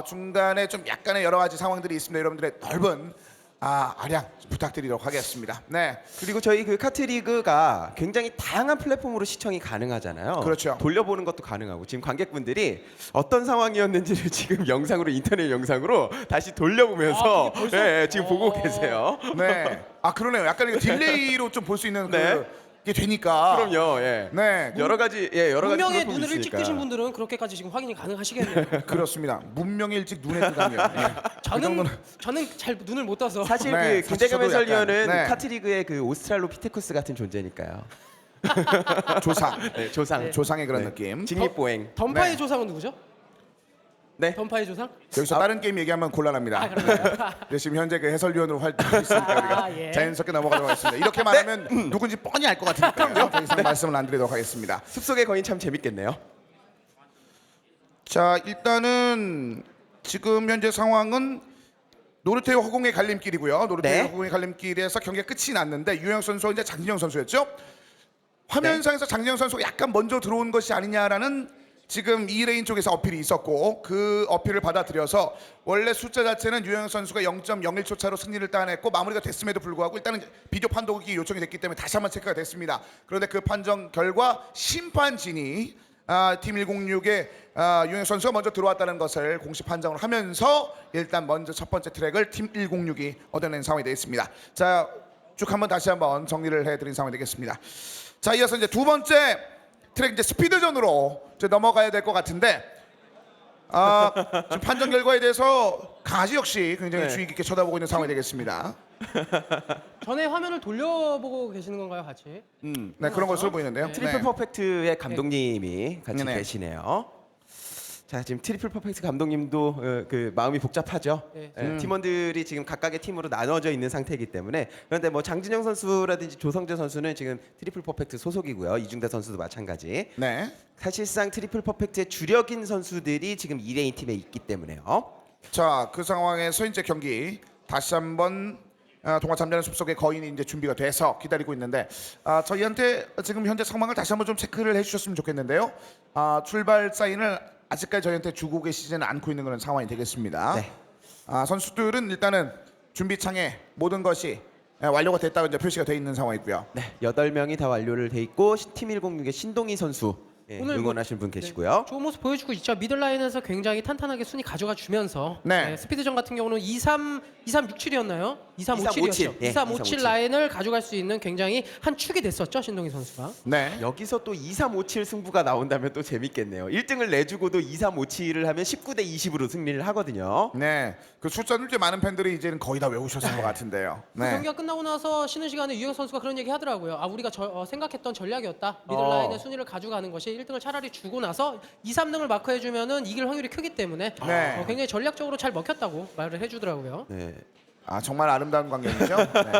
중간에 좀 약간의 여러 가지 상황들이 있습니다. 여러분들의 넓은 아량 부탁드리도록 하겠습니다. 네. 그리고 저희 그 카트리그가 굉장히 다양한 플랫폼으로 시청이 가능하잖아요. 그렇죠. 돌려보는 것도 가능하고 지금 관객분들이 어떤 상황이었는지를 지금 영상으로 인터넷 영상으로 다시 돌려보면서 그게 벌써? 예, 지금 보고 계세요. 네. 그러네요. 약간 이거 딜레이로 좀 볼 수 있는 네. 그게 되니까. 그럼요. 예. 네. 여러 가지 여러 가지 분명히 플랫폼이 눈을 일찍 있으니까. 뜨신 분들은 그렇게까지 지금 확인이 가능하시겠네요. 그렇습니다. 문명이 일찍 눈에 뜨다니요. 네. 저는 잘 눈을 못 떠서 사실 네, 그 사실 김대겸 저도 해설위원은 약간, 네. 카트리그의 그 오스트랄로피테쿠스 같은 존재니까요. 조상. 네, 조상. 조상의 그런 네. 느낌. 직립보행. 던파의 네. 조상은 누구죠? 네. 던파의 조상? 여기서 다른 게임 얘기하면 곤란합니다. 그런가요? 네, 지금 현재 그 해설위원으로 활동하고 있으니까 우리가 예. 자연스럽게 넘어가도록 하겠습니다. 이렇게 말하면 누군지 뻔히 알 것 같으니까요. 더 이상 말씀을 안 드리도록 하겠습니다. 숲속의 거인 참 재밌겠네요. 자, 일단은 지금 현재 상황은 노르테의 허공의 갈림길이고요. 노르테의 네. 허공의 갈림길에서 경기가 끝이 났는데 유영 선수와 이제 장진영 선수였죠. 화면상에서 장진영 선수가 약간 먼저 들어온 것이 아니냐라는 지금 2레인 쪽에서 어필이 있었고 그 어필을 받아들여서 원래 숫자 자체는 유영 선수가 0.01초 차로 승리를 따냈고 마무리가 됐음에도 불구하고 일단은 비디오 판독이 요청이 됐기 때문에 다시 한번 체크가 됐습니다. 그런데 그 판정 결과 심판진이 팀 106의 유영 선수가 먼저 들어왔다는 것을 공식 판정을 하면서 일단 먼저 첫 번째 트랙을 팀 106이 얻어낸 상황이 되어 있습니다. 자, 쭉 한번 다시 한번 정리를 해드린 상황이 되겠습니다. 자, 이어서 이제 두 번째 트랙 이제 스피드전으로 이제 넘어가야 될 것 같은데 지금 판정 결과에 대해서 강아지 역시 굉장히 네. 주의 깊게 쳐다보고 있는 상황이 되겠습니다. 전에 화면을 돌려보고 계시는 건가요, 같이? 네, 그런 것으로 보이는데요. 트리플 네. 퍼펙트의 감독님이 같이 네네. 계시네요. 자, 지금 트리플 퍼펙트 감독님도 그 마음이 복잡하죠. 네. 팀원들이 지금 각각의 팀으로 나눠져 있는 상태이기 때문에 그런데 뭐 장진영 선수라든지 조성재 선수는 지금 트리플 퍼펙트 소속이고요. 이중대 선수도 마찬가지. 네. 사실상 트리플 퍼펙트의 주력인 선수들이 지금 2레인 팀에 있기 때문에요. 자, 그 상황에서 이제 경기 다시 한번 동아 잠자는 숲속의 거인이 이제 준비가 돼서 기다리고 있는데 저희한테 지금 현재 상황을 다시 한번 좀 체크를 해주셨으면 좋겠는데요. 출발 사인을 아직까지 저희한테 주고 계시지는 않고 있는 그런 상황이 되겠습니다. 네. 선수들은 일단은 준비창에 모든 것이 완료가 됐다고 이제 표시가 돼 있는 상황이고요. 네, 8명이 다 완료를 돼 있고 팀 106의 신동희 선수 오늘 응원하시는 분 계시고요. 좋은 모습 보여주고 있죠. 미들라인에서 굉장히 탄탄하게 순위 가져가 주면서 네. 스피드전 같은 경우는 2367이었나요? 2357이었죠. 2357. 예, 2357 라인을 가져갈 수 있는 굉장히 한 축이 됐었죠, 신동희 선수가. 네. 여기서 또 2357 승부가 나온다면 또 재밌겠네요. 1등을 내주고도 2357을 하면 19대 20으로 승리를 하거든요. 네. 그 숫자는 이제 많은 팬들이 이제는 거의 다 외우셨을 것 같은데요. 그 네. 경기가 끝나고 나서 쉬는 시간에 유영 선수가 그런 얘기 하더라고요. 우리가 생각했던 전략이었다. 미들라인의 순위를 가져가는 것이 1등을 차라리 주고 나서 2, 3등을 마크해 주면은 이길 확률이 크기 때문에 네. 굉장히 전략적으로 잘 먹혔다고 말을 해주더라고요. 네. 정말 아름다운 광경이죠. 네.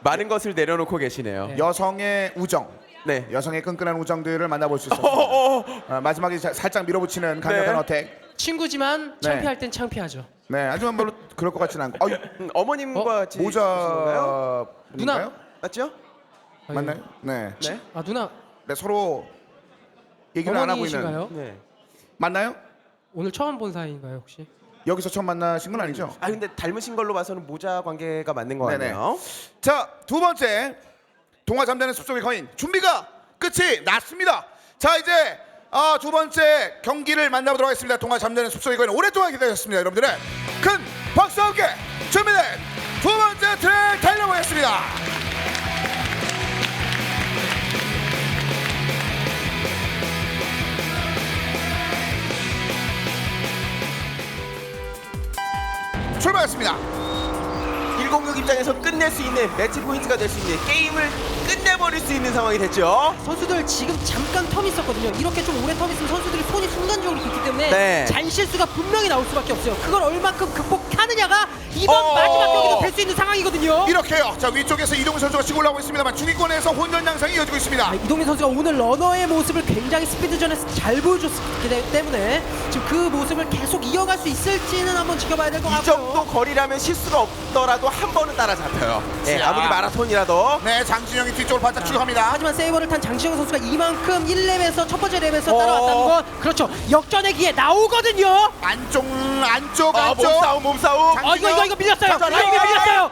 많은 것을 내려놓고 계시네요. 네. 여성의 우정. 네. 여성의 끈끈한 우정들을 만나볼 수 있었습니다. 마지막에 살짝 밀어붙이는 강력한 네. 어택. 친구지만 네. 창피할 땐 창피하죠. 네, 하지만 별로 그럴 것 같지는 않고. 어머님과 같이 모자 누나. 분인가요? 맞죠? 맞나요? 네. 네. 누나 네, 서로 얘기를 안 하고 있는. 어머니이신가요? 네. 맞나요? 오늘 처음 본 사이인가요 혹시? 여기서 처음 만나신 건 아니죠? 근데 닮으신 걸로 봐서는 모자 관계가 맞는 것 네네. 같네요. 자, 두 번째 동화 잠자는 숲속의 거인 준비가 끝이 났습니다. 자, 이제 두 번째 경기를 만나보도록 하겠습니다. 동화 잠자는 숲속의 거인 오랫동안 기다렸습니다. 여러분들의 큰 박수와 함께 준비된 두 번째 트랙 달려보겠습니다. 출발했습니다. 106 입장에서 끝낼 수 있는 매치 포인트가 될 수 있는 게임을 끝내버릴 수 있는 상황이 됐죠. 선수들 지금 잠깐 텀이 있었거든요. 이렇게 좀 오랜 텀이 있으면 선수들이 손이 순간적으로 긋기 때문에 네. 잔실수가 분명히 나올 수밖에 없어요. 그걸 얼만큼 극복하느냐가 이번 마지막 경기도 될 수 있는 상황이거든요. 이렇게요. 자, 위쪽에서 이동훈 선수가 치고 올라오고 있습니다만 중위권에서 혼전 양상이 이어지고 있습니다. 이동민 선수가 오늘 러너의 모습을 굉장히 스피드전에서 잘 보여줬기 때문에 지금 그 모습을 계속 이어갈 수 있을지는 한번 지켜봐야 될 것 이 같고요. 정도 거리라면 실수가 없더라도 한 번은 따라잡혀요. 네, 자. 아무리 마라톤이라도. 네, 장진영이 뒤쪽으로 바짝 추격합니다. 하지만 세이버를 탄 장지영 선수가 이만큼 1렙에서 첫 번째 랩에서 어. 따라왔다는 건 그렇죠. 역전의 기회 나오거든요. 안쪽. 몸싸움. 이거 밀렸어요. 자, 이거 밀렸어요.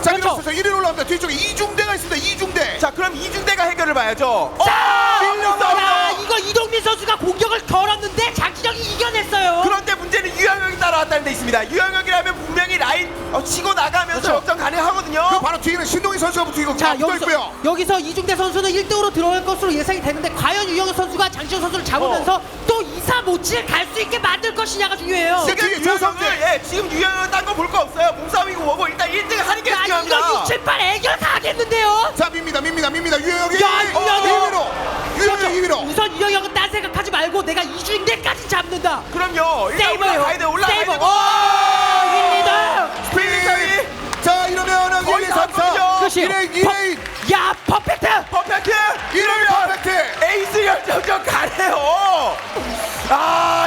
자, 그렇죠. 밀었어요. 1위로 올라옵니다. 뒤쪽에 이중대가 있습니다. 이중대. 자, 그럼 이중대가 해결을 봐야죠. 야, 이거 이동민 선수가 공격을 걸었는데 장지영이 이겨냈어요. 그런데 문제는 유영혁이 따라왔다는 데 있습니다. 유영혁이라면 분명히 라인 치고 나가면서 그렇죠. 역전 가능하거든요. 그 바로 뒤에는 신동희 선수가 붙어 자, 있고요. 여기서 이중대 선수는 1등으로 들어갈 것으로 예상이 되는데 과연 유영혁 선수가 장지영 선수를 잡으면서 또 2, 3, 5, 7 갈 수 있게 만들 것이냐가 중요해요. 지금 뒤에 조성재. 지금 유영혁은 딴 거 볼 거 없어요. 몸싸움이고 뭐고 일단 1등 하는 게 야, 중요합니다. 이거 6, 7, 8 애결 가겠는데요. 자, 밉니다. 유영혁이 야, 유영혁. 2위로. 유영혁 2위로. 우선 유영혁은 딴 생각하지 말고 내가 이중대까지 잡는다. 그럼요. 일단 세이버요. 올라가야 돼. 올라가야 세이버. 돼. 와, 1, 2등. 스피드. 자, 이러면은 거의 1, 2, 3, 4. 다 그렇지. 2레인. 야, 퍼펙트. 퍼펙트. 이러면 퍼펙트. 에이스 결정전 가네요.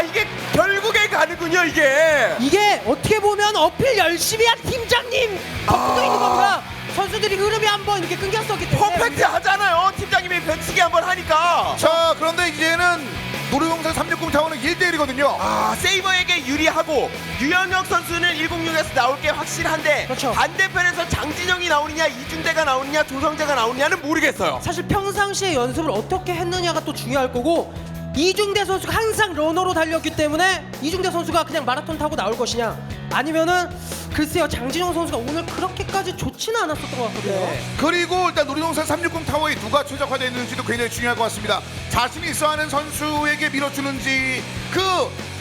이게 결국에 가는군요, 이게. 이게 어떻게 보면 어필 열심히 한 팀장님 덕분에 있는 겁니다. 선수들이 흐름이 한번 이렇게 끊겼었기 때문에 퍼펙트 하잖아요. 팀장님이 변치기 한번 하니까. 자, 그런데 이제는 노루동산 360 타워는 1대1이거든요. 세이버에게 유리하고 유영혁 선수는 106에서 나올 게 확실한데 그렇죠. 반대편에서 장진영이 나오느냐 이중대가 나오느냐 조성재가 나오느냐는 모르겠어요. 사실 평상시에 연습을 어떻게 했느냐가 또 중요할 거고 이중대 선수가 항상 러너로 달렸기 때문에 이중대 선수가 그냥 마라톤 타고 나올 것이냐 아니면은 글쎄요 장진영 선수가 오늘 그렇게까지 좋지는 않았었던 것 같거든요. 그리고 일단 노루동산 360 타워에 누가 최적화되어 있는지도 굉장히 중요할 것 같습니다. 자신이 있어하는 선수에게 밀어주는지 그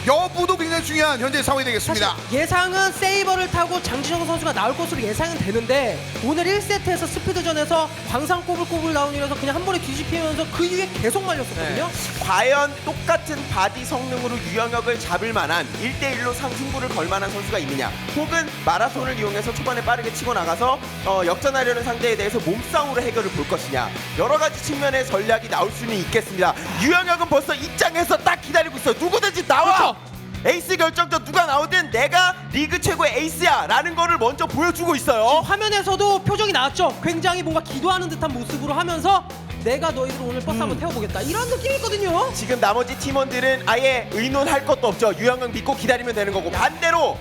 여부도 굉장히 중요한 현재 상황이 되겠습니다. 사실 예상은 세이버를 타고 장진영 선수가 나올 것으로 예상은 되는데 오늘 1세트에서 스피드전에서 광상 꼬불꼬불 나오면서 그냥 한 번에 뒤집히면서 그 이후에 계속 말렸었거든요. 과연 똑같은 바디 성능으로 유영혁을 잡을 만한 1대1로 승부를 걸 만한 선수가 있느냐 혹은 마라톤을 이용해서 초반에 빠르게 치고 나가서 역전하려는 상대에 대해서 몸싸움으로 해결을 볼 것이냐 여러 가지 측면의 전략이 나올 수는 있겠습니다. 유영혁은 벌써 입장에서 딱 기다리고 있어요. 누구든지 나와! 그렇죠. 에이스 결정전 누가 나오든 내가 리그 최고의 에이스야 라는 거를 먼저 보여주고 있어요. 화면에서도 표정이 나왔죠. 굉장히 뭔가 기도하는 듯한 모습으로 하면서 내가 너희들 오늘 버스 한번 태워보겠다 이런 느낌이 있거든요. 지금 나머지 팀원들은 아예 의논할 것도 없죠. 유영은 믿고 기다리면 되는 거고 반대로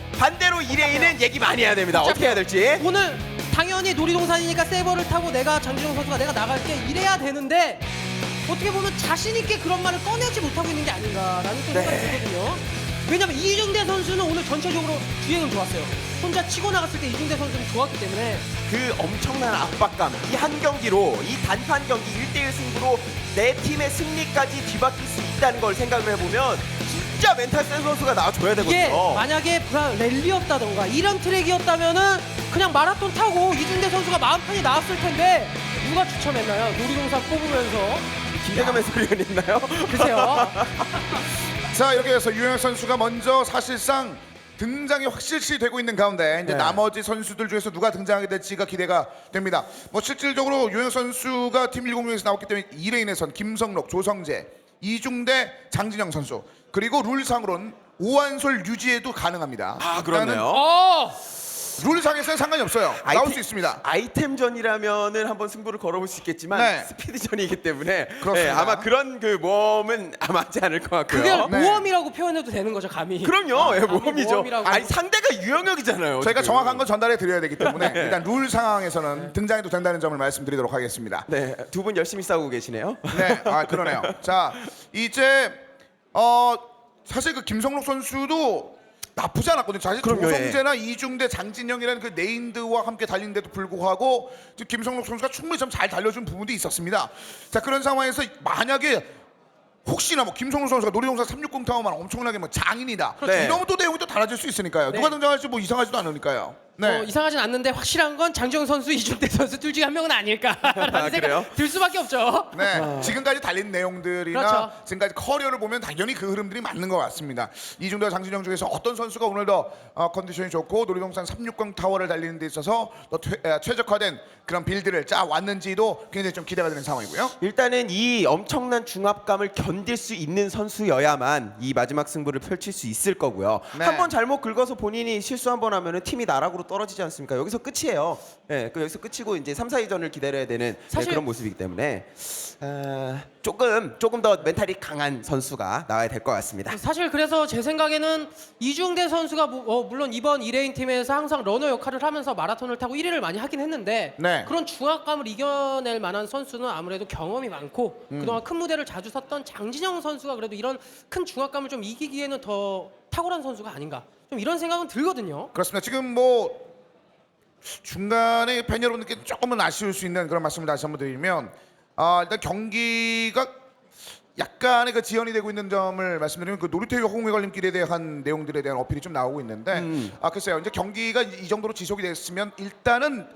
이레인은 얘기 많이 해야 됩니다. 어떻게 해야 될지. 오늘 당연히 놀이동산이니까 세버를 타고 내가 장진영 선수가 내가 나갈게 이래야 되는데 어떻게 보면 자신 있게 그런 말을 꺼내지 못하고 있는 게 아닌가라는 또 생각이 들거든요. 왜냐면 이중대 선수는 오늘 전체적으로 주행은 좋았어요. 혼자 치고 나갔을 때 이중대 선수는 좋았기 때문에 그 엄청난 압박감, 이 한 경기로, 이 단판 경기 1대1 승부로 내 팀의 승리까지 뒤바뀔 수 있다는 걸 생각을 해보면 진짜 멘탈 센 선수가 나와줘야 이게 되거든요. 만약에 랠리였다던가 이런 트랙이었다면은 그냥 마라톤 타고 이중대 선수가 마음 편히 나왔을 텐데 누가 추첨했나요? 놀이동산 뽑으면서 김대겸 해설위원 있나요? 글쎄요. 자, 이렇게 해서 유영혁 선수가 먼저 사실상 등장이 확실시 되고 있는 가운데 이제 네. 나머지 선수들 중에서 누가 등장하게 될지가 기대가 됩니다. 뭐 실질적으로 유영혁 선수가 팀 106에서 나왔기 때문에 2레인에선 김성록, 조성재, 이중대, 장진영 선수 그리고 룰상으로는 오한솔 유지해도 가능합니다. 아, 그렇네요. 룰상에서는 상관이 없어요. 나올 수 있습니다. 아이템전이라면은 한번 승부를 걸어볼 수 있겠지만 네. 스피드전이기 때문에 그렇습니다. 네, 아마 그런 그 모험은 맞지 않을 것 같고요. 그게 네. 모험이라고 표현해도 되는 거죠, 감히. 그럼요, 예, 감히 모험이죠. 모험이라고. 아니 상대가 유영혁이잖아요. 저희가 지금. 정확한 건 전달해 드려야 되기 때문에 일단 룰 상황에서는 등장해도 된다는 점을 말씀드리도록 하겠습니다. 네, 두 분 열심히 싸우고 계시네요. 네, 아 그러네요. 자, 이제 사실 그 김성록 선수도 나쁘지 않았거든요. 사실 그럼요, 조성재나 이중대, 장진영이라는 그 네임드와 함께 달리는데도 불구하고 김성록 선수가 충분히 좀 잘 달려준 부분도 있었습니다. 자, 그런 상황에서 만약에 혹시나 뭐 김성록 선수가 놀이동산 360 타워만 엄청나게 뭐 장인이다. 네. 이러면 또 내용이 또 달라질 수 있으니까요. 누가 등장할지 뭐 이상하지도 않으니까요. 네. 이상하진 않는데 확실한 건 장정훈 선수, 이중대 선수 둘 중에 한 명은 아닐까라는 그래요? 생각 들 수밖에 없죠. 네, 지금까지 달린 내용들이나 그렇죠. 지금까지 커리어를 보면 당연히 그 흐름들이 맞는 것 같습니다. 이중대와 장진영 중에서 어떤 선수가 오늘 더 컨디션이 좋고 놀이동산 360 타워를 달리는 데 있어서 더 최적화된 그런 빌드를 짜 왔는지도 굉장히 좀 기대가 되는 상황이고요. 일단은 이 엄청난 중압감을 견딜 수 있는 선수여야만 이 마지막 승부를 펼칠 수 있을 거고요. 네. 한 번 잘못 긁어서 본인이 실수 한 번 하면은 팀이 나락으로 떨어지지 않습니까? 여기서 끝이에요. 네, 여기서 끝이고 이제 3, 4위전을 기다려야 되는 사실- 그런 모습이기 때문에 조금 더 멘탈이 강한 선수가 나와야 될 것 같습니다. 사실 그래서 제 생각에는 이중대 선수가 물론 이번 2레인 팀에서 항상 러너 역할을 하면서 마라톤을 타고 1위를 많이 하긴 했는데 네. 그런 중압감을 이겨낼 만한 선수는 아무래도 경험이 많고 그동안 큰 무대를 자주 섰던 장진영 선수가 그래도 이런 큰 중압감을 좀 이기기에는 더 탁월한 선수가 아닌가 좀 이런 생각은 들거든요. 그렇습니다. 지금 뭐 중간에 팬 여러분들께 조금은 아쉬울 수 있는 그런 말씀을 다시 한번 드리면 일단 경기가 약간의 그 지연이 되고 있는 점을 말씀드리면 그 놀이터의 허공의 걸림길에 대한 내용들에 대한 어필이 좀 나오고 있는데 글쎄요 이제 경기가 이 정도로 지속이 됐으면 일단은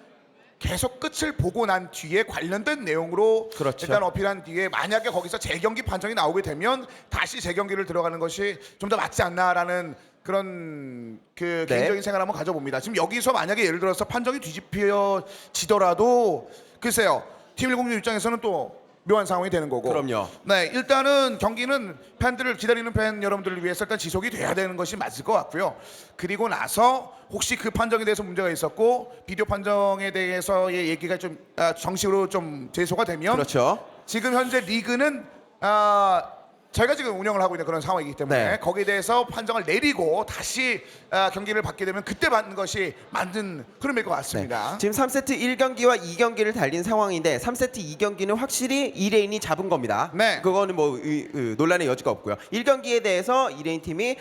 계속 끝을 보고 난 뒤에 관련된 내용으로 그렇죠. 일단 어필한 뒤에 만약에 거기서 재경기 판정이 나오게 되면 다시 재경기를 들어가는 것이 좀 더 맞지 않나라는 그런 그 네. 개인적인 생각을 한번 가져봅니다. 지금 여기서 만약에 예를 들어서 판정이 뒤집혀지더라도 글쎄요 팀 106 입장에서는 또 묘한 상황이 되는 거고. 그럼요. 네, 일단은 경기는 팬들을 기다리는 팬 여러분들을 위해서 일단 지속이 돼야 되는 것이 맞을 것 같고요. 그리고 나서 혹시 그 판정에 대해서 문제가 있었고 비디오 판정에 대해서의 얘기가 좀 정식으로 좀 제소가 되면 그렇죠. 지금 현재 리그는 저희가 지금 운영을 하고 있는 그런 상황이기 때문에 네. 거기에 대해서 판정을 내리고 다시 경기를 받게 되면 그때 받는 것이 맞는 흐름일 것 같습니다. 지금 3세트 1경기와 2경기를 달린 상황인데 3세트 2경기는 확실히 2레인이 잡은 겁니다. 네. 그거는 뭐 논란의 여지가 없고요. 1경기에 대해서 2레인 팀이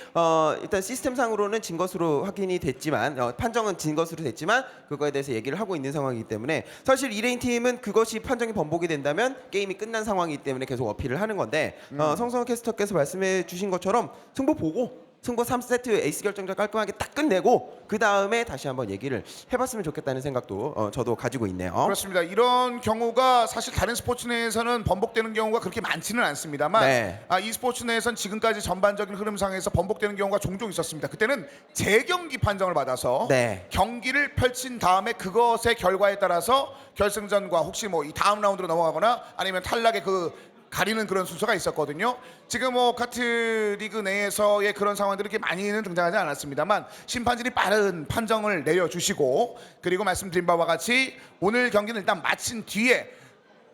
일단 시스템상으로는 진 것으로 확인이 됐지만 판정은 진 것으로 됐지만 그거에 대해서 얘기를 하고 있는 상황이기 때문에 사실 2레인 팀은 그것이 판정이 번복이 된다면 게임이 끝난 상황이기 때문에 계속 어필을 하는 건데 성성 캐스터께서 말씀해 주신 것처럼 승부 보고 승부 3세트 에이스 결정전 깔끔하게 딱 끝내고 그 다음에 다시 한번 얘기를 해봤으면 좋겠다는 생각도 저도 가지고 있네요. 그렇습니다. 이런 경우가 사실 다른 스포츠 내에서는 번복되는 경우가 그렇게 많지는 않습니다만 네. 이 스포츠 내에서는 지금까지 전반적인 흐름상에서 번복되는 경우가 종종 있었습니다. 그때는 재경기 판정을 받아서 네. 경기를 펼친 다음에 그것의 결과에 따라서 결승전과 혹시 뭐 이 다음 라운드로 넘어가거나 아니면 탈락의 그 가리는 그런 순서가 있었거든요. 지금 뭐 카트 리그 내에서의 그런 상황들이 이렇게 많이는 등장하지 않았습니다만 심판진이 빠른 판정을 내려주시고 그리고 말씀드린 바와 같이 오늘 경기는 일단 마친 뒤에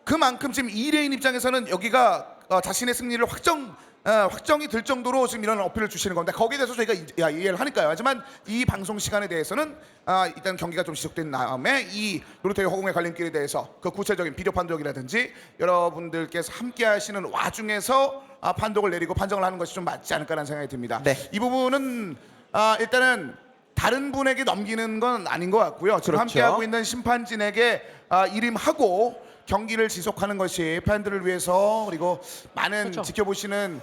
그만큼 지금 2레인 입장에서는 여기가 자신의 승리를 확정이 될 정도로 지금 이런 어필을 주시는 건데 거기에 대해서 저희가 이해를 하니까요. 하지만 이 방송 시간에 대해서는 일단 경기가 좀 지속된 다음에 이 노르테의 허공의 갈림길에 대해서 그 구체적인 비디오 판독이라든지 여러분들께서 함께 하시는 와중에서 판독을 내리고 판정을 하는 것이 좀 맞지 않을까라는 생각이 듭니다. 네. 이 부분은 일단은 다른 분에게 넘기는 건 아닌 것 같고요. 지금 그렇죠. 함께하고 있는 심판진에게 이름하고 경기를 지속하는 것이 팬들을 위해서 그리고 많은 그렇죠. 지켜보시는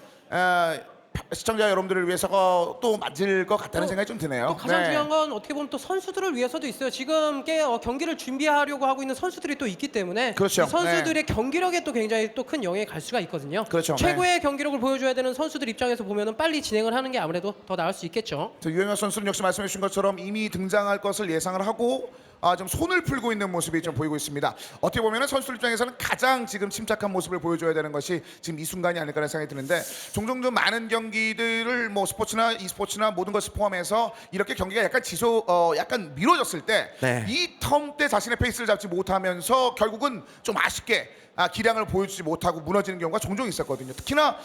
시청자 여러분들을 위해서가 또 맞을 것 같다는 생각이 좀 드네요. 또 가장 네. 중요한 건 어떻게 보면 또 선수들을 위해서도 있어요. 지금 경기를 준비하려고 하고 있는 선수들이 또 있기 때문에 그렇죠. 이 선수들의 경기력에 또 굉장히 또 큰 영향이 갈 수가 있거든요. 그렇죠. 최고의 경기력을 보여줘야 되는 선수들 입장에서 보면은 빨리 진행을 하는 게 아무래도 더 나을 수 있겠죠. 유영혁 선수는 역시 말씀해 주신 것처럼 이미 등장할 것을 예상을 하고 좀 손을 풀고 있는 모습이 좀 보이고 있습니다. 어떻게 보면 선수들 입장에서는 가장 지금 침착한 모습을 보여줘야 되는 것이 지금 이 순간이 아닐까라는 생각이 드는데 종종 좀 많은 경기들을 뭐 스포츠나 e스포츠나 모든 것을 포함해서 이렇게 경기가 약간 약간 미뤄졌을 때 네. 이 텀 때 자신의 페이스를 잡지 못하면서 결국은 좀 아쉽게 기량을 보여주지 못하고 무너지는 경우가 종종 있었거든요. 특히나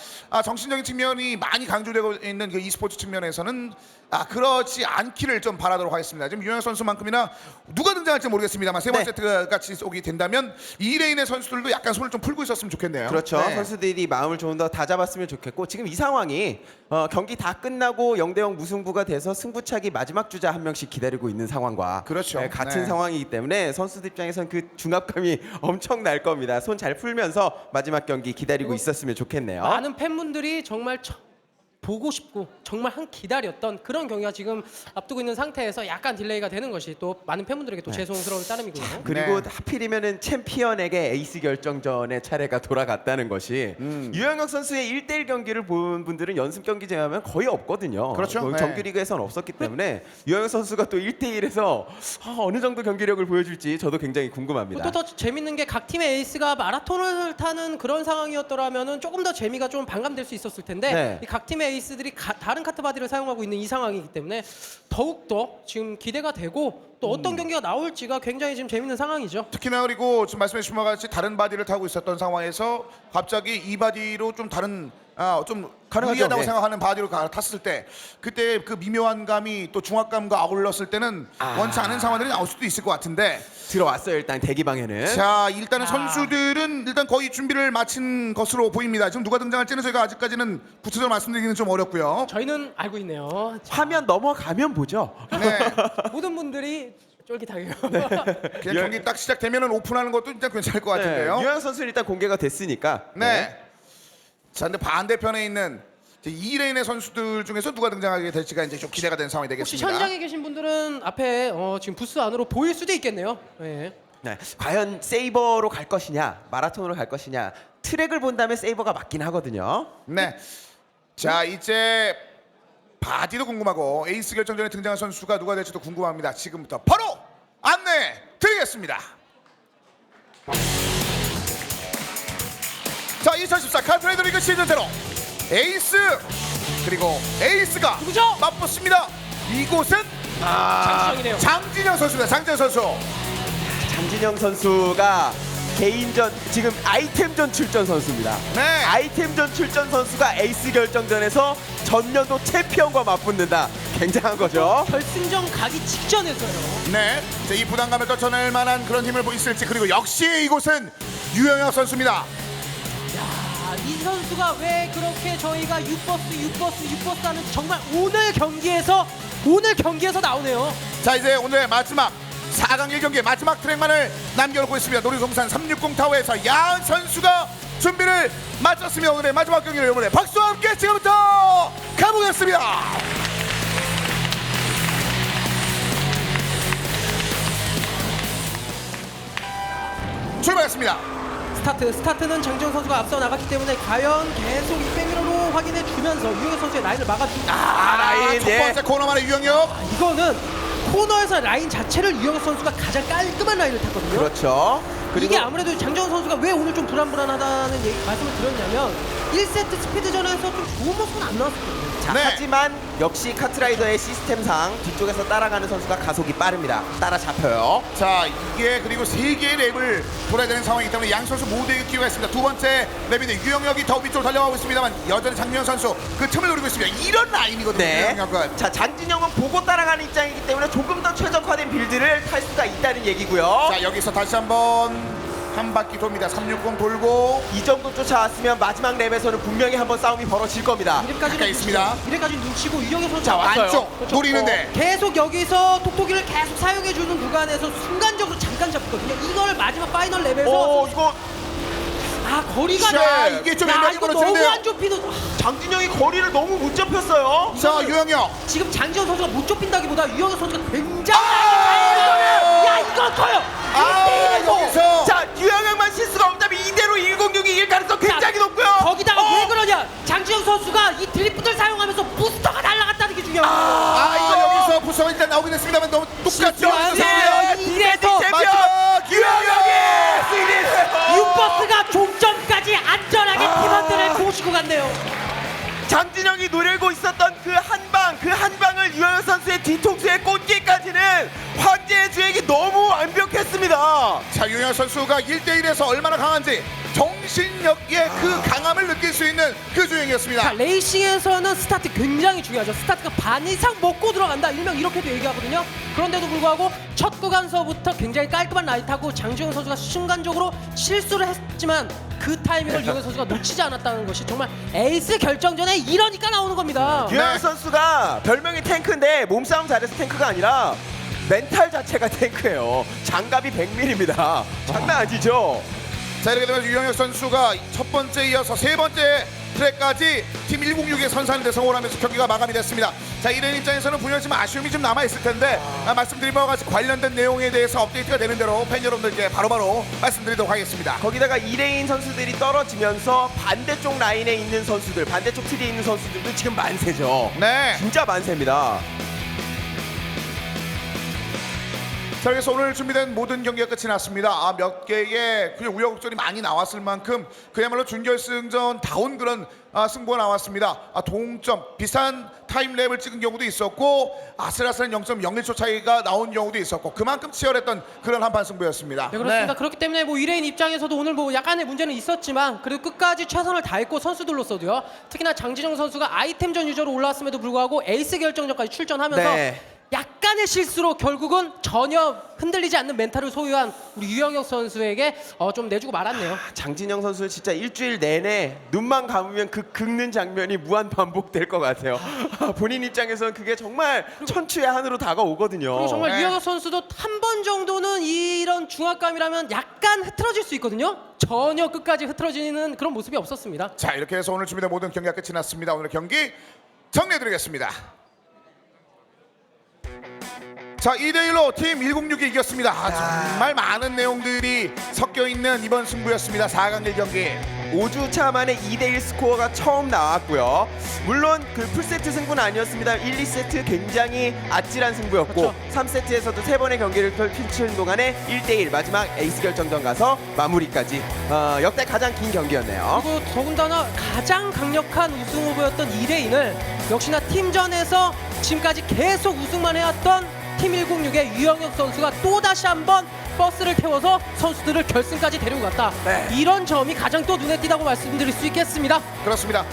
정신적인 측면이 많이 강조되고 있는 그 e스포츠 측면에서는 그렇지 않기를 좀 바라도록 하겠습니다. 지금 유영혁 선수만큼이나 누가 등장할지 모르겠습니다만 세 번째 네. 세트가 같이 오게 된다면 2레인의 선수들도 약간 손을 좀 풀고 있었으면 좋겠네요. 그렇죠. 네. 선수들이 마음을 좀 더 다잡았으면 좋겠고 지금 이 상황이 경기 다 끝나고 0대0 무승부가 돼서 승부차기 마지막 주자 한 명씩 기다리고 있는 상황과 그렇죠. 같은 네. 상황이기 때문에 선수들 입장에선 그 중압감이 엄청 날 겁니다. 손 잘 풀면서 마지막 경기 기다리고 있었으면 좋겠네요. 많은 팬분들이 정말 보고 싶고 정말 기다렸던 그런 경기가 지금 앞두고 있는 상태에서 약간 딜레이가 되는 것이 또 많은 팬분들에게 또 죄송스러운 따름이고요. 그리고 네. 하필이면은 챔피언에게 에이스 결정전의 차례가 돌아갔다는 것이 유영혁 선수의 1대1 경기를 본 분들은 연습 경기 제외하면 거의 없거든요. 그렇죠. 네. 정규리그에서는 없었기 때문에 유영혁 선수가 또 1대1에서 어느 정도 경기력을 보여줄지 저도 굉장히 궁금합니다. 또 더 재밌는 게 각 팀의 에이스가 마라톤을 타는 그런 상황이었더라면은 조금 더 재미가 좀 반감될 수 있었을 텐데 네. 이 각 팀의 에이스들이 다른 카트 바디를 사용하고 있는 이 상황이기 때문에 더욱더 지금 기대가 되고 또 어떤 경기가 나올지가 굉장히 지금 재밌는 상황이죠. 특히나 그리고 지금 말씀해 주신 바와 같이 다른 바디를 타고 있었던 상황에서 갑자기 이 바디로 좀 다른 좀 가능하죠. 유리하다고 네. 생각하는 바디로 탔을 때 그때 그 미묘한 감이 또 중압감과 아울렀을 때는 원치 않은 상황들이 나올 수도 있을 것 같은데 들어왔어요. 일단 대기방에는. 자 일단은 선수들은 일단 거의 준비를 마친 것으로 보입니다. 지금 누가 등장할지는 저희가 아직까지는 구체적으로 말씀드리기는 좀 어렵고요. 저희는 알고 있네요. 화면 넘어가면 보죠. 네. 모든 분들이 쫄깃하게요. 그냥 경기 딱 시작되면은 오픈하는 것도 진짜 괜찮을 것 같은데요. 네, 유영혁 선수는 일단 공개가 됐으니까. 네. 자, 근데 반대편에 있는 2레인의 선수들 중에서 누가 등장하게 될지가 이제 좀 기대가 되는 상황이 혹시 되겠습니다. 현장에 계신 분들은 앞에 지금 부스 안으로 보일 수도 있겠네요. 네. 네. 과연 세이버로 갈 것이냐, 마라톤으로 갈 것이냐. 트랙을 본다면 세이버가 맞긴 하거든요. 네. 자, 이제 바디도 궁금하고 에이스 결정전에 등장한 선수가 누가 될지도 궁금합니다. 지금부터 바로 안내 드리겠습니다. 자, 2014 카트라이더 리그 시즌0 에이스 그리고 에이스가 누구죠? 맞붙습니다. 이곳은 장지영이네요. 장진영 선수입니다. 장진영 선수. 장진영 선수가 개인전 지금 아이템전 출전 선수입니다. 네. 아이템전 출전 선수가 에이스 결정전에서 전년도 챔피언과 맞붙는다. 굉장한 거죠. 결승전 가기 직전에서요. 네. 자, 이 부담감을 떨쳐낼 만한 그런 힘을 보일지 그리고 역시 이곳은 유영혁 선수입니다. 이 선수가 왜 그렇게 저희가 6버스 하는 정말 오늘 경기에서 나오네요. 자, 이제 오늘의 마지막 4강 1경기의 마지막 트랙만을 남겨놓고 있습니다. 놀이동산 360 타워에서 야은 선수가 준비를 마쳤습니다. 오늘의 마지막 경기를 여러분의 박수와 함께 지금부터 가보겠습니다. 출발했습니다. 스타트는 장지영 선수가 앞서 나갔기 때문에 과연 계속 200m로 확인해 주면서 유영혁 선수의 라인을 막아주고 라인, 첫 예. 번째 코너만의 유영혁. 이거는 코너에서 라인 자체를 유영혁 선수가 가장 깔끔한 라인을 탔거든요. 그렇죠. 이게 아무래도 장정훈 선수가 왜 오늘 좀 불안불안하다는 말씀을 드렸냐면 1세트 스피드전에서 좀 좋은 모습은 안 나왔거든요. 자, 네. 하지만 역시 카트라이더의 시스템상 뒤쪽에서 따라가는 선수가 가속이 빠릅니다. 따라잡혀요. 자, 이게 그리고 3개의 랩을 돌아야 되는 상황이기 때문에 양 선수 모두에게 기회가 있습니다. 두 번째 랩인데 유영혁이 더 위쪽으로 달려가고 있습니다만 여전히 장민현 선수 그 틈을 노리고 있습니다. 이런 라인이거든요. 네. 유영혁은. 자, 장진영은 보고 따라가는 입장이기 때문에 조금 더 최적화된 빌드를 탈 수가 있다는 얘기고요. 자, 여기서 다시 한번 한 바퀴 돕니다. 360 돌고 이 정도 쫓아왔으면 마지막 랩에서는 분명히 한번 싸움이 벌어질 겁니다. 가까이 있습니다. 이래까지 눈치고 유영혁 선수 자, 왔어요. 안쪽 노리는데 계속 여기서 톡톡이를 계속 사용해주는 구간에서 순간적으로 잠깐 잡거든요. 이걸 마지막 파이널 랩에서 오, 이거 거리가 자, 이게 좀 애매하게 이거 너무 벌어지는데요. 안 좁히는 장진영이 거리를 너무 못 좁혔어요. 자, 유영혁 지금 장지현 선수가 못 좁힌다기보다 유영혁 선수가 굉장히 야 이거 커요. 여기서 자, 유영혁만 실수가 없다면 이대로 106이 일 가능성 굉장히 높고요. 거기다가 왜 그러냐? 장지현 선수가 이 드리프트를 사용하면서 부스터가 날아갔다는 게 중요해요. 이거 여기서 부서가 일단 나오긴 했습니다만 너무 똑같죠. 이래서 마지막 유영혁이 승리해요. 유버스가 종점까지 안전하게 팀원들을 모시고 갔네요. 장진영이 노리고 있었던 그 한 방을 유영혁 선수의 뒤통수에 꽂기까지는 황제의 주행이 너무 완벽했습니다. 자, 유영혁 선수가 1대1에서 얼마나 강한지 정신력의 그 강함을 느낄 수 있는 그 주행이었습니다. 자, 레이싱에서는 스타트 굉장히 중요하죠. 스타트가 반 이상 먹고 들어간다. 일명 이렇게도 얘기하거든요. 그런데도 불구하고 첫 구간서부터 굉장히 깔끔한 라이트하고 장지훈 선수가 순간적으로 실수를 했지만 그 타이밍을 유영혁 선수가 놓치지 않았다는 것이 정말 에이스 결정전에 이러니까 나오는 겁니다. 유영혁 선수가 별명이 탱크인데 몸싸움 잘해서 탱크가 아니라 멘탈 자체가 탱크예요. 장갑이 100mm입니다. 장난 아니죠? 자, 이렇게 되면 유영혁 선수가 첫 번째 이어서 세 번째 트랙까지 팀 106에 선사하는 성공을 하면서 경기가 마감이 됐습니다. 자, 이런 입장에서는 분명 좀 아쉬움이 좀 남아있을 텐데 말씀드린 바와 같이 관련된 내용에 대해서 업데이트가 되는 대로 팬 여러분들께 바로바로 말씀드리도록 하겠습니다. 거기다가 2레인 선수들이 떨어지면서 반대쪽 라인에 있는 선수들, 반대쪽 트리에 있는 선수들도 지금 만세죠. 네. 진짜 만세입니다. 자, 그래서 오늘 준비된 모든 경기가 끝이 났습니다. 몇 개의 그냥 우여곡절이 많이 나왔을 만큼 그야말로 준결승전 다운 그런 승부가 나왔습니다. 동점 비슷한 타임랩을 찍은 경우도 있었고 아슬아슬한 0.01초 차이가 나온 경우도 있었고 그만큼 치열했던 그런 한판 승부였습니다. 네, 그렇습니다. 그렇기 때문에 뭐 1레인 입장에서도 오늘 뭐 약간의 문제는 있었지만 그래도 끝까지 최선을 다했고 선수들로서도요. 특히나 장진영 선수가 아이템전 유저로 올라왔음에도 불구하고 에이스 결정전까지 출전하면서 네. 약간의 실수로 결국은 전혀 흔들리지 않는 멘탈을 소유한 우리 유영혁 선수에게 좀 내주고 말았네요. 장진영 선수는 진짜 일주일 내내 눈만 감으면 그 긁는 장면이 무한 반복될 것 같아요. 본인 입장에서는 그게 정말 천추의 한으로 다가오거든요. 그리고 정말 네. 유영혁 선수도 한 번 정도는 이런 중압감이라면 약간 흐트러질 수 있거든요. 전혀 끝까지 흐트러지는 그런 모습이 없었습니다. 자, 이렇게 해서 오늘 준비된 모든 경기가 끝이 났습니다. 오늘 경기 정리해드리겠습니다. 자, 2대1로 팀 106이 이겼습니다. 정말 많은 내용들이 섞여있는 이번 승부였습니다. 4강 1경기 5주차 만에 2대1 스코어가 처음 나왔고요. 물론 그 풀세트 승부는 아니었습니다. 1, 2세트 굉장히 아찔한 승부였고 그렇죠. 3세트에서도 3번의 경기를 펼치는 동안에 1대1 마지막 에이스 결정전 가서 마무리까지 역대 가장 긴 경기였네요. 그리고 더군다나 가장 강력한 우승 후보였던 2레인을 역시나 팀전에서 지금까지 계속 우승만 해왔던 팀 106의 유영혁 선수가 또다시 한번 버스를 태워서 선수들을 결승까지 데리고 갔다. 네. 이런 점이 가장 또 눈에 띄다고 말씀드릴 수 있겠습니다. 그렇습니다.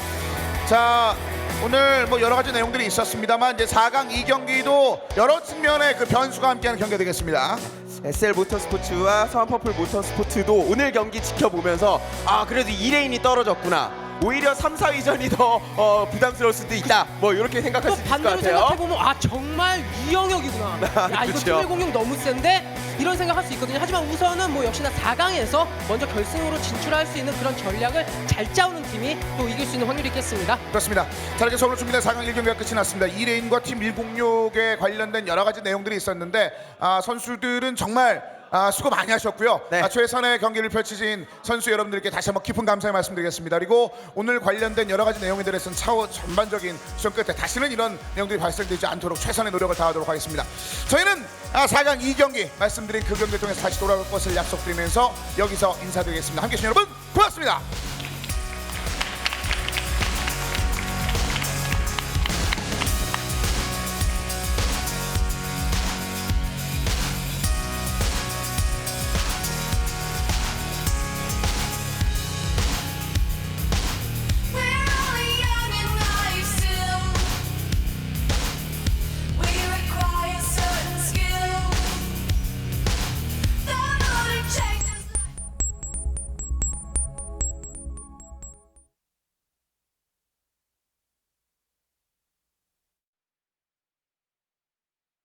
자, 오늘 뭐 여러 가지 내용들이 있었습니다만 이제 4강 2경기도 여러 측면의 그 변수가 함께하는 경기가 되겠습니다. SL 모터스포츠와 서한퍼플 모터스포츠도 오늘 경기 지켜보면서 그래도 2레인이 떨어졌구나. 오히려 3, 4위전이 더 부담스러울 수도 있다. 뭐 이렇게 생각할 또 수 있을 것 반대로 같아요. 생각해보면 정말 유영혁이구나. 야 이거 그렇죠. 팀 106 너무 센데? 이런 생각할 수 있거든요. 하지만 우선은 뭐 역시나 4강에서 먼저 결승으로 진출할 수 있는 그런 전략을 잘 짜오는 팀이 또 이길 수 있는 확률이 있겠습니다. 그렇습니다. 자, 이렇게 오늘 준비된 4강 1경기가 끝이 났습니다. 2레인과 팀 106에 관련된 여러 가지 내용들이 있었는데 선수들은 정말 수고 많이 하셨고요. 네. 최선의 경기를 펼치신 선수 여러분들께 다시 한번 깊은 감사의 말씀드리겠습니다. 그리고 오늘 관련된 여러 가지 내용에 대해서는 차후 전반적인 시험 끝에 다시는 이런 내용들이 발생되지 않도록 최선의 노력을 다하도록 하겠습니다. 저희는 4강 2경기 말씀드린 그 경기를 통해서 다시 돌아올 것을 약속드리면서 여기서 인사드리겠습니다. 함께해 주신 여러분 고맙습니다.